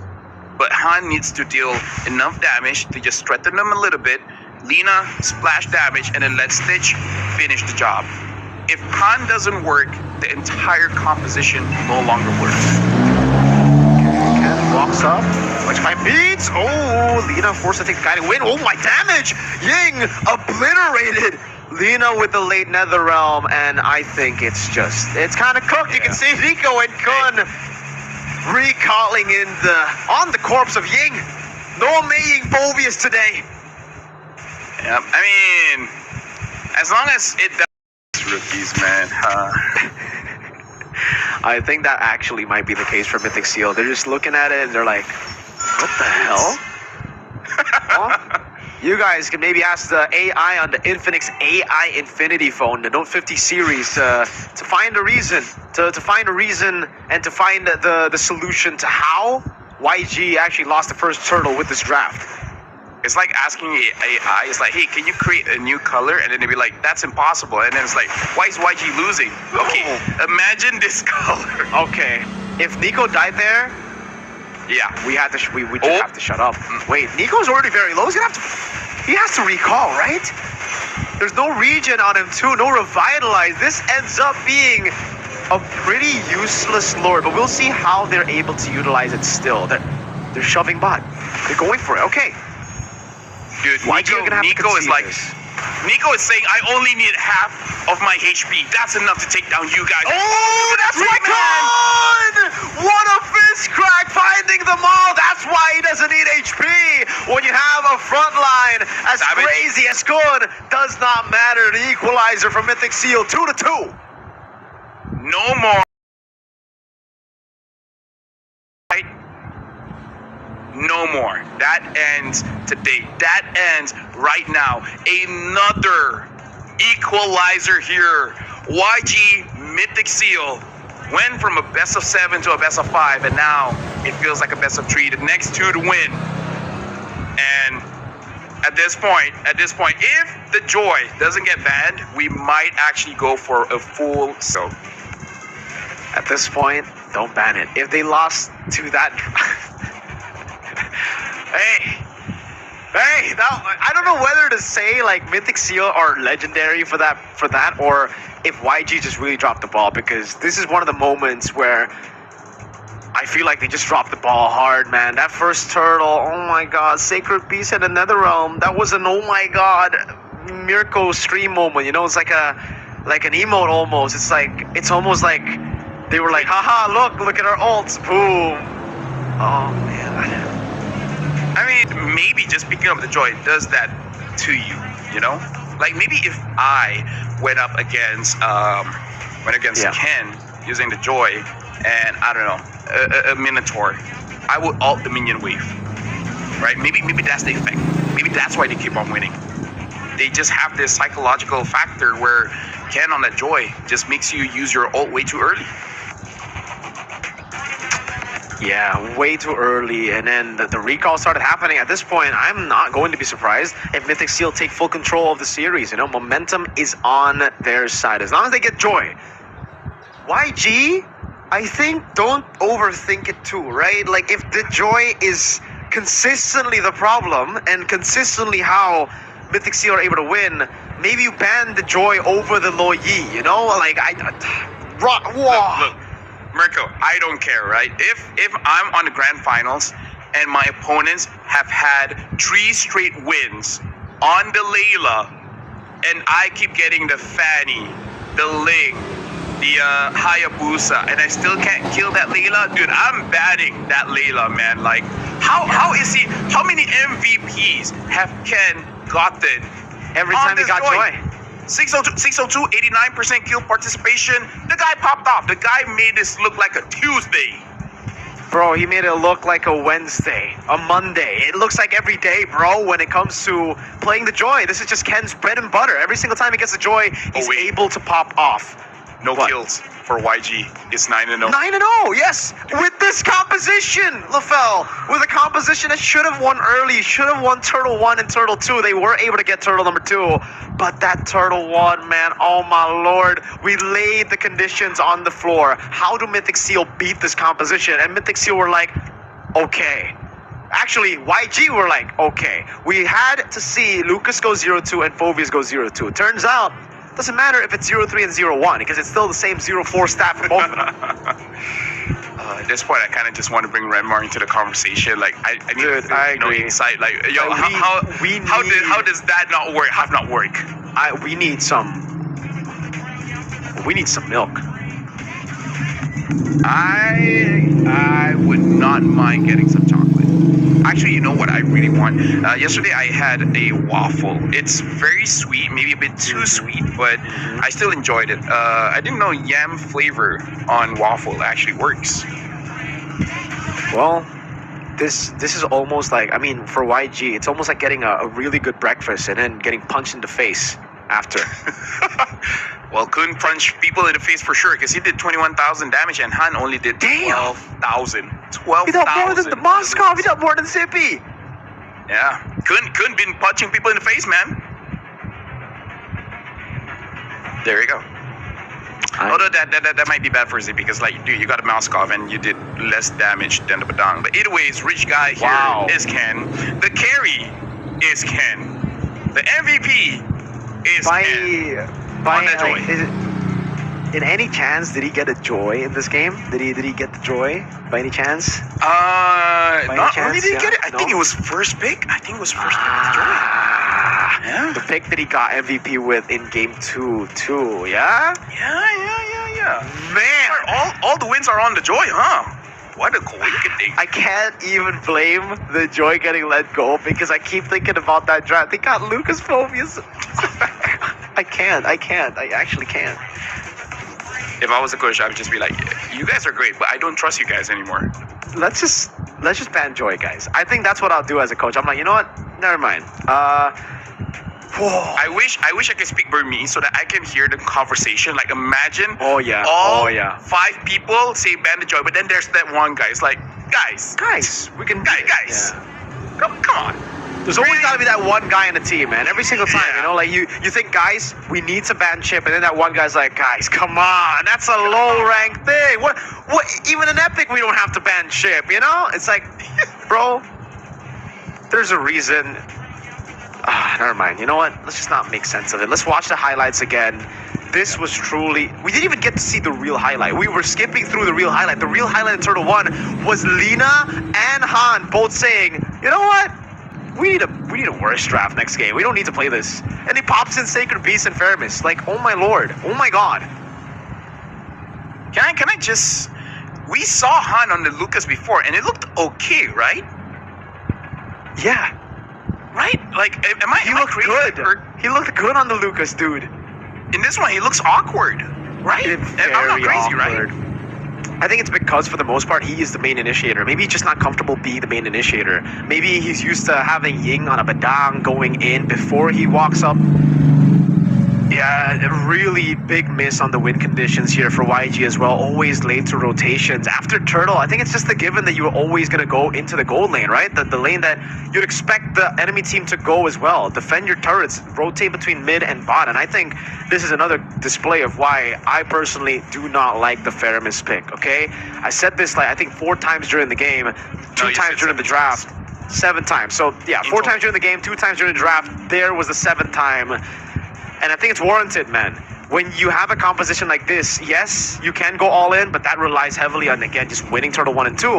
but Han needs to deal enough damage to just threaten them a little bit. Lina splash damage and then let Stitch finish the job. If Han doesn't work, the entire composition no longer works. Ken walks up, which five beats. Oh, Lina forced to take the guiding win. Oh my damage! Ying obliterated. Lina with the late Nether Realm, and I think it's kind of cooked. You can see Nico and Kun recalling on the corpse of Ying. No Maying Phobius today. Yep, I mean, as long as it does rookies, man. I think that actually might be the case for Mythic Seal. They're just looking at it and they're like, what the hell? Huh? You guys can maybe ask the AI on the Infinix AI Infinity phone, the Note 50 series, to find a reason, to find a reason and to find the solution to how YG actually lost the first turtle with this draft. It's like asking AI, it's like, hey, can you create a new color? And then they'd be like, that's impossible. And then it's like, why is YG losing? Okay, imagine this color. Okay, if Nico died there, yeah, we just have to shut up. Wait, Nico's already very low. He has to recall, right? There's no regen on him too, no revitalize. This ends up being a pretty useless lord, but we'll see how they're able to utilize it still. They're shoving bot. They're going for it. Okay. Dude, Nico is like, Nico is saying, I only need half of my HP. That's enough to take down you guys. Oh, that's my Kun! What a fist crack finding them all. That's why he doesn't need HP. When you have a front line as crazy as Kun, does not matter. The equalizer from Mythic Seal, 2-2. No more. No more. That ends today. That ends right now. Another equalizer here. YG Mythic Seal went from a best of 7 to a best of 5, and now it feels like a best of 3. The next 2 to win. And at this point, if the Joy doesn't get banned, we might actually go for a full. So at this point, don't ban it. If they lost to that, hey, now I don't know whether to say like Mythic Seal are legendary for that, or if YG just really dropped the ball, because this is one of the moments where I feel like they just dropped the ball hard, man. That first turtle, oh my god, Sacred Beast at Another Realm. That was an oh my god Mirko stream moment. You know, it's like an emote almost. It's almost like they were like, haha, look at our ults, boom. Oh man. I mean, maybe just picking up the Joy does that to you, you know? Like maybe if I went up against Ken using the Joy, and I don't know, a Minotaur, I would ult the minion wave, right? Maybe that's the effect. Maybe that's why they keep on winning. They just have this psychological factor where Ken on that Joy just makes you use your ult way too early. Yeah, way too early, and then the recall started happening. At this point, I'm not going to be surprised if Mythic Seal take full control of the series. You know, momentum is on their side as long as they get Joy. YG, I think, don't overthink it too, right? Like, if the Joy is consistently the problem and consistently how Mythic Seal are able to win, maybe you ban the Joy over the Lo Yi, you know? Like, Look, Mirko, I don't care, right? If I'm on the grand finals and my opponents have had 3 straight wins on the Layla, and I keep getting the Fanny, the Ling, the Hayabusa, and I still can't kill that Layla, dude, I'm banning that Layla, man. Like, how is he? How many MVPs have Ken gotten every time he got Joy? 602, 89% kill participation. The guy popped off. The guy made this look like a Tuesday. Bro, he made it look like a Wednesday, a Monday. It looks like every day, bro, when it comes to playing the Joy. This is just Ken's bread and butter. Every single time he gets a Joy, he's able to pop off. No kills for YG. It's 9-0. 9-0, yes. With this composition, LaFell. With a composition that should have won early, should have won Turtle 1 and Turtle 2. They were able to get Turtle number 2. But that Turtle 1, man, oh my lord. We laid the conditions on the floor. How do Mythic Seal beat this composition? And Mythic Seal were like, okay. Actually, YG were like, okay. We had to see Lucas go 0-2 and Phobius go 0-2. Turns out, doesn't matter if it's 0-3 and 0-1 because it's still the same 0-4 stat for both of them. At this point, I kind of just want to bring Renmar into the conversation. Like, I need Dude, to I agree. insight. Like, yo, how does that not work? Have not work? We need some milk. I would not mind getting some chocolate. Actually, you know what I really want? Yesterday I had a waffle. It's very sweet, maybe a bit too sweet, but I still enjoyed it. I didn't know yam flavor on waffle actually works. Well, this is almost like, I mean, for YG, it's almost like getting a really good breakfast and then getting punched in the face after. Well, couldn't punch people in the face for sure because he did 21,000 damage and Han only did 12,000. 12,000. He got more than the Moskov. He got more than Zippy. Yeah, couldn't been punching people in the face, man. There you go. Although that might be bad for Zippy because, like, dude, you got a Moskov and you did less damage than the Badang. But either ways, rich guy here is Ken. The carry is Ken. The MVP is Ken. On that Joy. In any chance, did he get a Joy in this game? Did he get the Joy by any chance? Not only did he get it. I think it was first pick. I think it was first pick with Joy. Yeah. The pick that he got MVP with in game 2 too. Yeah. Yeah. Man, all the wins are on the Joy, huh? What a wicked thing. I can't even blame the Joy getting let go because I keep thinking about that draft. They got Lucas Phobius. I can't. I actually can't. If I was a coach, I would just be like, you guys are great, but I don't trust you guys anymore. Let's just ban Joy, guys. I think that's what I'll do as a coach. I'm like, you know what? Never mind. Whoa. I wish I could speak Burmese so that I can hear the conversation. Like imagine Oh, yeah. all Oh, yeah. 5 people say ban the Joy, but then there's that one guy. It's like, guys, we can guys. Yeah. Come on. There's always got to be that one guy in the team, man. Every single time, Yeah. you know, like you think, guys, we need to ban Chip, and then that one guy's like, guys, come on, that's a low-ranked thing. What? Even in Epic, we don't have to ban Chip, you know? It's like, bro, there's a reason. Never mind. You know what? Let's just not make sense of it. Let's watch the highlights again. This was truly... We didn't even get to see the real highlight. We were skipping through the real highlight. The real highlight in Turtle 1 was Lina and Han both saying, you know what? We need a worse draft next game. We don't need to play this. And he pops in Sacred Beast and Faramis. Like, oh my lord. Oh my god. Can I just... We saw Han on the Lucas before, and it looked okay, right? Yeah. Right? Like, am I He looked crazy? good. Or He looked good on the Lucas, dude. in this one, he looks awkward, right? And I'm not Very crazy, awkward. right? I think it's because, for the most part, he is the main initiator. Maybe he's just not comfortable being the main initiator. Maybe he's used to having Ying on a Badang going in before he walks up. Yeah, a really big miss on the win conditions here for YG as well. Always late to rotations. After Turtle, I think it's just the given that you're always going to go into the gold lane, right? The lane that you'd expect the enemy team to go as well. Defend your turrets, rotate between mid and bot. And I think this is another display of why I personally do not like the Faramis pick, okay? I said this, like, I think 4 times during the game, 2 you times said during the 7 draft. 7 times. So, yeah, 4 times during the game, 2 times during the draft. There was the 7th time. And I think it's warranted, man. When you have a composition like this, yes, you can go all in, but that relies heavily on, again, just winning Turtle 1 and 2.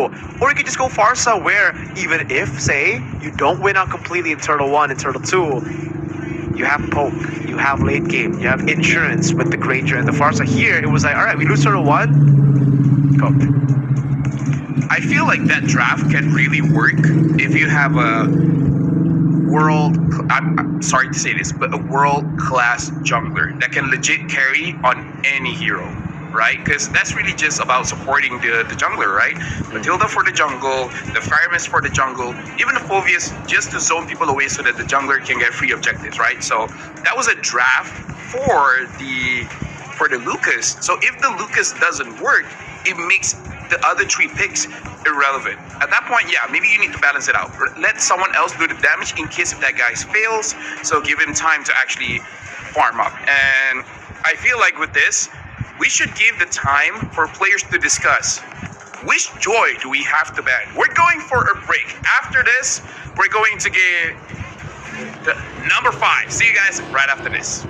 Or you could just go Farsa, where even if, say, you don't win out completely in Turtle 1 and Turtle 2, you have poke, you have late game, you have insurance with the Granger and the Farsa. Here, it was like, all right, we lose Turtle 1, cooked. I feel like that draft can really work if you have a I'm sorry to say this, but a world-class jungler that can legit carry on any hero, right? Because that's really just about supporting the jungler, right? Matilda for the jungle, the Faramis for the jungle, even the Phoveus just to zone people away so that the jungler can get free objectives, right? So that was a draft for the Lucas. So if the Lucas doesn't work, it makes the other 3 picks irrelevant. At that point, yeah, maybe you need to balance it out. Let someone else do the damage in case if that guy fails. So give him time to actually farm up. And I feel like with this, we should give the time for players to discuss which Joy do we have to ban. We're going for a break. After this, we're going to get the number 5. See you guys right after this.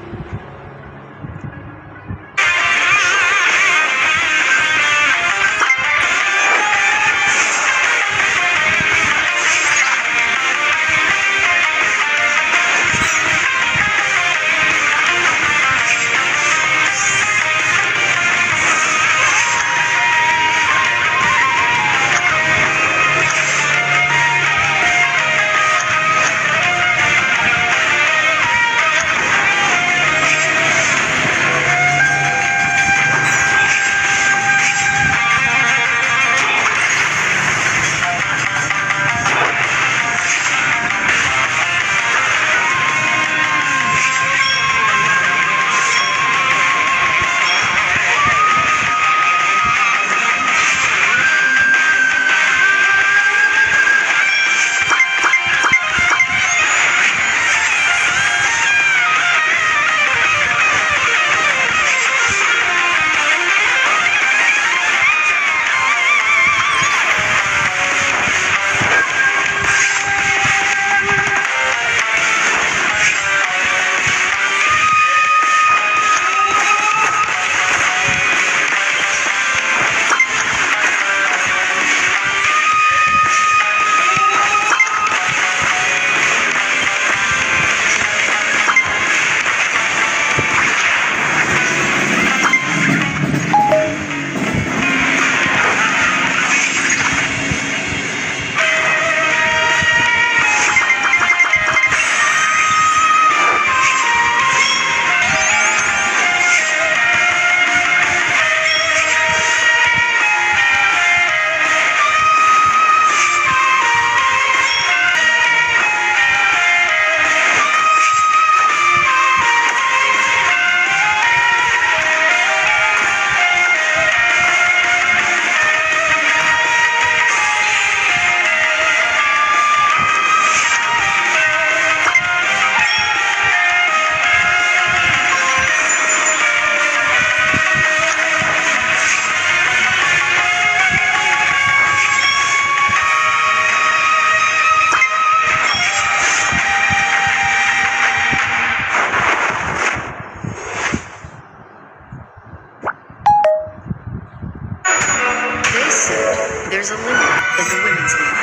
said, there's a limit in the women's league.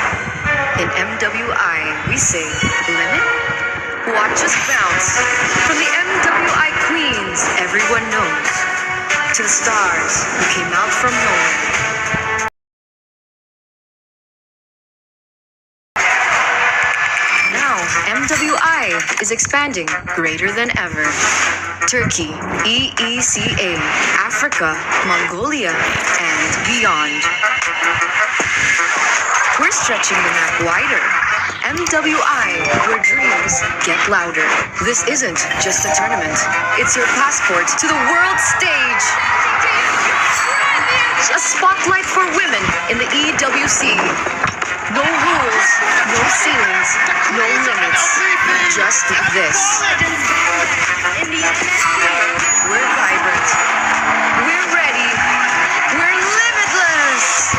In MWI, we say, limit? Watch us bounce. From the MWI queens everyone knows, to the stars who came out from nowhere. Now, MWI is expanding greater than ever. Turkey, EECA, Africa, Mongolia, and beyond. We're stretching the map wider. MWI, where dreams get louder. This isn't just a tournament. It's your passport to the world stage. A spotlight for women in the EWC. No rules, no ceilings, no limits. Just this. We're vibrant. We're ready. We're limitless.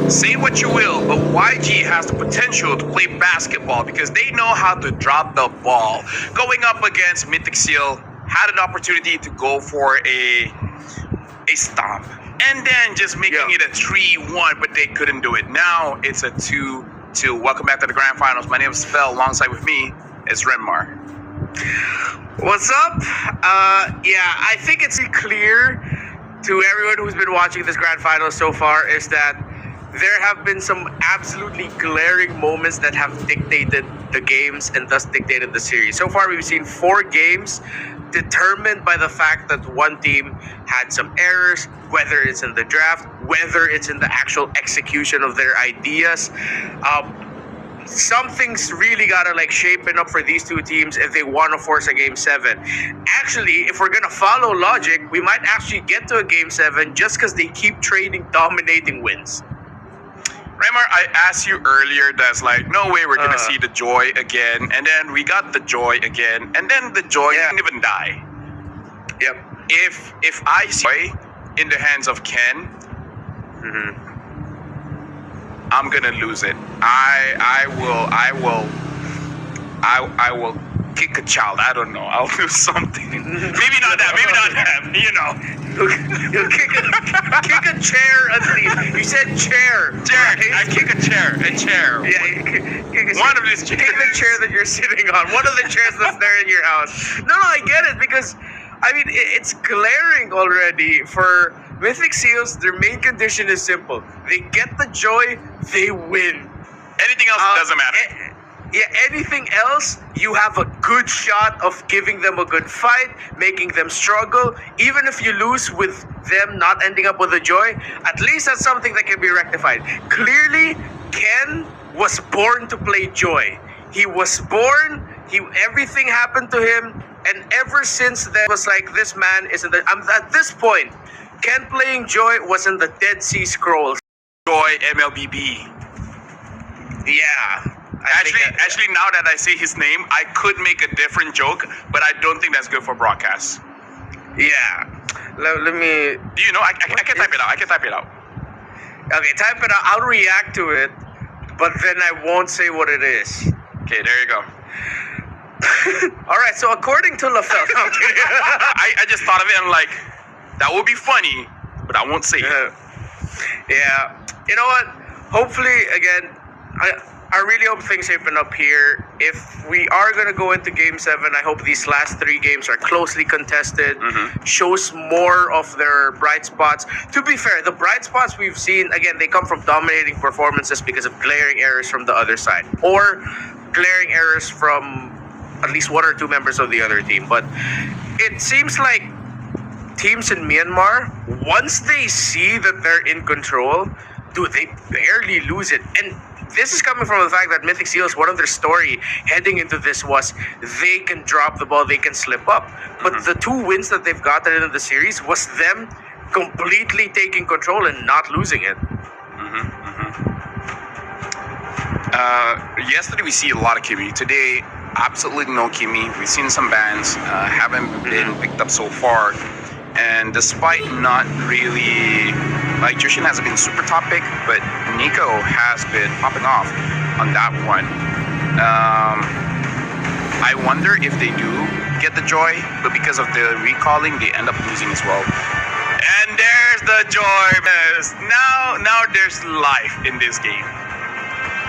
Say what you will, but YG has the potential to play basketball because they know how to drop the ball. Going up against Mythic Seal, had an opportunity to go for a a stomp. And then just making it a 3-1, but they couldn't do it. Now it's a 2-2. Welcome back to the Grand Finals. My name is Fel. Alongside with me is Renmar. What's up? I think it's clear to everyone who's been watching this Grand Final so far is that there have been some absolutely glaring moments that have dictated the games and thus dictated the series. So far, we've seen 4 games determined by the fact that one team had some errors, whether it's in the draft, whether it's in the actual execution of their ideas. Something's really gotta shaping up for these two teams if they want to force a game 7. Actually, if we're gonna follow logic, we might actually get to a game 7 just because they keep trading dominating wins. Remar, I asked you earlier that's no way we're gonna see the joy again, and then we got the joy again, and then the joy didn't even die. Yep. If I see in the hands of Ken, I'm gonna lose it. I will kick a child. I don't know. I'll do something. Maybe not that. You know. You'll kick a chair underneath. You said chair. Right? I kick a chair. A chair. Yeah. One of these chairs. Kick the chair that you're sitting on. One of the chairs that's there in your house. No, I get it because it's glaring already for Mythic Seals. Their main condition is simple. They get the joy, they win. Anything else doesn't matter. Anything else, you have a good shot of giving them a good fight, making them struggle. Even if you lose with them not ending up with a joy, at least that's something that can be rectified. Clearly, Ken was born to play joy. He was born, everything happened to him, and ever since then, it was this man is at this point, Ken playing joy was in the Dead Sea Scrolls. Joy MLBB. Yeah. Actually, now that I say his name, I could make a different joke, but I don't think that's good for broadcast. Yeah. Let me... Do you know? I can type it out. I can type it out. Okay, type it out. I'll react to it, but then I won't say what it is. Okay, there you go. All right, so according to LaFell... No, I'm kidding. I just thought of it and that would be funny, but I won't say it. Yeah. You know what? Hopefully, again... I really hope things shapen up here. If we are going to go into Game 7, I hope these last 3 games are closely contested, shows more of their bright spots. To be fair, the bright spots we've seen, again, they come from dominating performances because of glaring errors from the other side, or glaring errors from at least 1 or 2 members of the other team. But it seems like teams in Myanmar, once they see that they're in control, dude, they barely lose it. And this is coming from the fact that Mythic Seals, one of their story heading into this was they can drop the ball, they can slip up. But the 2 wins that they've gotten in the series was them completely taking control and not losing it. Yesterday we see a lot of Kimi. Today, absolutely no Kimi. We've seen some bans, haven't been picked up so far. And despite not really, Jushin hasn't been super top pick, but Nico has been popping off on that one. I wonder if they do get the joy, but because of the recalling, they end up losing as well. And there's the joy, now there's life in this game.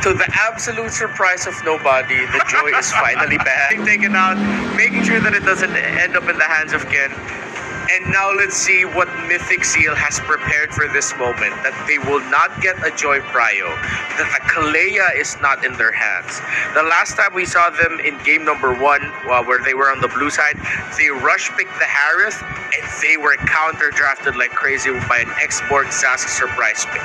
To the absolute surprise of nobody, the joy is finally back. Taken out, making sure that it doesn't end up in the hands of Ken. And now let's see what Mythic Seal has prepared for this moment. That they will not get a Joy Prio. That the Kalea is not in their hands. The last time we saw them in game number 1, where they were on the blue side, they rush picked the Harith, and they were counter drafted like crazy by an export Zask surprise pick.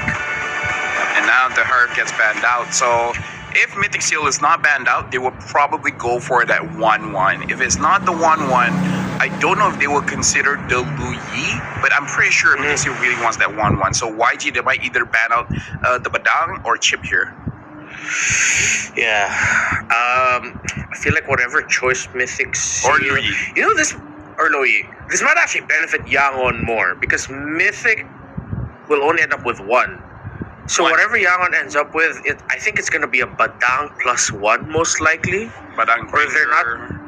And now the Herb gets banned out. So if Mythic Seal is not banned out, they will probably go for that 1-1. If it's not the 1-1, I don't know if they will consider the Lu Yi, but I'm pretty sure Mythic Seal really wants that 1-1. So YG, they might either ban out the Badang or Chip here. Yeah. I feel like whatever choice Mythic Seal... Or Lu Yi. You know, this might actually benefit Yangon more, because Mythic will only end up with 1. So whatever Yangon ends up with, I think it's going to be a Badang +1 most likely. Badang or they're not.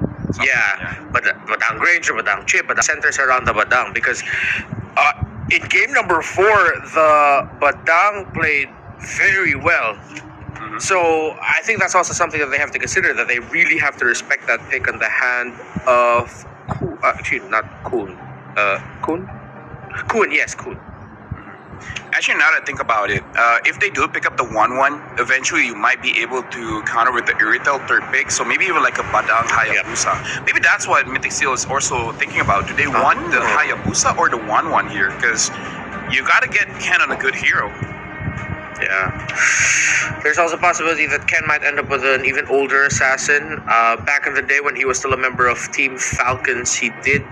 Yeah, but Badang Granger, Badang Chip, Badang centers around the Badang, because in game number 4, the Badang played very well. So I think that's also something that they have to consider, that they really have to respect that pick on the hand of actually not Kuhn. Kuhn? Kuhn, yes, Kuhn. Actually, now that I think about it, if they do pick up the 1-1, eventually you might be able to counter with the Iritel third pick. So maybe even like a Badang Hayabusa. Maybe that's what Mythic Seal is also thinking about. Do they want the Hayabusa or the 1-1 here? Because you got to get Ken on a good hero. Yeah. There's also a possibility that Ken might end up with an even older assassin. Back in the day when he was still a member of Team Falcons, he did...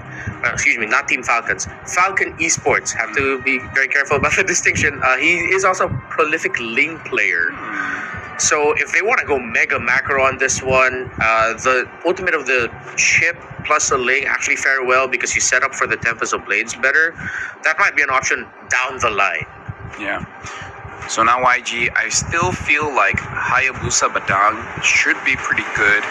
excuse me, not Team Falcons. Falcon Esports. Have to be very careful about the distinction. He is also a prolific Ling player. So if they want to go mega macro on this one, the ultimate of the chip plus a Ling actually fare well because you set up for the Tempest of Blades better. That might be an option down the line. Yeah. So now YG, I still feel like Hayabusa Badang should be pretty good.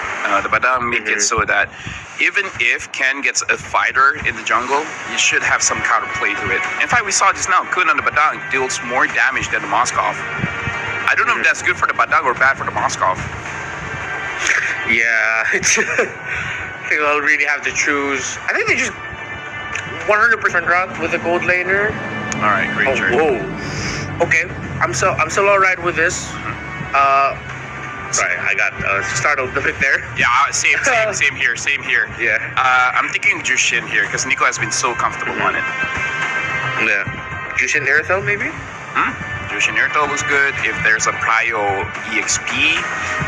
The Badang make it so that even if Ken gets a fighter in the jungle, you should have some counterplay to it. In fact, we saw just now, Kun on the Badang deals more damage than the Moskov. I don't know if that's good for the Badang or bad for the Moskov. Yeah, I think they'll really have to choose. I think they just 100% route with a gold laner. All right, great journey. Whoa. Okay, I'm still all right with this. Sorry, I got startled a bit there. Yeah, same here. Yeah. I'm thinking Jushin here because Nico has been so comfortable on it. Yeah. Jushin Irithel maybe? Jushin Irithel looks good. If there's a Prio EXP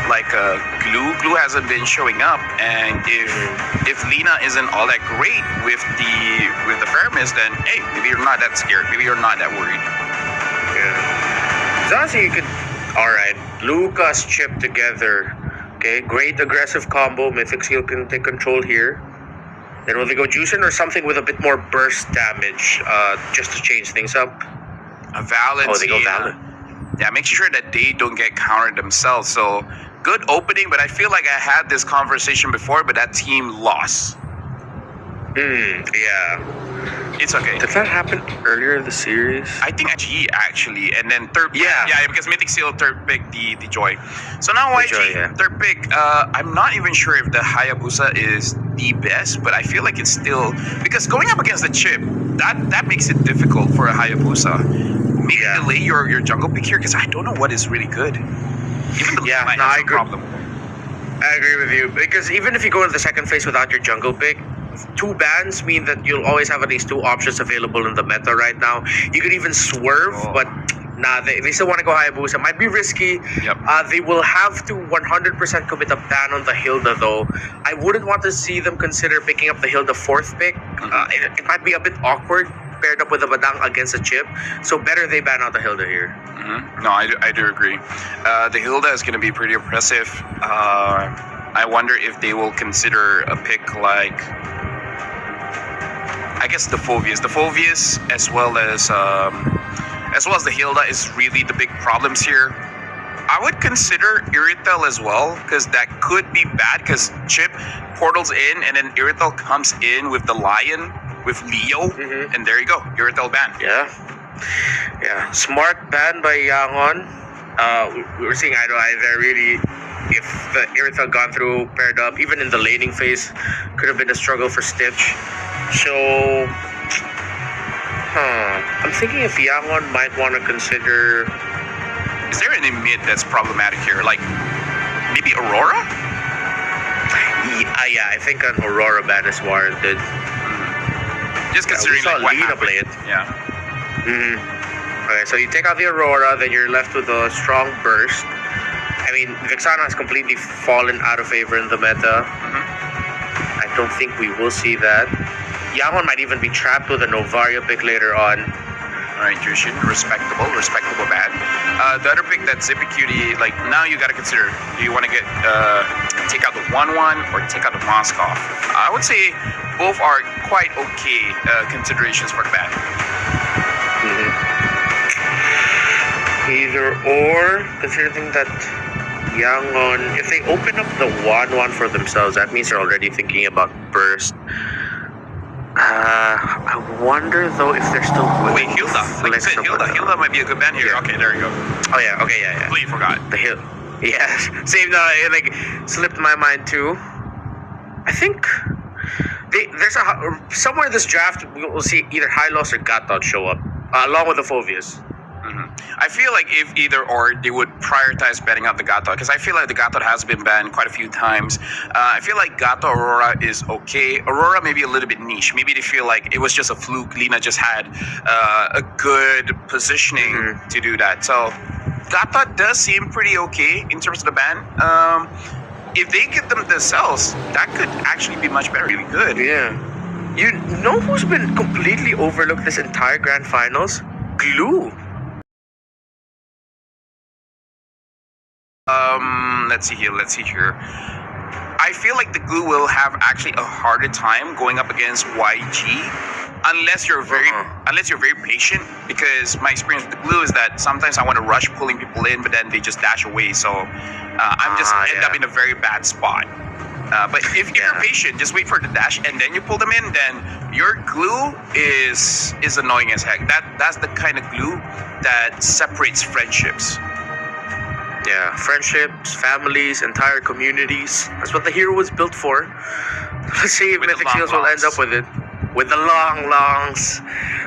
like Glue hasn't been showing up, and if Lina isn't all that great with the Fermis, then hey, maybe you're not that scared. Maybe you're not that worried. Yeah. So honestly, you could. All right, Lucas chip together. Okay, great aggressive combo. Mythic Seal can take control here. Then will they go Juicing or something with a bit more burst damage, just to change things up? A Valen. Oh, they go Valen. Yeah, make sure that they don't get countered themselves. So good opening, but I feel like I had this conversation before, but that team lost. Yeah. It's okay. Did that happen earlier in the series? I think G actually, and then third. Yeah. Yeah, because Mythic Seal third pick the Joy. So now YG third pick. I'm not even sure if the Hayabusa is the best, but I feel like it's still because going up against the chip that makes it difficult for a Hayabusa. Maybe delay your jungle pick here because I don't know what is really good. Even the might have some problem. I agree with you because even if you go into the second phase without your jungle pick, 2 bans mean that you'll always have at least 2 options available in the meta right now. You could even swerve, but nah, they still want to go Hayabusa. Might be risky. Yep. They will have to 100% commit a ban on the Hilda, though. I wouldn't want to see them consider picking up the Hilda 4th pick. It might be a bit awkward paired up with a Badang against a chip. So better they ban out the Hilda here. No, I do agree. The Hilda is going to be pretty impressive. I wonder if they will consider a pick like, I guess the Phoveus. The Phoveus as well as the Hilda is really the big problems here. I would consider Iritel as well because that could be bad because Chip portals in and then Iritel comes in with the Lion with Leo and there you go, Iritel ban. Yeah. Smart ban by Yangon. We were seeing eye to eye there. Really, if the Iritel gone through paired up, even in the laning phase, could have been a struggle for Stitch. So, I'm thinking if Yangon might want to consider. Is there any mid that's problematic here? Like maybe Aurora? Yeah, I think an Aurora ban is warranted. Just considering we saw like what Lina happened. play it. Yeah. Okay, so you take out the Aurora, then you're left with a strong burst. I mean, Vexana has completely fallen out of favor in the meta. I don't think we will see that. Yaman might even be trapped with a Novaria pick later on. Alright, Jushin, respectable ban. The other pick that Zippy Cutie, like now you gotta consider, do you wanna take out the 1-1 or take out the Moskov? I would say both are quite okay considerations for the ban. Either or, considering that Yangon, if they open up the 1-1 for themselves, that means they're already thinking about burst. I wonder though if they're still. Wait, Hilda. Like you said, Hilda might be a good band here. Yeah. Okay, there you go. Oh yeah. Okay. Yeah. Completely forgot. The hill. Yeah. Same. It like slipped my mind too. I think there's somewhere in this draft we'll see either Hylos or Gatot show up along with the Phobias. I feel like if either or, they would prioritize banning out the Gato, because I feel like the Gato has been banned quite a few times. I feel like Gato Aurora is okay. Aurora maybe a little bit niche. Maybe they feel like it was just a fluke. Lina just had a good positioning to do that. So Gato does seem pretty okay in terms of the ban. If they get them themselves, that could actually be much better, really good. Yeah. You know who's been completely overlooked this entire grand finals? Glue. Let's see here. I feel like the Glue will have actually a harder time going up against YG unless you're very patient, because my experience with the Glue is that sometimes I want to rush pulling people in, but then they just dash away, so I'm just end up in a very bad spot. But if you're patient, just wait for the dash and then you pull them in, then your Glue is annoying as heck. That's the kind of glue that separates friendships. Yeah, friendships, families, entire communities. That's what the hero was built for. Let's see if Mythic Seals will end up with it. With the long longs.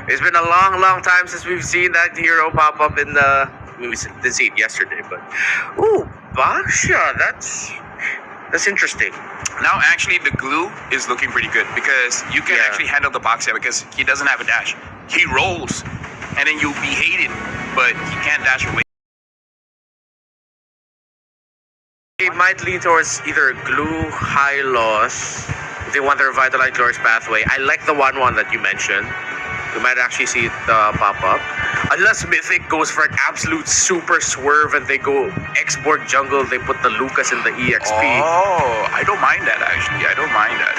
It's been a long time since we've seen that hero pop up in the... We didn't see it yesterday, but... Ooh, Basha, that's interesting. Now, actually, the Glue is looking pretty good, because you can actually handle the Boxia because he doesn't have a dash. He rolls, and then you'll be hated, but he can't dash away. It might lean towards either Glue, Hylos, if they want to revitalize Glorious Pathway. I like the 1-1 that you mentioned. We might actually see it pop up. Unless Mythic goes for an absolute super swerve and they go export jungle, they put the Lucas in the EXP. Oh, I don't mind that actually. I don't mind that.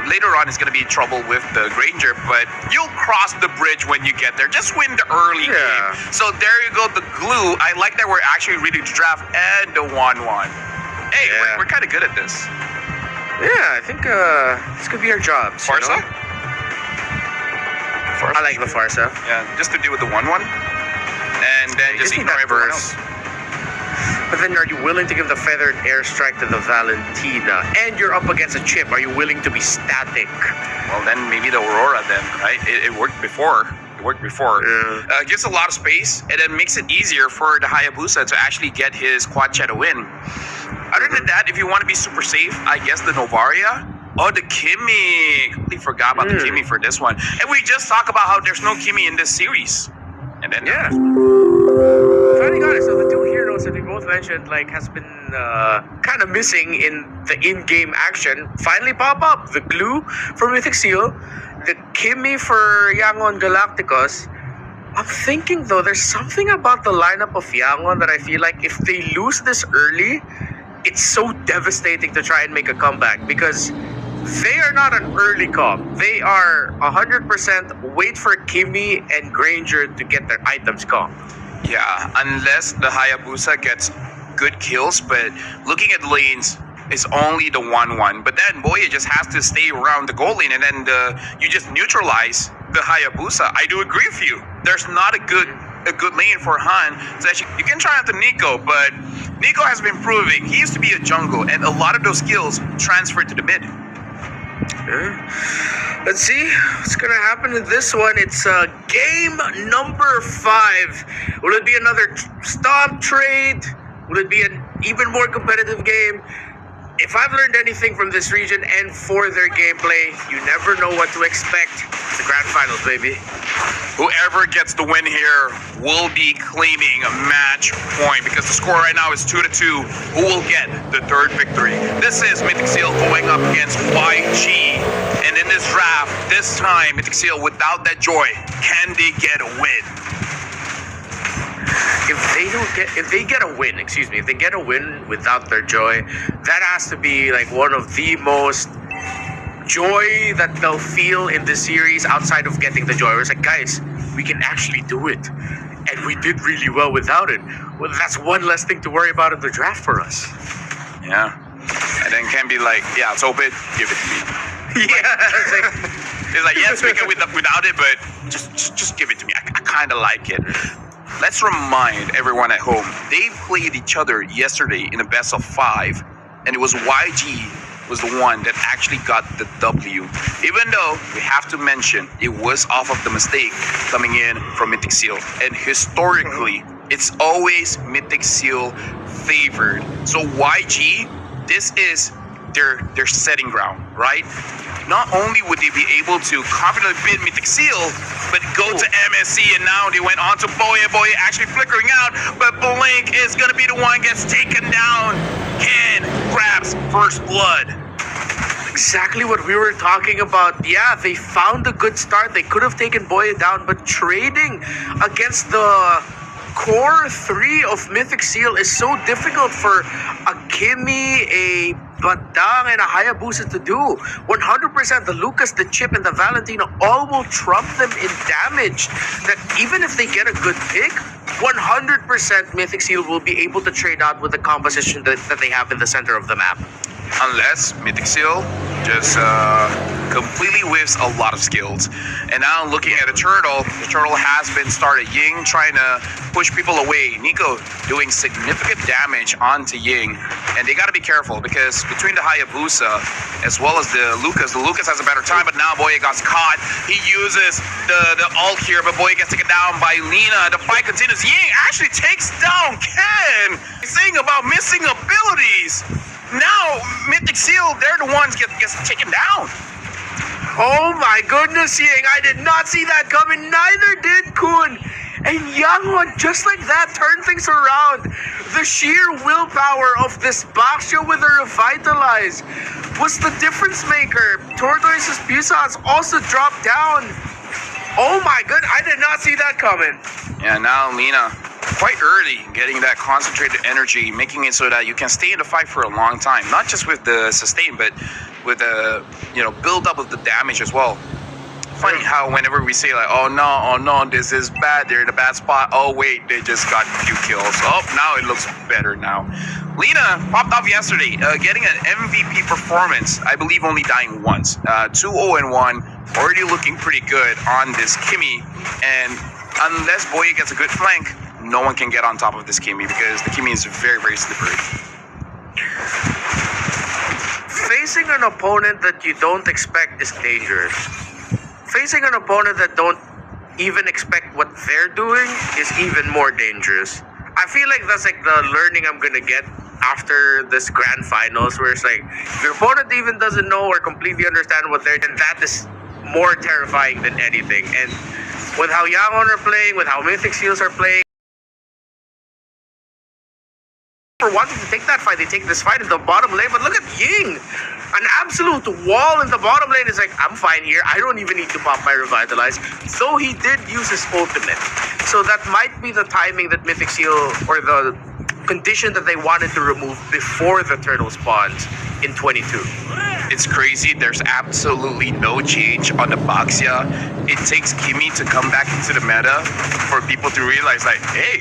Later on, it's going to be trouble with the Granger, but you'll cross the bridge when you get there. Just win the early game. So there you go, the Glue. I like that we're actually ready to draft and the 1-1. Hey, we're kind of good at this. Yeah, I think this could be our jobs. Farsa? You know? I like the Farsa. Yeah, just to deal with the 1-1. And then just ignore everyone else. But then are you willing to give the feathered airstrike to the Valentina? And you're up against a chip. Are you willing to be static? Well, then maybe the Aurora then, right? It worked before. It gives a lot of space, and then makes it easier for the Hayabusa to actually get his quad shadow in. Other than that, if you want to be super safe, I guess the Novaria. Oh, the Kimmy. Completely forgot about the Kimmy for this one. And we just talked about how there's no Kimmy in this series. And then Finally got it. So the two heroes that we both mentioned has been kind of missing in the in-game action finally pop up. The Glue for Mythic Seal, the Kimmy for Yangon Galacticos. I'm thinking though, there's something about the lineup of Yangon that I feel like if they lose this early, it's so devastating to try and make a comeback, because they are not an early comp. They are 100% wait for Kimmy and Granger to get their items comp. Yeah, unless the Hayabusa gets good kills, but looking at lanes, it's only the 1-1. But then Boya just has to stay around the goal lane, and then you just neutralize the Hayabusa. I do agree with you. There's not a good lane for Han. So actually, you can try out the Nico, but Nico has been proving he used to be a jungle, and a lot of those skills transferred to the mid. Let's see what's gonna happen in this one. It's game number 5. Will it be another stomp trade? Will it be an even more competitive game? If I've learned anything from this region and for their gameplay, you never know what to expect. It's the grand finals, baby. Whoever gets the win here will be claiming a match point, because the score right now is 2-2. Who will get the third victory? This is Mythic Seal going up against YG. And in this draft, this time, Mythic Seal, without that joy, can they get a win? If they get a win without their joy, that has to be one of the most joy that they'll feel in the series outside of getting the joy. It's guys, we can actually do it, and we did really well without it. Well, that's one less thing to worry about in the draft for us. Yeah, and then can be yeah, it's open, give it to me. Yeah, It's like, yes, we can without it, but just give it to me. I kind of like it. Let's remind everyone at home, they played each other yesterday in a best of 5, and it was YG was the one that actually got the W. Even though we have to mention it was off of the mistake coming in from Mythic Seal. And historically, it's always Mythic Seal favored. So YG, this is their setting ground, right? Not only would they be able to confidently beat Mythic Seal, but go to MSC, and now they went on to Boye. Boye actually flickering out, but Blink is gonna be the one gets taken down. Ken grabs first blood. Exactly what we were talking about. Yeah, they found a good start. They could have taken Boye down, but trading against the core 3 of Mythic Seal is so difficult for a Kimmy, a Bandang, and a Hayabusa to do. 100% the Lucas, the Chip, and the Valentino all will trump them in damage. That even if they get a good pick, 100% Mythic Seal will be able to trade out with the composition that they have in the center of the map. Unless Mythic Seal just completely whiffs a lot of skills. And now looking at the turtle has been started. Ying trying to push people away. Nico doing significant damage onto Ying. And they got to be careful because between the Hayabusa as well as the Lucas has a better time, but now Boye got caught. He uses the ult here, but Boye gets taken down by Lina. The fight continues. Ying actually takes down Ken. Saying about missing abilities. Now, Mythic Seal, they're the ones gets taken down. Oh my goodness, Ying, I did not see that coming, neither did Kun. And Yangon, just like that, turned things around. The sheer willpower of this Baxia with a Revitalize was the difference maker. Tortoise's Pusans also dropped down. Oh my god, I did not see that coming. Yeah, now Lina, quite early, getting that concentrated energy, making it so that you can stay in the fight for a long time. Not just with the sustain, but with the build up of the damage as well. Funny how whenever we say like, oh no, this is bad, they're in a bad spot. Oh wait, they just got a few kills. Oh, now it looks better now. Lina popped off yesterday, getting an MVP performance. I believe only dying once. 2-0-1, already looking pretty good on this Kimmy. And unless Boye gets a good flank, no one can get on top of this Kimmy because the Kimmy is very, very slippery. Facing an opponent that you don't expect is dangerous. Facing an opponent that don't even expect what they're doing is even more dangerous. I feel like that's like the learning I'm gonna get after this grand finals, where it's like if your opponent even doesn't know or completely understand what they're doing, that is more terrifying than anything. And with how Yangon are playing, with how Mythic Seals are playing, for wanting to take that fight, they take this fight in the bottom lane. But look at Ying, an absolute wall in the bottom lane. Is like, I'm fine here. I don't even need to pop my Revitalize. Though he did use his ultimate, so that might be the timing that Mythic Seal, or the condition that they wanted to remove before the turtle spawns in 22. It's crazy. There's absolutely no change on the Baxia. It takes Kimmy to come back into the meta for people to realize, like, hey,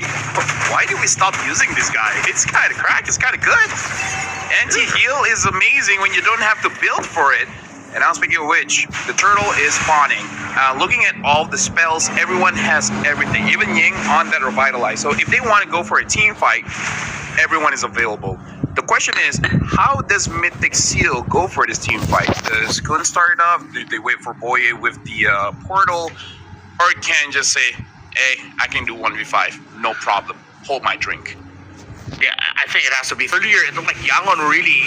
why did we stop using this guy? It's kind of cracked. It's kind of good. Anti-heal is amazing when you don't have to build for it. And now, speaking of which, the turtle is spawning. Looking at all the spells, everyone has everything. Even Ying on that Revitalize. So if they want to go for a team fight, everyone is available. The question is, how does Mythic Seal go for this team fight? Does Kun start off? Do they wait for Boye with the portal? Or can just say, hey, I can do 1v5, no problem. Hold my drink. Yeah, I think it has to be earlier. It looked like Yangon really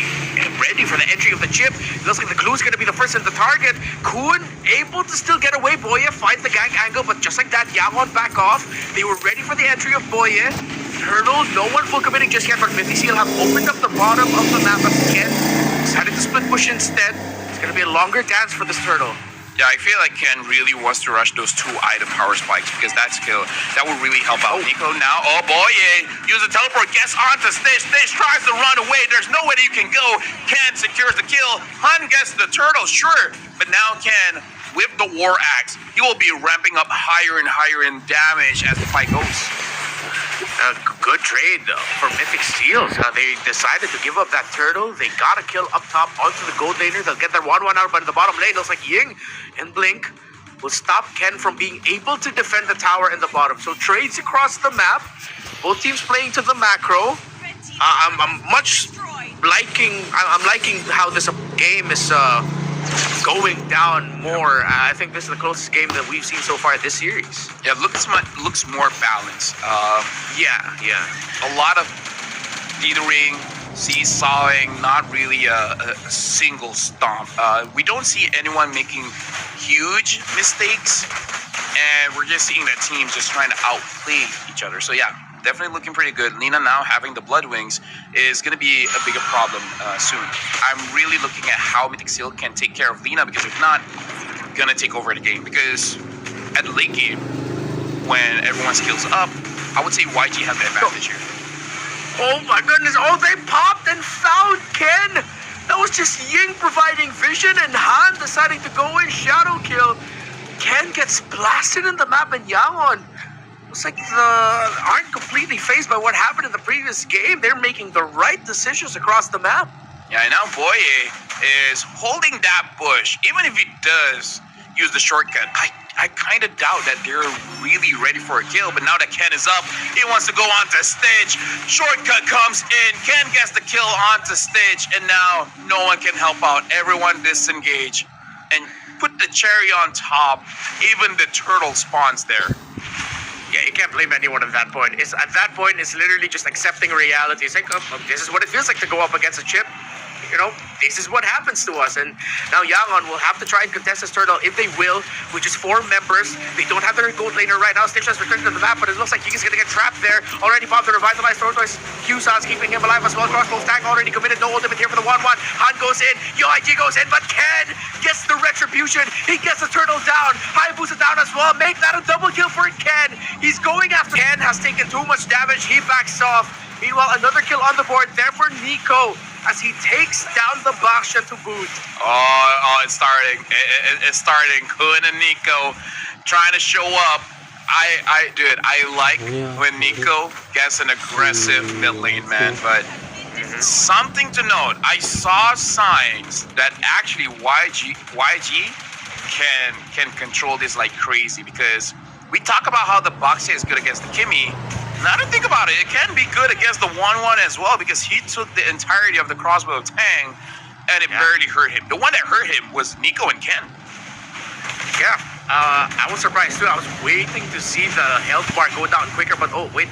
ready for the entry of the chip. It looks like the Glue's going to be the first in the target. Kun able to still get away. Boye fight the gang angle, but just like that, Yangon back off. They were ready for the entry of Boye. Turtle, no one full committing just yet, but Mythic Seal have opened up the bottom of the map again. Decided to split push instead. It's going to be a longer dance for this Turtle. Yeah, I feel like Ken really wants to rush those 2-item power spikes because that will really help out. Nico now, oh boy, use a teleport, gets onto Stage. Stage tries to run away. There's nowhere you can go. Ken secures the kill. Hun gets the turtle, sure. But now Ken, with the War Axe, he will be ramping up higher and higher in damage as the fight goes. Good trade though for Mythic Steels. They decided to give up that turtle. They got a kill up top onto the gold laner. They'll get their 1-1 out, but in the bottom lane, looks like Ying and Blink will stop Ken from being able to defend the tower in the bottom. So trades across the map. Both teams playing to the macro. I'm liking how this game is going down more. I think this is the closest game that we've seen so far this series. Yeah, looks more balanced. Yeah. A lot of dithering, seesawing, not really a single stomp. We don't see anyone making huge mistakes, and we're just seeing that team just trying to outplay each other. So yeah, definitely looking pretty good. Lina now having the Blood Wings is going to be a bigger problem soon. I'm really looking at how Mythic Seal can take care of Lina, because if not, going to take over the game. Because at the late game, when everyone skills up, I would say YG has the advantage here. Oh my goodness, they popped and found Ken. That was just Ying providing vision and Han deciding to go in shadow kill. Ken gets blasted in the map and Yangon looks like aren't completely phased by what happened in the previous game. They're making the right decisions across the map. Yeah, and now Boye is holding that bush. Even if he does use the shortcut, I kind of doubt that they're really ready for a kill. But now that Ken is up, he wants to go onto stage. Shortcut comes in. Ken gets the kill onto stage. And now no one can help out. Everyone disengage. And put the cherry on top. Even the turtle spawns there. Yeah, you can't blame anyone at that point. At that point, it's literally just accepting reality. It's like, this is what it feels like to go up against a chip. You know, this is what happens to us. And now Yangon will have to try and contest this turtle if they will, with just 4 members. They don't have their gold laner right now. Stitch has returned to the map, but it looks like Ying is going to get trapped there. Already popped the revitalized Tortoise. Q-San's keeping him alive as well. Crossbow tag already committed. No ultimate here for the 1-1. Han goes in. YG goes in, but Ken gets the retribution. He gets the turtle down. Hayabusa down as well. Make that a double kill for Ken. He's going after Ken. Has taken too much damage. He backs off. Meanwhile, another kill on the board there for Nico as he takes down the Baksha to boot. Oh, it's starting. It's starting. Kun and Nico trying to show up. I like when Nico gets an aggressive mid lane, man. But something to note, I saw signs that actually YG can control this like crazy, because we talk about how the Baksha is good against the Kimmy. Now to think about it, it can be good against the 1-1 as well, because he took the entirety of the crossbow of Tang and it barely hurt him. The one that hurt him was Nico and Ken. Yeah, I was surprised too. I was waiting to see the health bar go down quicker, but wait,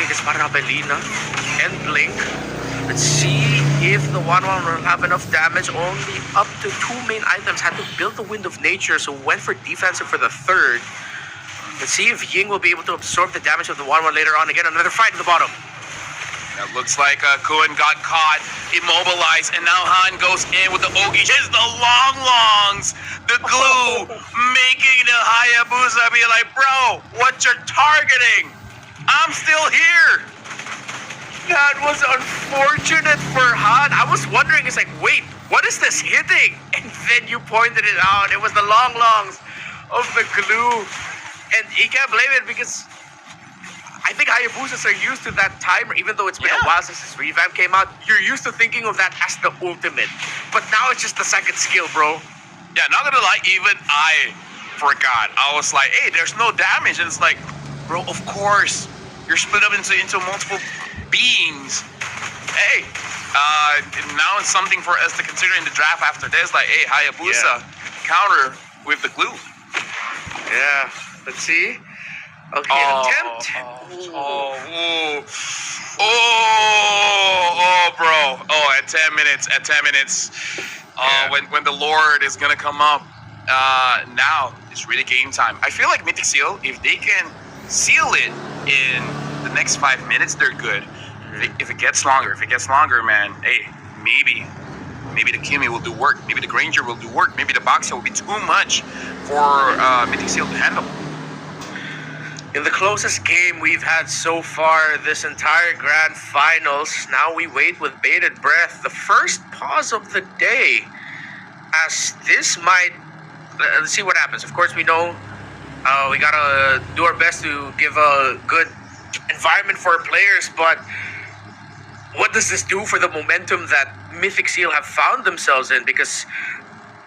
it's para by Lina and Blink. Let's see if the 1-1 will have enough damage. Only up to 2 main items. Had to build the Wind of Nature, so went for defensive for the third. Let's see if Ying will be able to absorb the damage of the 1-1 later on. Again, another fight at the bottom. That looks like Kuan got caught, immobilized, and now Han goes in with the Ogi. Hits the longs, the glue, making the Hayabusa be like, bro, what you're targeting? I'm still here. That was unfortunate for Han. I was wondering, it's like, wait, what is this hitting? And then you pointed it out. It was the longs of the glue. And you can't blame it, because I think Hayabusas are used to that timer. Even though it's been a while since this revamp came out, you're used to thinking of that as the ultimate. But now it's just the second skill, bro. Yeah, not gonna lie, even I forgot. I was like, hey, there's no damage. And it's like, bro, of course. You're split up into multiple beings. Hey, now it's something for us to consider in the draft after this. Like, hey, Hayabusa, counter with the glue. Yeah. Let's see. Okay, attempt. Bro. Oh, at 10 minutes. When the Lord is gonna come up, now it's really game time. I feel like Mythic Seal, if they can seal it in the next 5 minutes, they're good. If it gets longer, man, hey, maybe the Kimmy will do work. Maybe the Granger will do work. Maybe the Baksha will be too much for Mythic Seal to handle. In the closest game we've had so far this entire grand finals, now we wait with bated breath. The first pause of the day, as this might... Let's see what happens. Of course, we know we gotta do our best to give a good environment for players, but what does this do for the momentum that Mythic Seal have found themselves in? Because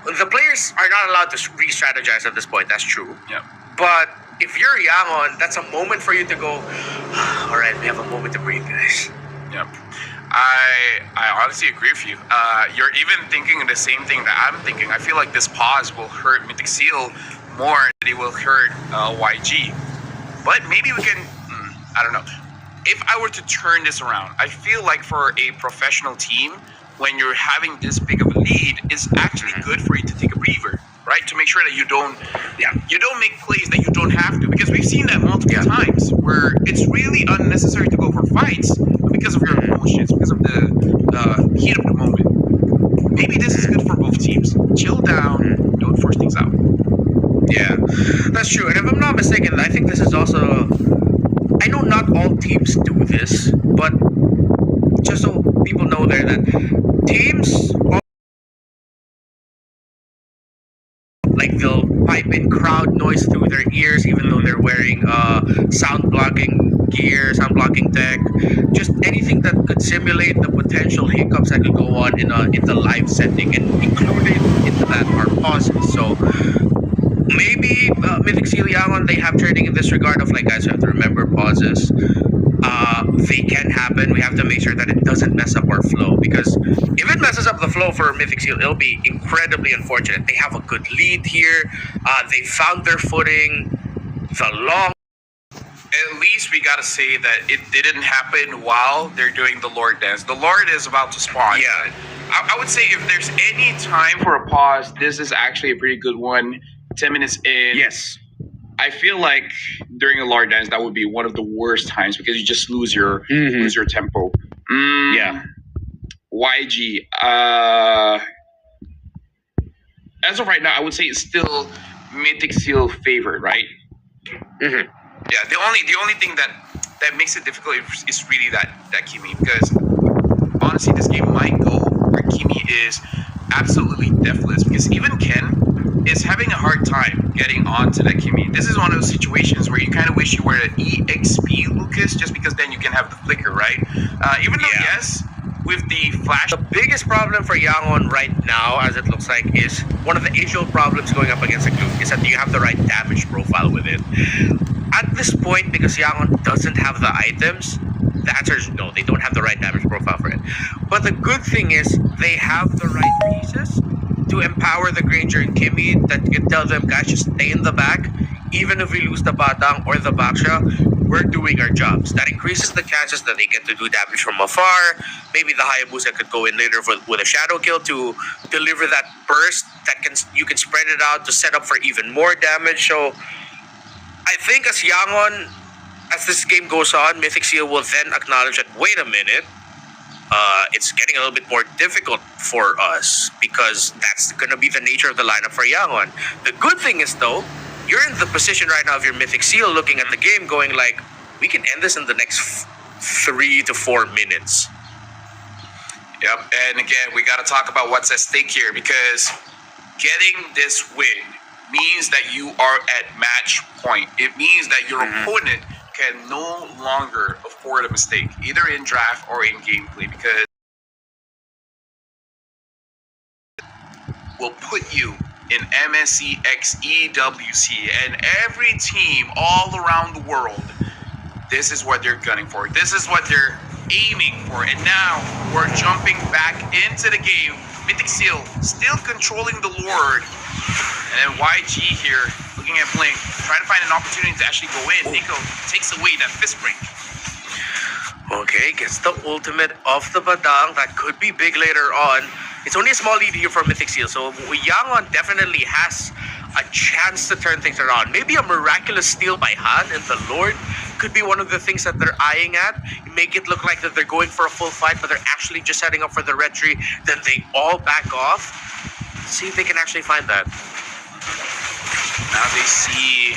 the players are not allowed to re-strategize at this point. That's true. Yeah. But if you're Yangon, that's a moment for you to go, all right, we have a moment to breathe, guys. Yeah. I honestly agree with you. You're even thinking the same thing that I'm thinking. I feel like this pause will hurt Mythic Seal more than it will hurt YG. But maybe we can, I don't know. If I were to turn this around, I feel like for a professional team, when you're having this big of a lead, it's actually good for you to take a breather, right? To make sure that you don't make plays that you don't have to, because we've seen that multiple times where it's really unnecessary to go for fights because of your emotions, because of the heat of the moment. Maybe this is good for both teams. Chill down, don't force things out. Yeah, that's true. And if I'm not mistaken, I think this is also, I know not all teams do this, but just so people know there that teams, like, they'll pipe in crowd noise through their ears even though they're wearing sound blocking gear, sound blocking tech, just anything that could simulate the potential hiccups that could go on in the live setting, and included into that are pauses. So maybe Mythic Seal Yangon, they have training in this regard of, like, guys, you have to remember pauses. They can happen. We have to make sure that it doesn't mess up our flow, because if it messes up the flow for Mythic Seal, it'll be incredibly unfortunate. They have a good lead here. They found their footing. The long. At least we gotta say that it didn't happen while they're doing the Lord dance. The Lord is about to spawn. Yeah. I would say if there's any time for a pause, this is actually a pretty good one. 10 minutes in. Yes. I feel like during a Lord dance, that would be one of the worst times because you just lose your tempo. Yeah. YG. As of right now, I would say it's still Mythic Seal favored, right? Mm-hmm. Yeah. The only thing that makes it difficult is really that Kimi, because honestly, this game might go where Kimi is absolutely deathless, because even Ken is having a hard time getting onto that Kimi. This is one of those situations where you kind of wish you were an EXP Lucas, just because then you can have the flicker, right? Even though, yes, with the flash. The biggest problem for Yangon right now, as it looks like, is one of the age-old problems going up against a Luke is that you have the right damage profile with it. At this point, because Yangon doesn't have the items, the answer is no, they don't have the right damage profile for it. But the good thing is they have the right pieces to empower the Granger and Kimi that can tell them, guys, just stay in the back. Even if we lose the Batang or the Baksha, we're doing our jobs. That increases the chances that they get to do damage from afar. Maybe the Hayabusa could go in later with a shadow kill to deliver that burst that you can spread it out to set up for even more damage. So I think as Yangon, as this game goes on, Mythic Seal will then acknowledge that, wait a minute, it's getting a little bit more difficult for us, because that's going to be the nature of the lineup for Yangon. The good thing is, though, you're in the position right now of your Mythic Seal looking at the game going like, we can end this in the next 3 to 4 minutes. Yep, and again, we got to talk about what's at stake here, because getting this win means that you are at match point. It means that your opponent can no longer afford a mistake, either in draft or in gameplay, because will put you in MSC XEWC, and every team all around the world, this is what they're gunning for. This is what they're aiming for. And now we're jumping back into the game. Mythic Seal still controlling the Lord. And then YG here looking at Blink, trying to find an opportunity to actually go in. Nico takes away that fist break. Okay, gets the ultimate off the Badang. That could be big later on. It's only a small lead here for Mythic Seal, so Yangon definitely has a chance to turn things around. Maybe a miraculous steal by Han and the Lord could be one of the things that they're eyeing at. Make it look like that they're going for a full fight, but they're actually just setting up for the retry. Then they all back off. See if they can actually find that. Now they see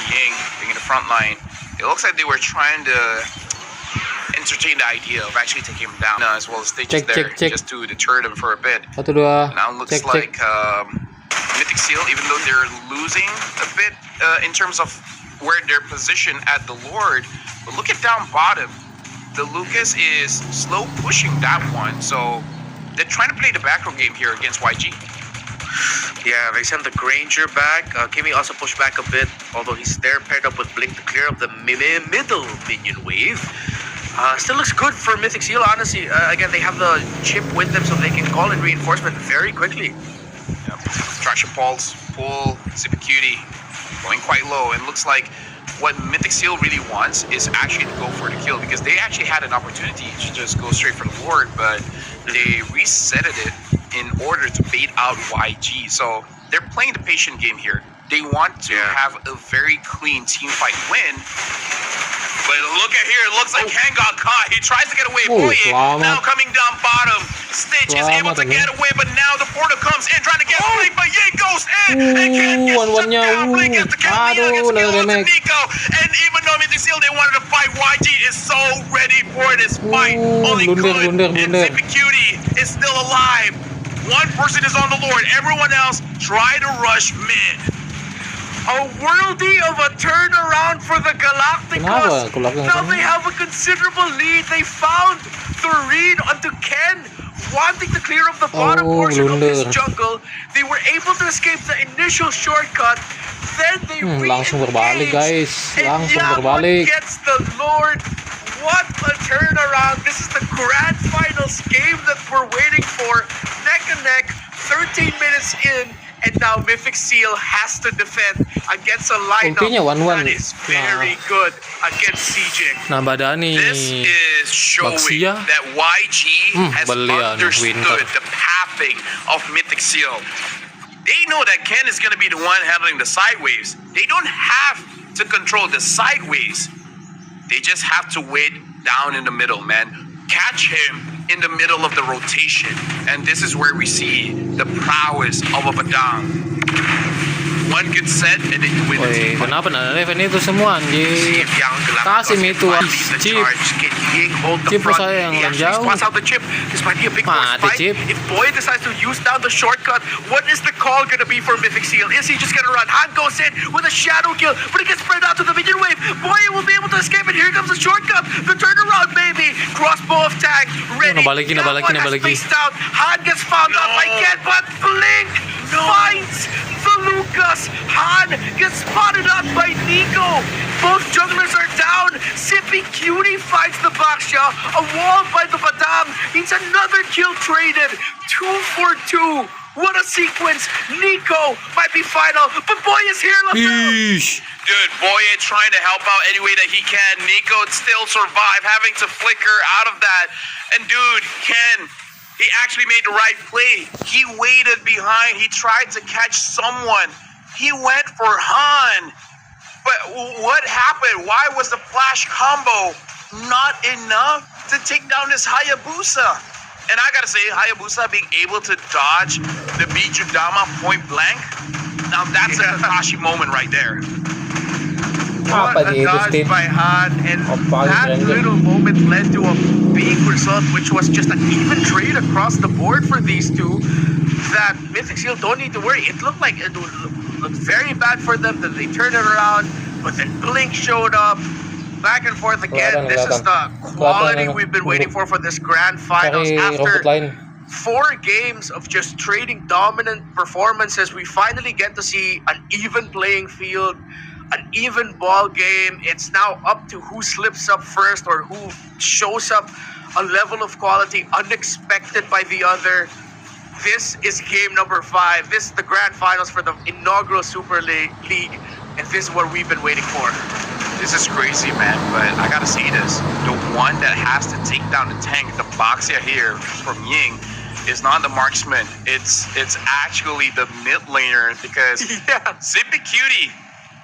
Ying being in the front line. It looks like they were trying to entertain the idea of actually taking him down, as well as stages check. just to deter them for a bit. 1, 2. Now it looks like Mythic Seal, even though they're losing a bit in terms of where they're positioned at the Lord, But look at down bottom. The Lucas is slow pushing that one. So they're trying to play the back row game here against YG. Yeah, they sent the Granger back. Kimmy also pushed back a bit, although he's there paired up with Blink to clear up the middle minion wave. Still looks good for Mythic Seal, honestly. Again, they have the chip with them so they can call in reinforcement very quickly. Yep. Traction Pulse, pull, Zippy Cutie, going quite low. And looks like what Mythic Seal really wants is actually to go for the kill, because they actually had an opportunity to just go straight for the board, but they resetted it in order to bait out YG. So they're playing the patient game here. They want to have a very clean team fight win. But look at here, it looks like Ken got caught. He tries to get away. Boye now coming down bottom. Stitch is able to get away, but now the portal comes in, trying to get Blink, but Ye goes in, and Ken gets shut down. Blink gets the kill, Neo gets the kill to Nico. And even though Mythic Seal, they wanted to fight, YG is so ready for this fight. Only good, and Zippy Cutie is still alive. One person is on the Lord, everyone else try to rush mid. A worldie of a turnaround for the Galacticos. Now they have a considerable lead. They found the read onto Ken, wanting to clear up the bottom portion of his jungle. They were able to escape the initial shortcut. Then they langsung berbalik, guys. Langsung berbalik. Gets the Lord. What a turnaround. This is the grand finals game that we're waiting for. Neck and neck, 13 minutes in. And now Mythic Seal has to defend against a lineup that is very good against sieging. This is showing that YG has understood the pathing of Mythic Seal. They know that Ken is going to be the one handling the sideways. They don't have to control the sideways. They just have to wait down in the middle, man. Catch him in the middle of the rotation. And this is where we see the prowess of a Padang. One good set and then you win the team. Kenapa na-reven itu semua anjir? Kasih itu chip. Chip saya yang jauh. Mati chip. If Boy decides to use down the shortcut, what is the call gonna be for Mythic Seal? Is he just gonna run? Han goes in with a shadow kill, but it gets spread out to the minion wave. Boy will be able to escape, and here comes the shortcut. The turnaround, baby. Crossbow of tag, ready. Nabalagi. Down. Han gets found out by Ken, but Blink finds the Lucas. Han gets spotted out by Nico. Both jugglers are down. Zippy Cutie finds the Baksha. A wall by the Badam. Needs another kill traded. 2 for 2. What a sequence. Nico might be final, but Boy is here. Dude, Boye trying to help out any way that he can. Nico still survive, having to flicker out of that. And dude, Ken, he actually made the right play. He waited behind. He tried to catch someone. He went for Han. But what happened? Why was the flash combo not enough to take down this Hayabusa? And I gotta say, Hayabusa being able to dodge the Bijudama point blank, now that's a Kakashi moment right there. What a dodge by Han, and that little moment led to a big result, which was just an even trade across the board for these two. That Mythic Seal don't need to worry. It looked like it looked very bad for them. That they turned it around, but then Blink showed up. Back and forth again. This is the quality we've been waiting for this grand finals. After 4 games of just trading dominant performances, we finally get to see an even playing field, an even ball game. It's now up to who slips up first or who shows up a level of quality unexpected by the other. This is game number 5. This is the grand finals for the inaugural Super League, and this is what we've been waiting for. This is crazy, man, but I gotta say this. The one that has to take down the tank, the Boxia here from Ying, is not the marksman. It's actually the mid laner, because Zippy Cutie,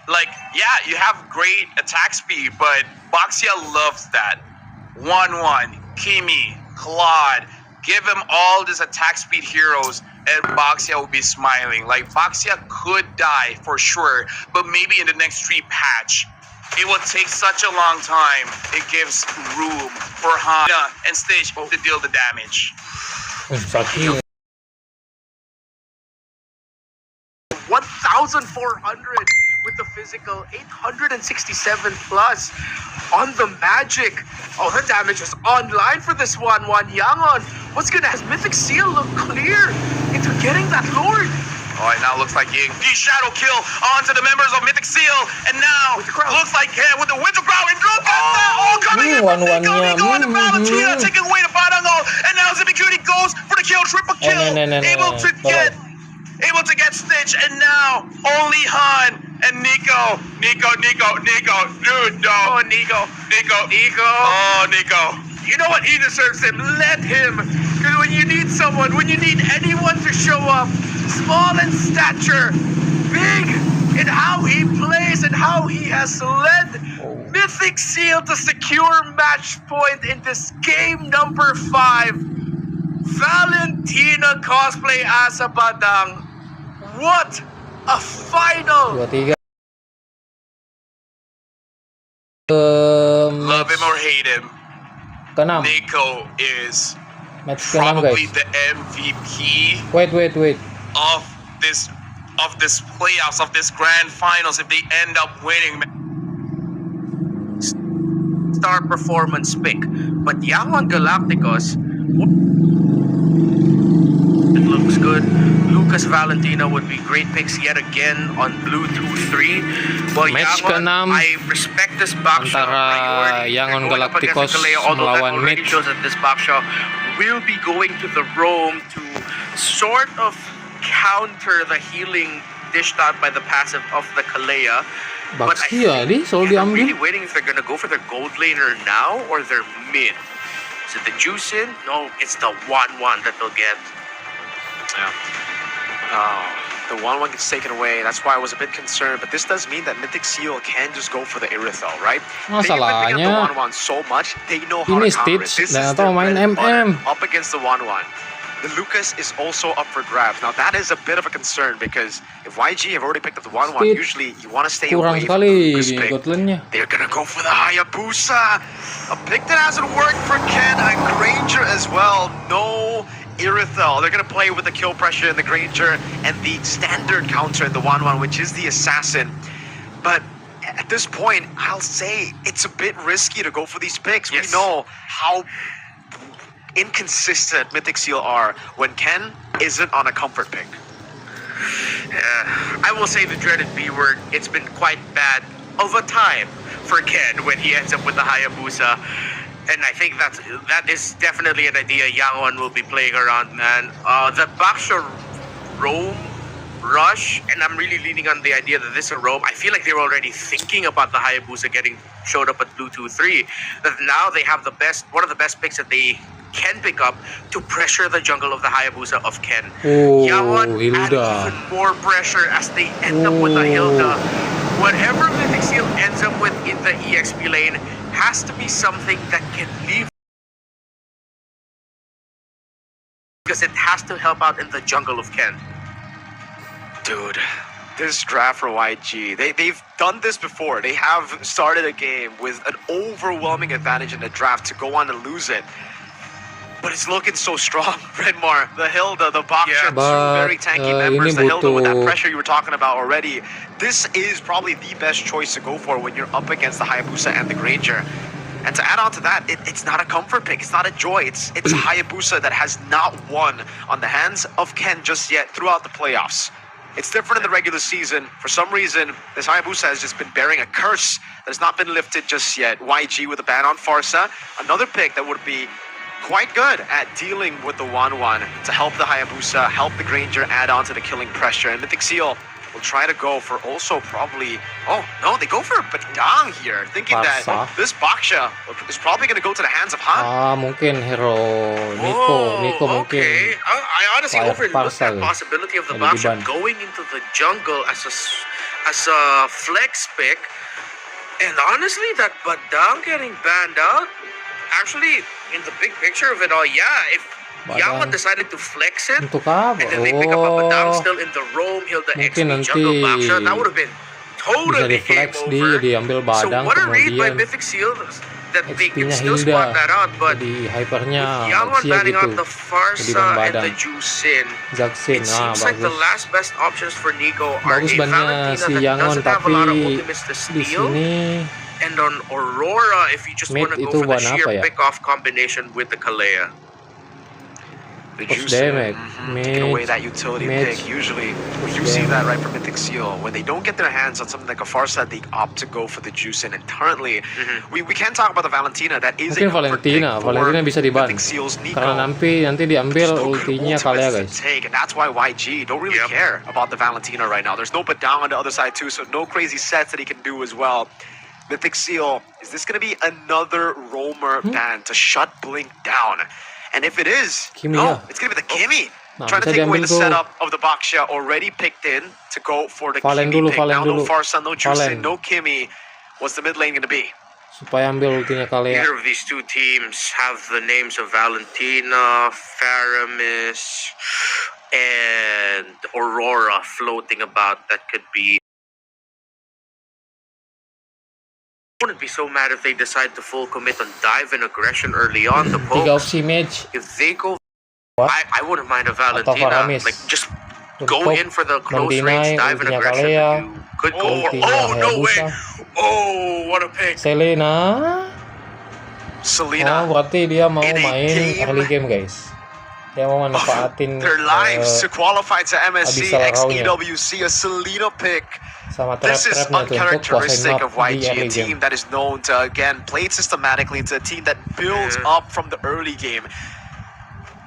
like, yeah, you have great attack speed, but Boxia loves that. 1-1, Kimi, Claude, give him all these attack speed heroes, and Boxia will be smiling. Like, Boxia could die for sure, but maybe in the next 3 patch, it will take such a long time. It gives room for Hana and Stitch to deal the damage. 1,400 with the physical 867 plus on the magic. Oh, the damage is online for this 1-1. Yangon, what's gonna has Mythic Seal look clear into getting that Lord? All right, now it looks like Ying. The shadow kill onto the members of Mythic Seal, and now looks like with the Winter Crown, and look at that! Oh, coming in from Nico, Nico on the Valentina, taking away the Badango, and now Zibikuni goes for the kill, triple kill, able to get Stitch, and now only Han and Nico, dude, no. Oh, Nico. Oh, Nico. You know what? He deserves him. Let him. Because when you need someone, when you need anyone to show up, small in stature, big in how he plays and how he has led Mythic Seal to secure match point in this game number 5. Valentina cosplay as a Badang. What a final! 2-3. Love him or hate him, Ke-6. Nico is Match ke-6, probably guys. the MVP Wait. of this playoffs, of this grand finals, if they end up winning. Star performance pick. But Yangon Galacticos, it looks good. Lucas Valentina would be great picks yet again on Blue 2-3. Well, Match Yangon, ke-6 I respect this backshot antara priority. Yangon They're going up against Galacticos Kalea, although that melawan already Mid. shows that this backshot will be going to the roam to sort of counter the healing dished out by the passive of the Kalea. But I Baxi ya, selalu I'm really diambil. waiting if they're gonna go for their gold laner now or their mid. Is it the juice in? No, it's the 1-1 that they'll get. Yeah. Oh, the 1-1 gets taken away. That's why I was a bit concerned. But this does mean that Mythic Seal can just go for the Irithel, right? They've been picking Masalahnya up the 1-1 so much, they know how ini to counter it. Stitch This dan is atau their main bread and butter MM. up against the 1-1. The Lucas is also up for grabs. Now that is a bit of a concern because if YG have already picked up the 1-1, Stitch usually you want to stay kurang away from the sekali Lucas pick. Gotlandnya. They're gonna go for the Hayabusa. A pick that hasn't worked for Ken and Granger as well. No Irithel. They're gonna play with the kill pressure in the Granger and the standard counter in the 1-1, which is the Assassin. But at this point, I'll say it's a bit risky to go for these picks. Yes. We know how inconsistent Mythic Seal are when Ken isn't on a comfort pick. I will say the dreaded B word. It's been quite bad of a time for Ken when he ends up with the Hayabusa. And I think that is definitely an idea Yangon will be playing around, man. The Baksha roam rush, and I'm really leaning on the idea that this is a roam. I feel like they were already thinking about the Hayabusa getting showed up at Blue 2-3. That now they have one of the best picks that they can pick up to pressure the jungle of the Hayabusa of Ken. Oh, Yangon add Hilda. even more pressure as they end up with the Hilda. Whatever Mythic Seal ends up with in the EXP lane has to be something that can leave, because it has to help out in the jungle of Ken. Dude, this draft for YG, they've done this before. They have started a game with an overwhelming advantage in the draft to go on and lose it. But it's looking so strong. Redmar, the Hilda, the Baksha, two But, very tanky ini members. The Hilda with that butuh- pressure you were talking about already. This is probably the best choice to go for when you're up against the Hayabusa and the Granger. And to add on to that, it's not a comfort pick. It's not a joy. It's a Hayabusa that has not won on the hands of Ken just yet throughout the playoffs. It's different in the regular season. For some reason, this Hayabusa has just been bearing a curse that has not been lifted just yet. YG with a ban on Farsa. Another pick that would be quite good at dealing with the 1-1 to help the Hayabusa, help the Granger add on to the killing pressure. And Mythic Seal will try to go for also probably... Oh, no, they go for a Badang here, thinking Farsa. that this Baksha is probably going to go to the hands of Han. Mungkin hero Nico mungkin. Okay. I honestly Kayak overlooked Farsa that possibility of the yang Baksha diban. going into the jungle as a flex pick. And honestly, that Badang getting banned out, actually, in the big picture of it all, yeah, if Badang. Yangon decided to flex it, Untuk apa? and then they pick up a Badang Oh, still in the roam, he'll the mungkin XP nanti jungle Baksha, that would have been bisa totally di flex game over. diambil So Badang what a read by kemudian Mythic Seal. that they can XP-nya still spot Hilda. that out, but Jadi hypernya Yangon Xia banning gitu. out the Jadi bang Farsa and badan. the Jusin. Zaxin, It seems like the bagus. last best options for Nico are Bagus a bannya Valentina si that Yangon, doesn't have a lot of tapi ultimates to di steal, sini and on Aurora if you just mid want to go itu for the buat sheer apa ya? pick-off combination with the Kalea. The Push juice damage, taking away mid, that utility mid, pick. Usually, we do push see that damage. right from Mythic Seal. When they don't get their hands on something like a Farsa, they opt to go for the juice. And currently, we can talk about the Valentina. That is Mungkin a comfort pick Valentina bisa for diban. Mythic Seal's Nico. Karena nanti diambil There's no good ultinya Kalea, ultimates guys. to take, and that's why YG don't really care about the Valentina right now. There's no Badang on the other side too, so no crazy sets that he can do as well. Mythic Seal, is this going to be another roamer ban to shut Blink down? And if it is, Kimi no, ya. it's going to be the Kimi. Nah, Trying to bisa take away diambil the tuh. setup of the Baksha already picked in to go for the Valen Kimi dulu, pick. Valen Now no dulu. Farsa, no Juicin, Valen. no Kimi. What's the mid lane going to be? Supaya ambil ultinya Kalea. Neither of these two teams have the names of Valentina, Faramis, and Aurora floating about that could be. I wouldn't be so mad if they decide to full commit on dive and aggression early on. The 3 pokes, opsi match if they go, What? I wouldn't mind a atau Valentina. Faramis. Like just go Untuk in for the close mendinai range dive and ultinya aggression. Kalea, You could go for. ultinya Oh no way! Hayabusa. Oh, what a pick! Selena. Selena. Oh, berarti dia mau in a main game early game, guys. Dia mau manfaatin Their lives to qualify to MSC Abyssal Rao-nya. XEWC, a Selena pick. sama This is trap-trapnya tuh untuk kuasain uncharacteristic map of di YG, a early team game. that is known to, again, play systematically. It's a team that builds up from the early game.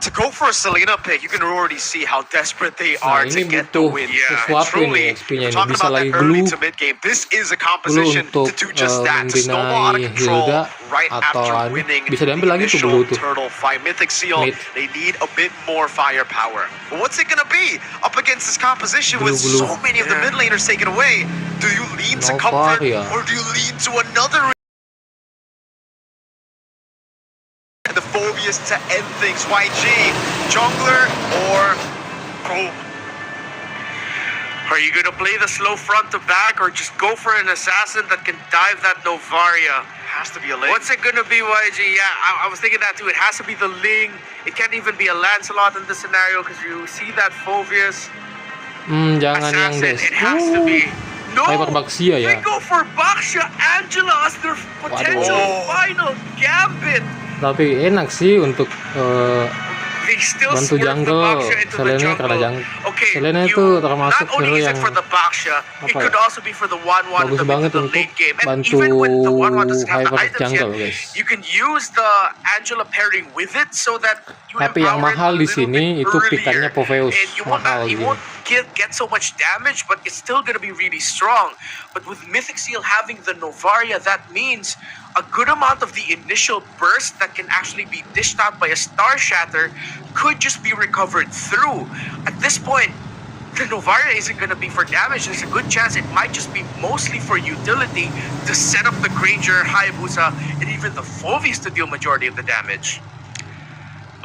To go for a Selena pick, you can already see how desperate they are to ini get the butuh win. sesuatu Truly, nih XP-nya ini. talking Bisa about lagi that early glue, to mid game, this is a glue composition to untuk do just that, to snowball out of mendinai control Hilda right atau after winning bisa diambil the lagi tuh initial glue tuh. turtle fight. Mythic Seal, Mid. they need a bit more firepower. But what's it gonna be up against this composition with Glue. so many of the mid laners taken away? Do you lean to No comfort Varia. or do you lean to another? The phobias to end things. YG, jungler or go? Are you gonna play the slow front to back or just go for an assassin that can dive that Novaria? Has to be a lane. What's it gonna be, YG? Yeah, I was thinking that too. It has to be the Ling. It can't even be a Lancelot in this scenario because you see that Phobius Jangan yang assassin. des. It has to be. No, Hyper Baxia they ya. go for Baksha Angela as their potential final gambit. Tapi enak sih untuk They still bantu swerve the jungle. Baksha into the Selena jungle. karena Okay, Selena you, itu termasuk not only hero is it yang for the Baksha, it apa could ya, also be for the 1-1 bagus in banget the untuk late game. And bantu even when the 1-1 doesn't have the hyper items jungle, yet, guys. you can use the Angela pairing with it so that you Tapi yang empower it mahal a di little sini bit itu earlier. pikannya Poveus. And you won't, Mahal you dia. won't get so much damage, but it's still going to be really strong. But with Mythic Seal having the Novaria, that means a good amount of the initial burst that can actually be dished out by a Star Shatter could just be recovered through. At this point, the Novaria isn't going to be for damage. There's a good chance it might just be mostly for utility to set up the Granger, Hayabusa, and even the Phobies to deal majority of the damage.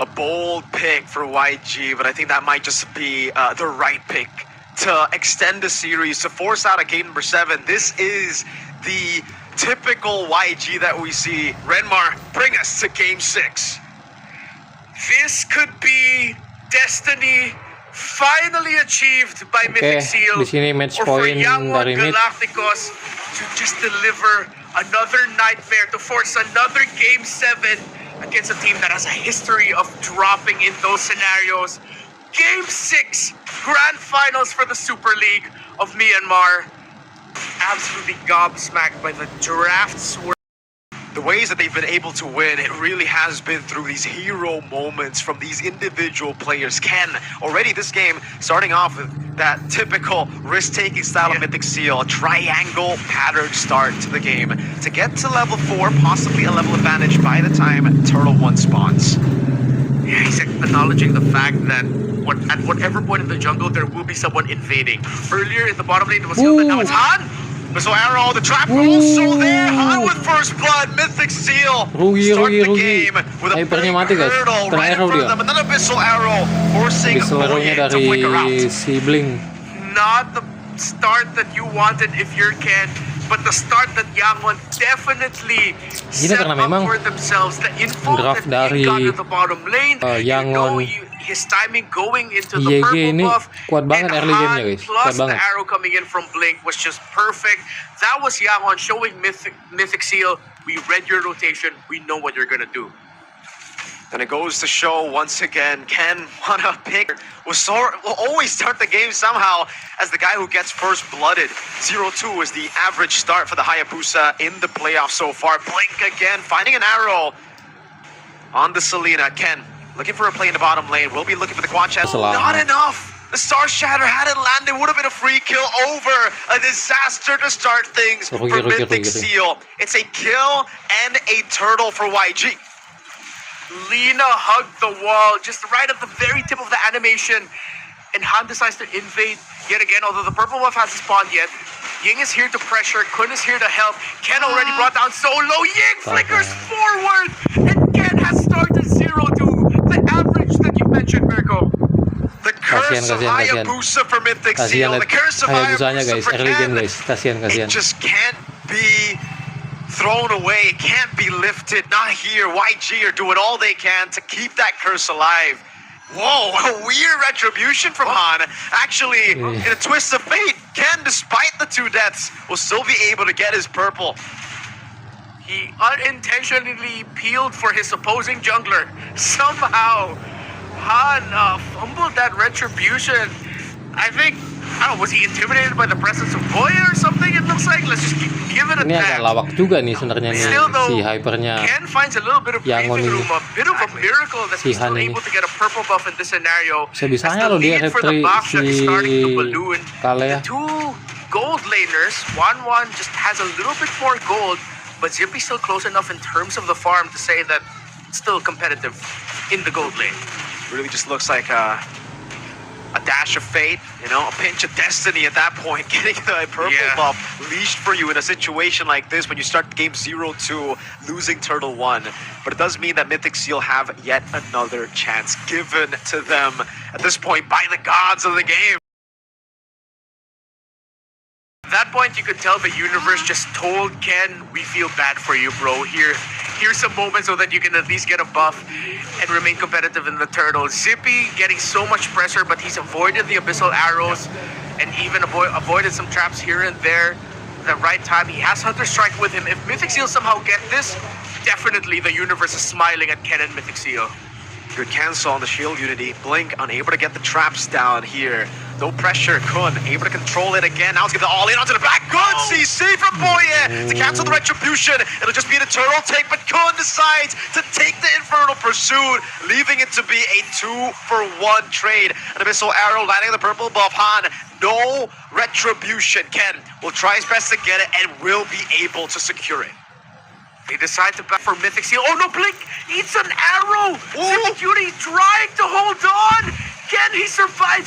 A bold pick for YG, but I think that might just be the right pick to extend the series, to force out a game number 7. This is the typical YG that we see. Renmar, bring us to game 6. This could be destiny finally achieved by Mythic Seal, di sini match or for point Young One dari mid. Galacticos to just deliver another nightmare, to force another game 7 against a team that has a history of dropping in those scenarios. Game 6, grand finals for the Super League of Myanmar. Absolutely gobsmacked by the draft swerve. The ways that they've been able to win, it really has been through these hero moments from these individual players. Ken, already this game, starting off with that typical risk-taking style of Mythic Seal, a triangle pattern start to the game. To get to level 4, possibly a level advantage by the time Turtle 1 spawns. Yeah, he's acknowledging the fact that at whatever point in the jungle, there will be someone invading. Earlier in the bottom lane, it was Hilda, now it's Han! Missile arrow, the trap also there. Han with first blood, Mythic Seal. Start the game with a big hurdle right in front of them. Another missile arrow, forcing Arrow-nya Boye to flicker out. dari si Blink. Not the start that you wanted if you're Ken. but the start that Yangon definitely set karena up memang for themselves, the info draft that dari he got at the bottom lane, Yangon his timing going into the YG purple ini buff, kuat banget and early game-nya, Han guys. plus Kuat the banget. arrow coming in from Blink was just perfect. That was Yangon showing Mythic Seal, we read your rotation, we know what you're gonna do. And it goes to show once again, Ken wanna pick will always start the game somehow as the guy who gets first blooded. 0-2 is the average start for the Hayabusa in the playoffs so far. Blink again, finding an arrow on the Selena. Ken looking for a play in the bottom lane. We'll be looking for the quad chest. Not enough. The Star Shatter hadn't landed. Would have been a free kill over. A disaster to start things for Mythic Seal. It's a kill and a turtle for YG. Lina hugged the wall just right at the very tip of the animation, and Han decides to invade yet again, although the purple buff hasn't spawned yet. Ying is here to pressure, Kun is here to help. Ken already brought down Solo. Ying flickers forward, and Ken has started 0-2. The average that you mentioned, Mirko. The curse of Hayabusa for Mythic Seal. The curse of Hayabusa for Ken. It just can't be thrown away. It can't be lifted. Not here. YG are doing all they can to keep that curse alive. Whoa, a weird retribution from Han. Actually, in a twist of fate, Ken, despite the 2 deaths, will still be able to get his purple. He unintentionally peeled for his opposing jungler. Somehow, Han fumbled that retribution. I don't know, was he intimidated by the presence of Boya or something? It looks like. Let's just give it a ini agak lawak juga nih sebenarnya nih si hypernya Ken finds a little bit of breathing room, a bit of a miracle that he's still able to get a purple buff in this scenario. Bisa-bisanya loh dia retri si Kale ya. The 2 gold laners, 1-1 just has a little bit more gold, but Zippy's still close enough in terms of the farm to say that it's still competitive in the gold lane. Really just looks like a dash of fate, a pinch of destiny at that point, getting the purple buff leashed for you in a situation like this when you start game 0-2, losing Turtle 1. But it does mean that Mythic Seal have yet another chance given to them at this point by the gods of the game. At that point, you could tell the universe just told Ken, we feel bad for you, bro. Here's some moments so that you can at least get a buff and remain competitive in the turtle. Zippy getting so much pressure, but he's avoided the abyssal arrows and even avoided some traps here and there. At the right time, he has Hunter Strike with him. If Mythic Seal somehow get this, definitely the universe is smiling at Ken and Mythic Seal. Good cancel on the shield unity. Blink unable to get the traps down here. No pressure. Kun able to control it again. Now it's getting the all in onto the back. Kun CC from Boye to cancel the retribution. It'll just be the turtle take, but Kun decides to take the Infernal Pursuit, leaving it to be a 2-for-1 trade. An abyssal arrow landing on the purple buff. Han, no retribution. Ken will try his best to get it and will be able to secure it. They decide to back for Mythic Seal. Oh no, Blink eats an arrow! Zippy Cutie trying to hold on! Can he survive?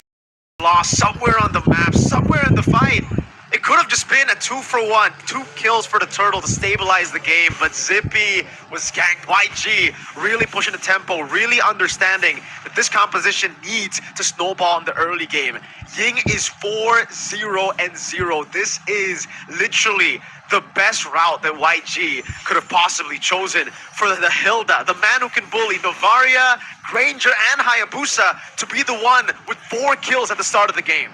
Lost somewhere on the map, somewhere in the fight. It could have just been a 2-for-1, 2 kills for the turtle to stabilize the game, but Zippy was ganked. YG really pushing the tempo, really understanding that this composition needs to snowball in the early game. Ying is 4-0-0. This is literally the best route that YG could have possibly chosen for the Hilda, the man who can bully Novaria, Granger, and Hayabusa to be the one with 4 kills at the start of the game.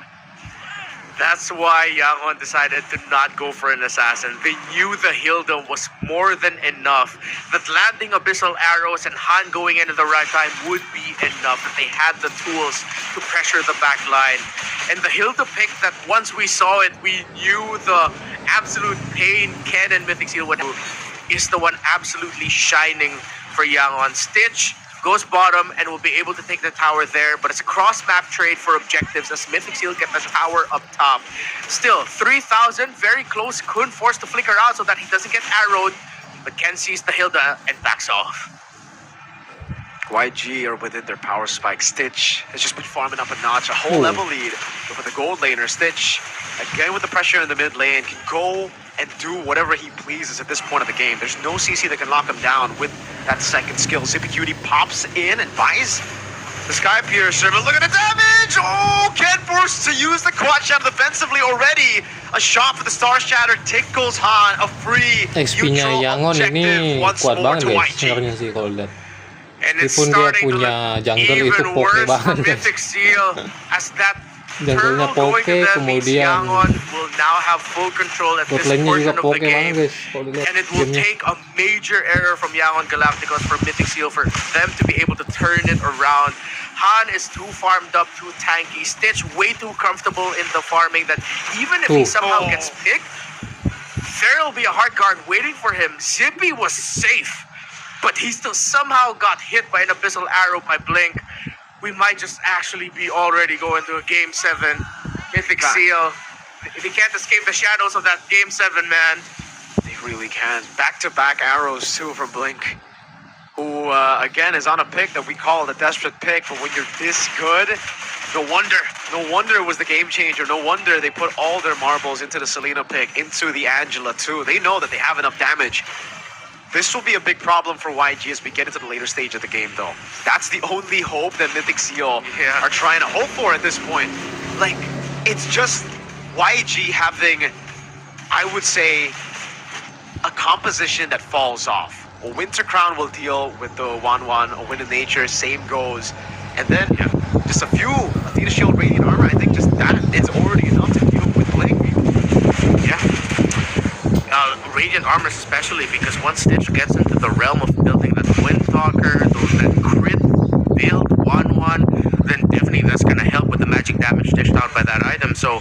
That's why Yangon decided to not go for an assassin. They knew the Hilda was more than enough. That landing abyssal arrows and Han going in at the right time would be enough. That they had the tools to pressure the back line. And the Hilda pick that once we saw it, we knew the absolute pain Ken and Mythic Seal would have is the one absolutely shining for Yangon. Stitch goes bottom and will be able to take the tower there, but it's a cross-map trade for objectives as Mythic Seal get the tower up top. Still, 3,000, very close. Kun forced to flicker out so that he doesn't get arrowed, but Ken sees the Hilda and backs off. YG are within their power spike. Stitch has just been farming up a notch, a whole level lead. But for the gold laner, Stitch, again with the pressure in the mid lane, can go and do whatever he pleases at this point of the game. There's no CC that can lock him down with that second skill. Zippy Cutie pops in and buys the Sky Piercer, but look at the damage! damage. Oh, Ken forced to use the quad shatter defensively already. A shot for the Star Shatter tickles Han. A free XP-nya neutral Yangon ini objective once kuat more banget to guys YG. sebenarnya sih kalau lihat. And it's Meskipun dia starting to punya look jungle itu even poke worse for banget guys. Mythic Seal as that Jungle-nya turtle going to poke, them means kemudian Yangon will now have full control at bot this lane-nya juga portion of poke the banget game. guys kalau dilihat And it will gamenya. take a major error from Yangon Galacticos for Mythic Seal for them to be able to turn it around. Han is too farmed up, too tanky. Stitch way too comfortable in the farming that even if he somehow gets picked, there will be a hard guard waiting for him. Zippy was safe, but he still somehow got hit by an Abyssal Arrow by Blink. We might just actually be already going to a Game 7. Mythic Seal, if he can't escape the shadows of that Game 7, man. They really can. Back-to-back arrows too from Blink, who again is on a pick that we call the desperate pick. But when you're this good, no wonder it was the game changer. No wonder they put all their marbles into the Selena pick, into the Angela too. They know that they have enough damage. This will be a big problem for YG as we get into the later stage of the game, though. That's the only hope that Mythic Seal are trying to hope for at this point. Like, it's just YG having, I would say, a composition that falls off. A Winter Crown will deal with the 1-1, a Wind of Nature, same goes. And then just a few Athena Shield Radiant Armor, I think just that is already enough to deal with Blink. Yeah. Radiant Armor especially, because once Stitch gets into the realm of building that Windtalker, that crit build 1-1, then definitely that's going to help with the magic damage dished out by that item. So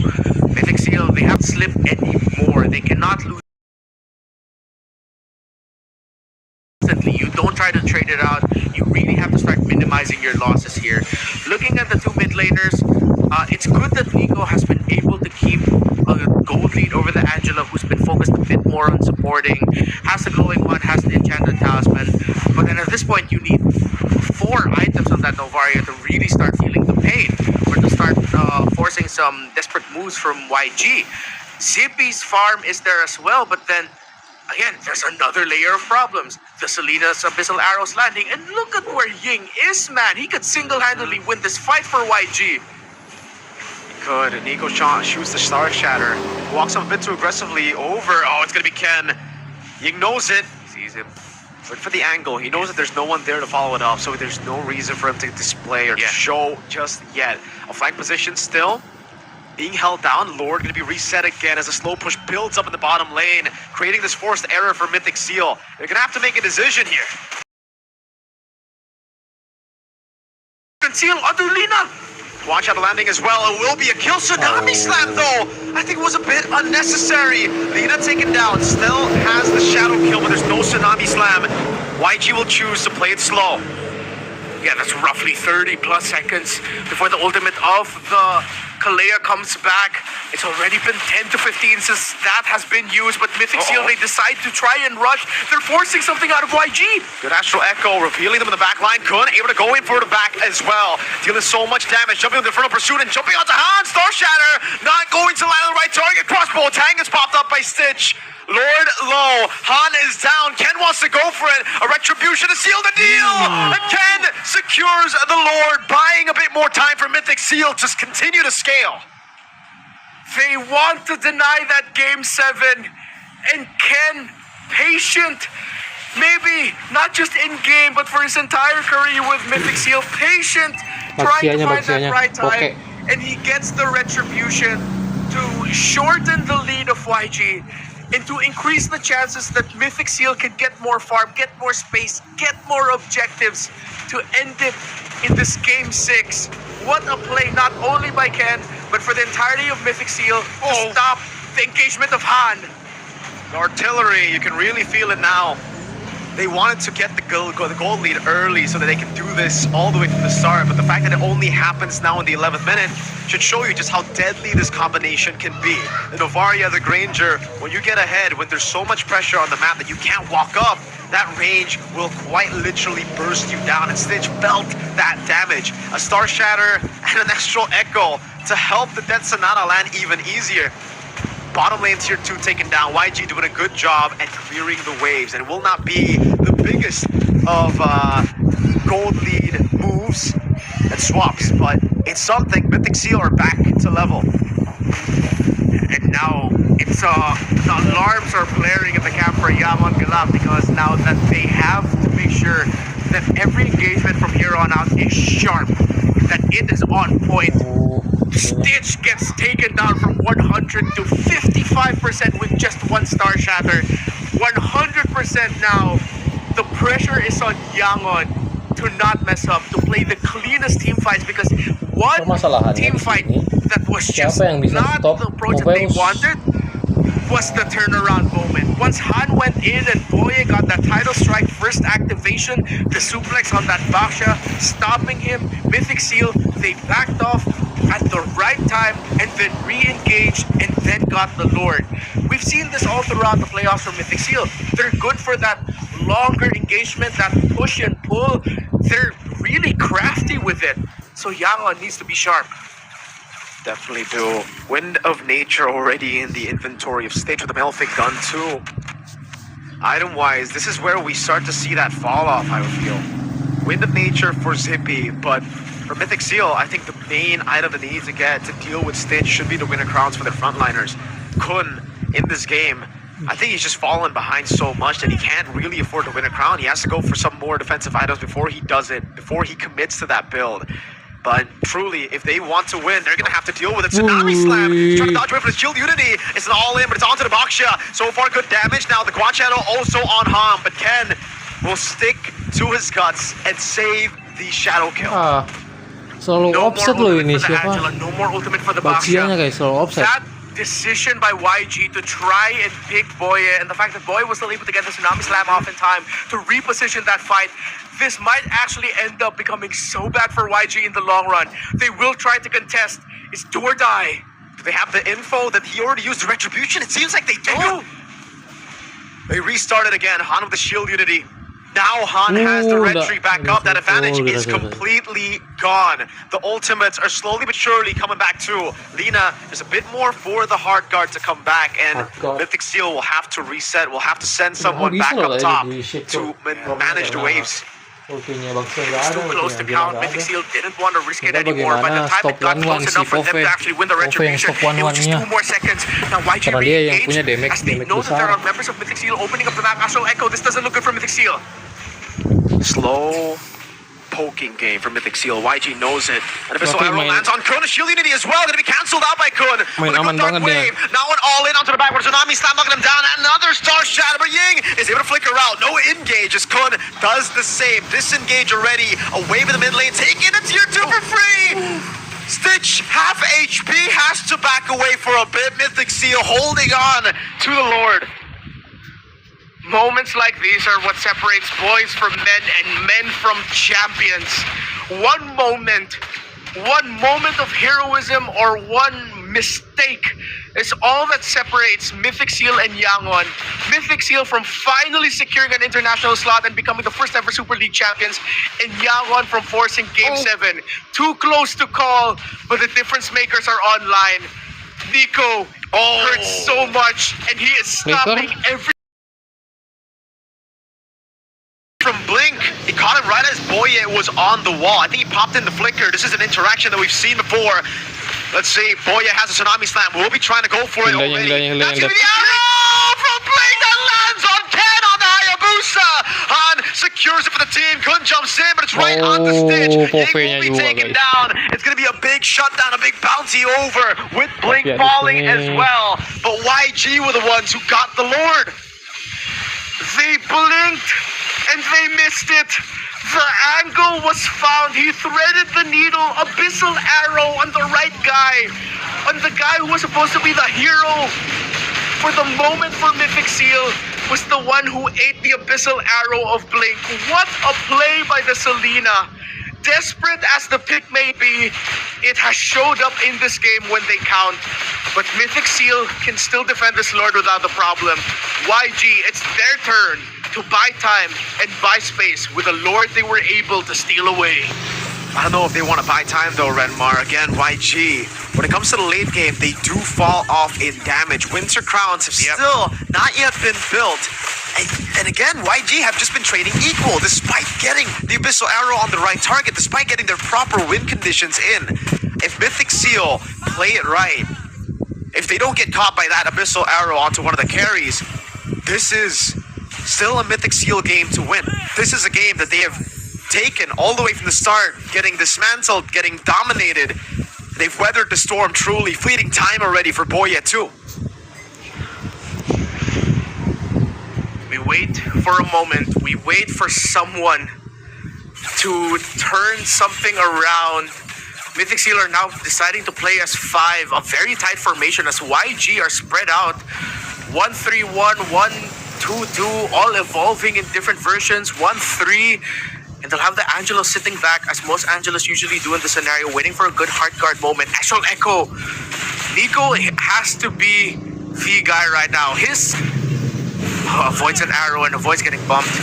Mythic Seal, they have to slip anymore. They cannot lose. You don't try to trade it out. You really have to start minimizing your losses here. Looking at the two mid laners, it's good that Nico has been able to keep a gold lead over the Angela, who's been focused a bit more on supporting. Has the glowing one, has the enchanted talisman. But then at this point, you need 4 items on that Novaria to really start feeling the pain, or to start forcing some desperate moves from YG. Zippy's farm is there as well, but then again, there's another layer of problems. The Selena's Abyssal Arrows landing, and look at where Ying is, man. He could single-handedly win this fight for YG. Good. Nico shoots the Star Shatter. Walks up a bit too aggressively over. Oh, it's going to be Ken. Ying knows it. Sees him. Look for the angle. He knows that there's no one there to follow it up, so there's no reason for him to display or show just yet. A flank position still being held down. Lord going to be reset again as a slow push builds up in the bottom lane, creating this forced error for Mythic Seal. They're going to have to make a decision here. Seal Adulina. Watch out the landing as well. It will be a kill. Tsunami slam though. I think it was a bit unnecessary. Lina taken down. Still has the shadow kill, but there's no tsunami slam. YG will choose to play it slow. Yeah, that's roughly 30 plus seconds before the ultimate of the Kalea comes back. It's already been 10 to 15 since that has been used, but Mythic Seal, they decide to try and rush. They're forcing something out of YG. Good Astral Echo, revealing them in the back line. Kun able to go in for the back as well. Dealing so much damage, jumping with the Infernal Pursuit and jumping onto Han. Star Shatter, not going to land on the right target. Crossbow tang is popped up by Stitch. Lord low, Han is down. Ken wants to go for it. A retribution to seal the deal. And Ken secures the Lord, buying a bit more time for Mythic Seal to continue to scale. They want to deny that Game 7, and Ken, patient, maybe not just in game, but for his entire career with Mythic Seal, patient, trying to find that right time, and he gets the retribution to shorten the lead of YG and to increase the chances that Mythic Seal can get more farm, get more space, get more objectives to end it in this Game 6. What a play, not only by Ken, but for the entirety of Mythic Seal to stop the engagement of Han. The artillery, you can really feel it now. They wanted to get the goal lead early so that they can do this all the way from the start, but the fact that it only happens now in the 11th minute should show you just how deadly this combination can be. The Novaria, the Granger, when you get ahead, when there's so much pressure on the map that you can't walk up, that range will quite literally burst you down, and Stitch felt that damage. A Star Shatter and an Astral Echo to help the Death Sonata land even easier. Bottom lane tier 2 taken down. YG doing a good job at clearing the waves, and it will not be the biggest of gold lead moves and swaps, but it's something. Mythic Seal are back to level. And now it's the alarms are blaring at the camp for Yaman Galap because now that they have to make sure that every engagement from here on out is sharp, that it is on point. Stitch gets taken down from 100 to 55% with just one star shatter. 100% now. The pressure is on Yangon to not mess up, to play the cleanest team fights because one Permasalahannya team di fight sini, that was just siapa yang bisa not stop the approach that they Moveus? wanted was the turnaround moment. Once Han went in and Boye got that title strike first activation, the suplex on that Baksha, stopping him, Mythic Seal, they backed off at the right time and then re-engaged and then got the Lord. We've seen this all throughout the playoffs from Mythic Seal. They're good for that longer engagement, that push and pull. They're really crafty with it. So Yangon needs to be sharp. Definitely do. Wind of Nature already in the inventory of Stitch with the Malefic gun too. Item-wise, this is where we start to see that fall off, I would feel. Wind of Nature for Zippy, but for Mythic Seal, I think the main item that they need to get to deal with Stitch should be the winner crowns for their frontliners. Kun, in this game, I think he's just fallen behind so much that he can't really afford to win a crown. He has to go for some more defensive items before he does it, before he commits to that build. But truly, if they want to win, they're going to have to deal with it. Tsunami Slam, trying to dodge away from his Shield Unity. It's an all-in, but it's onto the Baksha. So far, good damage. Now the Quan Shadow also on Ham, but Ken will stick to his guts and save the Shadow Kill. Selalu No more offset loh ultimate ini for the siapa? Angela, no more ultimate for the Baksianya Baksha. guys, selalu offset. That decision by YG to try and pick Boye, and the fact that Boye was still able to get the Tsunami Slam off in time to reposition that fight, this might actually end up becoming so bad for YG in the long run. They will try to contest. It's do or die. Do they have the info that he already used the Retribution? It seems like they do. They restarted again. Han with the Shield Unity. Now Han has the red tree back up. That advantage is completely gone. The ultimates are slowly but surely coming back too. Lina, there's a bit more for the Heart Guard to come back, and Mythic Seal will have to reset. We'll have to send someone back up top to manage the waves. Ultinya Baksha nggak It's ada, too close to ultinya count. nggak Mythic ada. Seal didn't want to risk it Coba anymore. By the bagaimana time stop it got one-one close si enough for them Pove. to actually win the Pove yang retribution, stop it was just one-one-nya. 2 more seconds. Now YG Karena dia yang re-engaged punya damage as they know that besar. there are members of Mythic Seal opening up the map. Astral Echo, this doesn't look good for Mythic Seal. Slow poking game for Mythic Seal. YG knows it. And if Tapi Arrow main- lands on Kun, Shield Unity as well. Going to be cancelled out by Kun. Main With a aman good dark banget dia. wave. Now an all in onto the back. Tsunami Slam knocking him down. Another Star Shatter. But Ying is able to flicker out. No engage as Kun does the same. Disengage already. A wave in the mid lane. Taking a tier 2 for free. Stitch, half HP, has to back away for a bit. Mythic Seal holding on to the Lord. Moments like these are what separates boys from men and men from champions. One moment of heroism or one mistake is all that separates Mythic Seal and Yangon. Mythic Seal from finally securing an international slot and becoming the first ever Super League champions, and Yangon from forcing Game 7. Too close to call, but the difference makers are online. Nico hurts so much, and he is stopping every From Blink, he caught it right as Boye was on the wall. I think he popped in the flicker. This is an interaction that we've seen before. Let's see, Boye has a Tsunami Slam. We'll be trying to go for it already. That's gonna be the arrow from Blink that lands on Ken on the Hayabusa. Han secures it for the team. Kun jumps in, but it's right on the Stitch. Ying will be taken down. It's gonna be a big shutdown, a big bounty over with Blink falling as well. But YG were the ones who got the Lord. They blinked and they missed it. The angle was found. He threaded the needle. Abyssal arrow on the right guy. On the guy who was supposed to be the hero for the moment for Mythic Seal was the one who ate the Abyssal arrow of Blink. What a play by the Selena. Desperate as the pick may be, it has showed up in this game when they count. But Mythic Seal can still defend this Lord without the problem. YG, it's their turn to buy time and buy space with a Lord they were able to steal away. I don't know if they want to buy time though, Renmar. Again, YG, when it comes to the late game, they do fall off in damage. Winter Crowns have still not yet been built. And again, YG have just been trading equal despite getting the Abyssal Arrow on the right target, despite getting their proper win conditions in. if Mythic Seal play it right, if they don't get caught by that Abyssal Arrow onto one of the carries, this is still a Mythic Seal game to win. This is a game that they have taken all the way from the start, getting dismantled, getting dominated. They've weathered the storm truly. Fleeting time already for Boya too. We wait for a moment. We wait for someone to turn something around. Mythic Seal are now deciding to play as 5, a very tight formation as YG are spread out. 1-3-1, 1-2-2, all evolving in different versions. 1-3, and they'll have the Angelos sitting back, as most Angelos usually do in the scenario, waiting for a good heart guard moment. Actual Echo. Nico has to be the guy right now. His avoids an arrow and avoids getting bumped.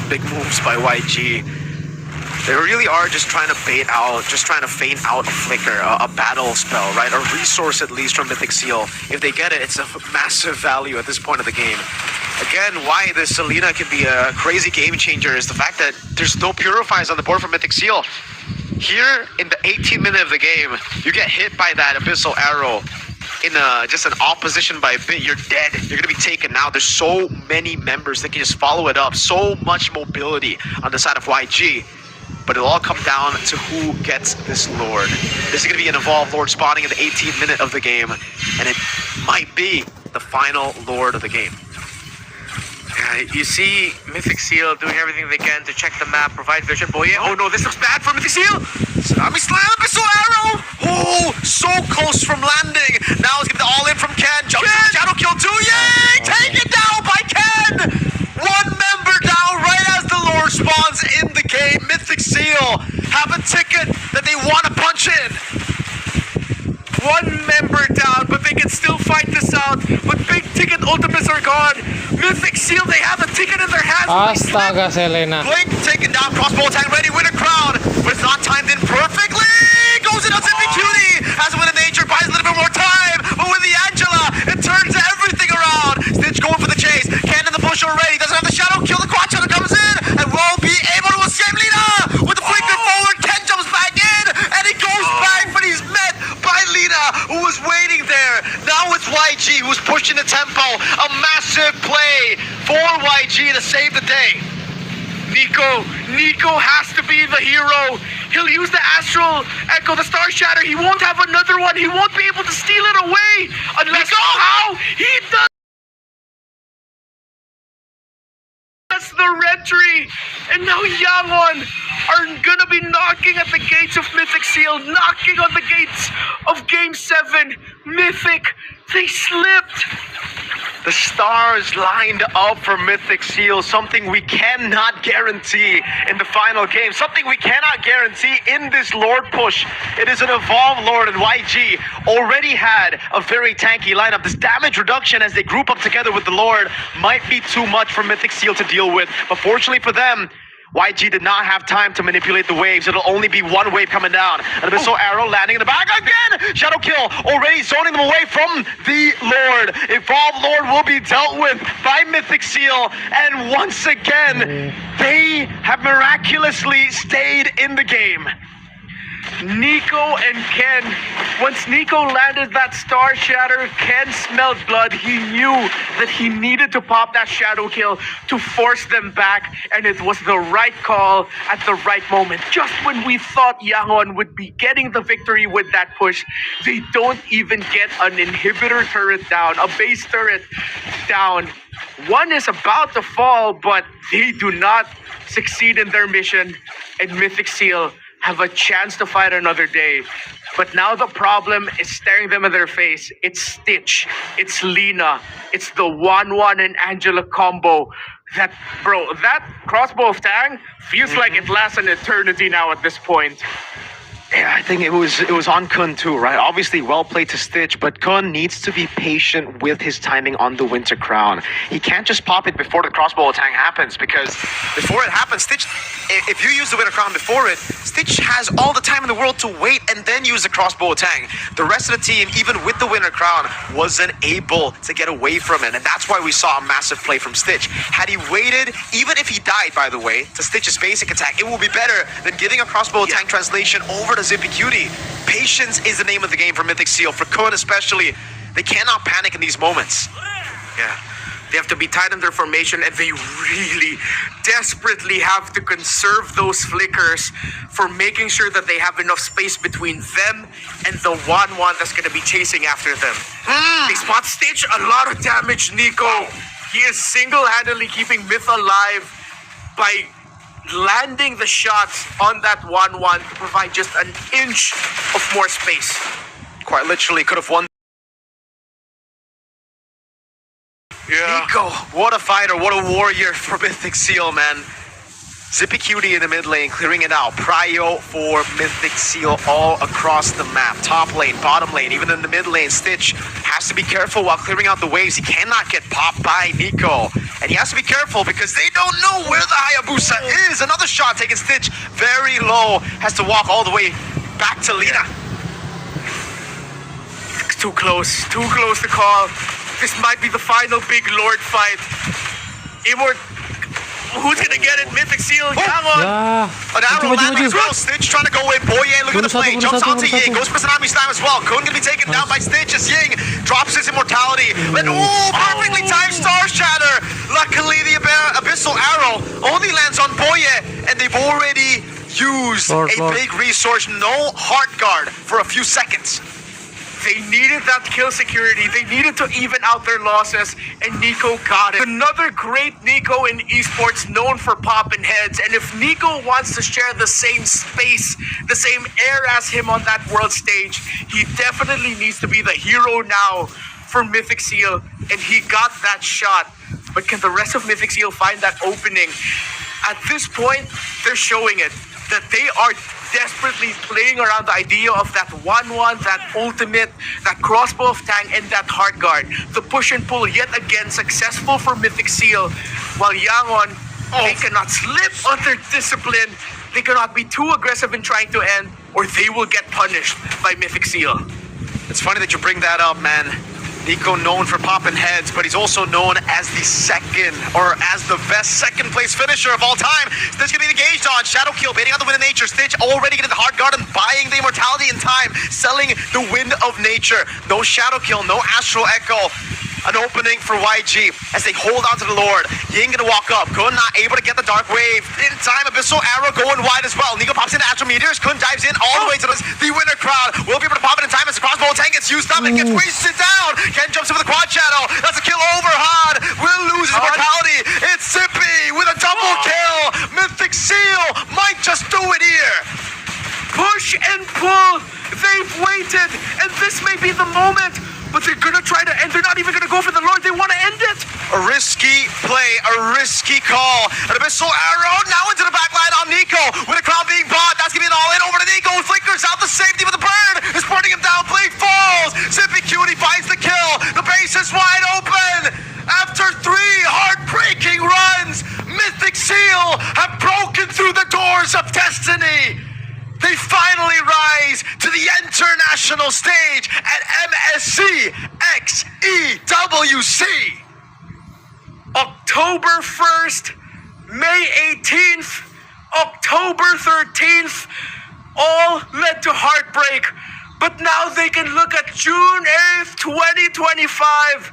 Big moves by YG. They really are just trying to bait out, just trying to feign out a flicker, a battle spell, right? A resource at least from Mythic Seal. If they get it, it's a massive value at this point of the game. Again, why this Selena can be a crazy game changer is the fact that there's no Purifies on the board for Mythic Seal. Here, in the 18th minute of the game, you get hit by that Abyssal Arrow in just an opposition by a bit, you're dead. You're going to be taken now. There's so many members that can just follow it up. So much mobility on the side of YG. But it'll all come down to who gets this Lord. This is going to be an Evolved Lord spawning in the 18th minute of the game. And it might be the final Lord of the game. You see Mythic Seal doing everything they can to check the map, provide vision. Boy, oh no, this looks bad for Mythic Seal. Tsunami Slam, Abyssal Arrow! Oh, so close from landing. Now it's going to be the all-in from Ken. Jumps in the Shadow Kill too. Yay! Taken down by Ken! One member down right as the Lord spawns in the game. Mythic Seal have a ticket that they want to punch in. One member down, but they can still fight this out. But big ticket ultimates are gone. Mythic Seal, they have a ticket in their hands. Astaga, Selena. Blink taken down, crossbow attack ready, win a crown, but it's not timed in perfectly. Goes in on Simply Cutie, has a win of nature, buys a little bit more time, but with the Angela, it turns everything around. Stitch going for the chase, Ken in the bush already, doesn't have the shadow kill, the quad shadow comes in, and won't be able to escape Lina. With the flicker forward, Ken jumps back in, and he goes back, but he's met by Lina, who was waiting there. Now it's YG who's pushing the tempo. A massive play for YG to save the day. Nico has to be the hero. He'll use the Astral Echo, the Star Shatter. He won't have another one. He won't be able to steal it away unless somehow he does. That's the Retry. And now Yangon are gonna be knocking at the gates of Mythic Seal, knocking on the gates of Game 7. Mythic, they slipped. The stars lined up for Mythic Seal, something we cannot guarantee in the final game, something we cannot guarantee in this Lord push. It is an Evolved Lord, and YG already had a very tanky lineup. This damage reduction as they group up together with the Lord might be too much for Mythic Seal to deal with, but fortunately for them, YG did not have time to manipulate the waves. It'll only be one wave coming down. An Abyssal Arrow landing in the back again. Shadow Kill already zoning them away from the Lord. Evolved Lord will be dealt with by Mythic Seal. And once again, they have miraculously stayed in the game. Nico and Ken. Once Nico landed that Star Shatter, Ken smelled blood. He knew that he needed to pop that Shadow Kill to force them back, and it was the right call at the right moment. Just when we thought Yangon would be getting the victory with that push, they don't even get an inhibitor turret down, a base turret down. One is about to fall, but they do not succeed in their mission, and Mythic Seal have a chance to fight another day. But now the problem is staring them in their face. It's Stitch. It's Lina. It's the 1-1 and Angela combo. That crossbow of Tang feels like it lasts an eternity now at this point. Yeah, I think it was on Kun too, right? Obviously, well played to Stitch, but Kun needs to be patient with his timing on the Winter Crown. He can't just pop it before the crossbow attack happens, because before it happens, Stitch, if you use the Winter Crown before it, Stitch has all the time in the world to wait and then use the crossbow attack. The rest of the team, even with the Winter Crown, wasn't able to get away from it, and that's why we saw a massive play from Stitch. Had he waited, even if he died, by the way, to Stitch's basic attack, it will be better than giving a crossbow attack translation over of Zippy Cutie. Patience is the name of the game for Mythic Seal. For Kun especially, they cannot panic in these moments. Yeah. They have to be tight in their formation, and they really desperately have to conserve those flickers for making sure that they have enough space between them and the 1-1 that's going to be chasing after them. They spot Stitch, a lot of damage, Nico. He is single-handedly keeping Myth alive by landing the shots on that 1-1 to provide just an inch of more space. Quite literally could have won. Yeah. Nico, what a fighter, what a warrior for Mythic Seal, man. Zippy Cutie in the mid lane, clearing it out. Prio for Mythic Seal all across the map. Top lane, bottom lane, even in the mid lane. Stitch has to be careful while clearing out the waves. He cannot get popped by Nico. And he has to be careful because they don't know where the Hayabusa is. Another shot taking Stitch very low. Has to walk all the way back to Lina. It's too close to call. This might be the final big Lord fight. Who's gonna get it? Mythic Seal, Yangon. Ya. An arrow landing as well. Stitch trying to go in. Boye, look at the play. Jumps onto Ying. Goes for Tsunami Slam as well. Kun gonna be taken down by Stitch as Ying drops his immortality. Then, perfectly timed Star Shatter. Luckily, the Abyssal Arrow only lands on Boye, and they've already used Lord. a big resource. No Heart Guard for a few seconds. They needed that kill security. They needed to even out their losses, and Nico got it. Another great Nico in esports, known for popping heads. And if Nico wants to share the same space, the same air as him on that world stage, he definitely needs to be the hero now for Mythic Seal, and he got that shot. But can the rest of Mythic Seal find that opening? At this point, they're showing it, that they are desperately playing around the idea of that 1-1, that ultimate, that crossbow of Tang, and that Heart Guard. The push and pull, yet again, successful for Mythic Seal, while Yangon, they cannot slip on their discipline. They cannot be too aggressive in trying to end, or they will get punished by Mythic Seal. It's funny that you bring that up, man. Nico known for popping heads, but he's also known as the best second place finisher of all time. Stitch gonna be engaged on Shadow Kill, baiting out the Wind of Nature. Stitch already getting the Heart Guard and buying the immortality in time, selling the Wind of Nature. No Shadow Kill, no Astral Echo. An opening for YG as they hold on to the Lord. Ying gonna walk up. Kun not able to get the Dark Wave. In time, Abyssal Arrow going wide as well. Nico pops into Astral Meteors. Kun dives in all the way to the winner crowd. Will be able to pop it in time as the crossbow tank gets used up and gets wasted down. Ken jumps in with the quad shadow. That's a kill over Han. Will lose his mortality. It's Zippy with a double kill. Mythic Seal might just do it here. Push and pull. They've waited, and this may be the moment. But they're gonna try to end. They're not even gonna go for the Lord. They want to end it. A risky play, a risky call. An Abyssal Arrow now into the back line on Nico. With a crown being bought, that's gonna be an all-in over to Nico. Flickers out the safety with the burn. Is burning him down. Play falls. Zippy Cutie finds the kill. The base is wide open. After 3 heartbreaking runs, Mythic Seal have broken through the doors of destiny. They finally rise to the international stage at MSC XEWC. October 1st, May 18th, October 13th, all led to heartbreak. But now they can look at June 8th, 2025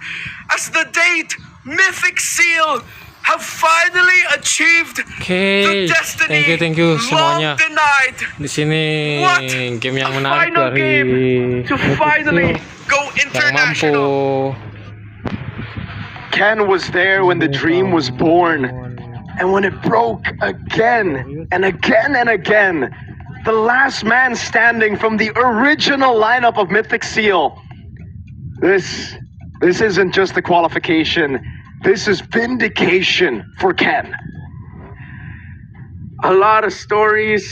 as the date Mythic Seal have finally achieved the destiny thank you long semuanya. denied. Di sini What game yang a menarik final dari game to finally go yang international. mampu. Ken was there when the dream was born, and when it broke again and again and again. The last man standing from the original lineup of Mythic Seal. This isn't just a qualification. This is vindication for Ken. A lot of stories.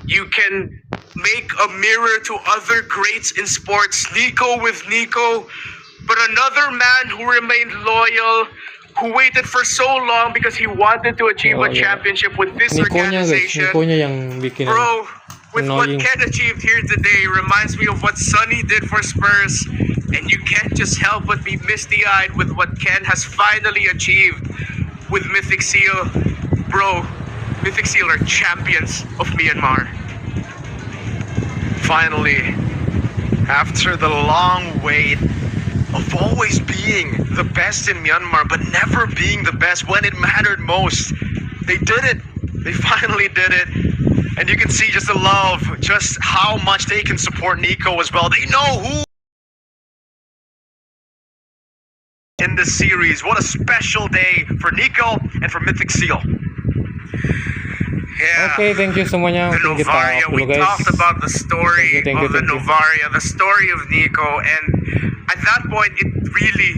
You can make a mirror to other greats in sports, Nico with Nico, but another man who remained loyal, who waited for so long because he wanted to achieve a championship with this Nico-nya guys, organization. Nico-nya yang bikin Bro, with what annoying. Ken achieved here today reminds me of what Sonny did for Spurs, and you can't just help but be misty-eyed with what Ken has finally achieved with Mythic Seal. Bro, Mythic Seal are champions of Myanmar. Finally, after the long wait of always being the best in Myanmar, but never being the best when it mattered most, they did it. They finally did it. And you can see just the love, just how much they can support Nico as well. They know who in this series. What a special day for Nico and for Mythic Seal. Yeah. Okay, thank you semuanya. The Mungkin kita Novaria, dulu, we guys. talked about the story Thank you, of the thank you. Novaria, the story of Nico, and at that point, it really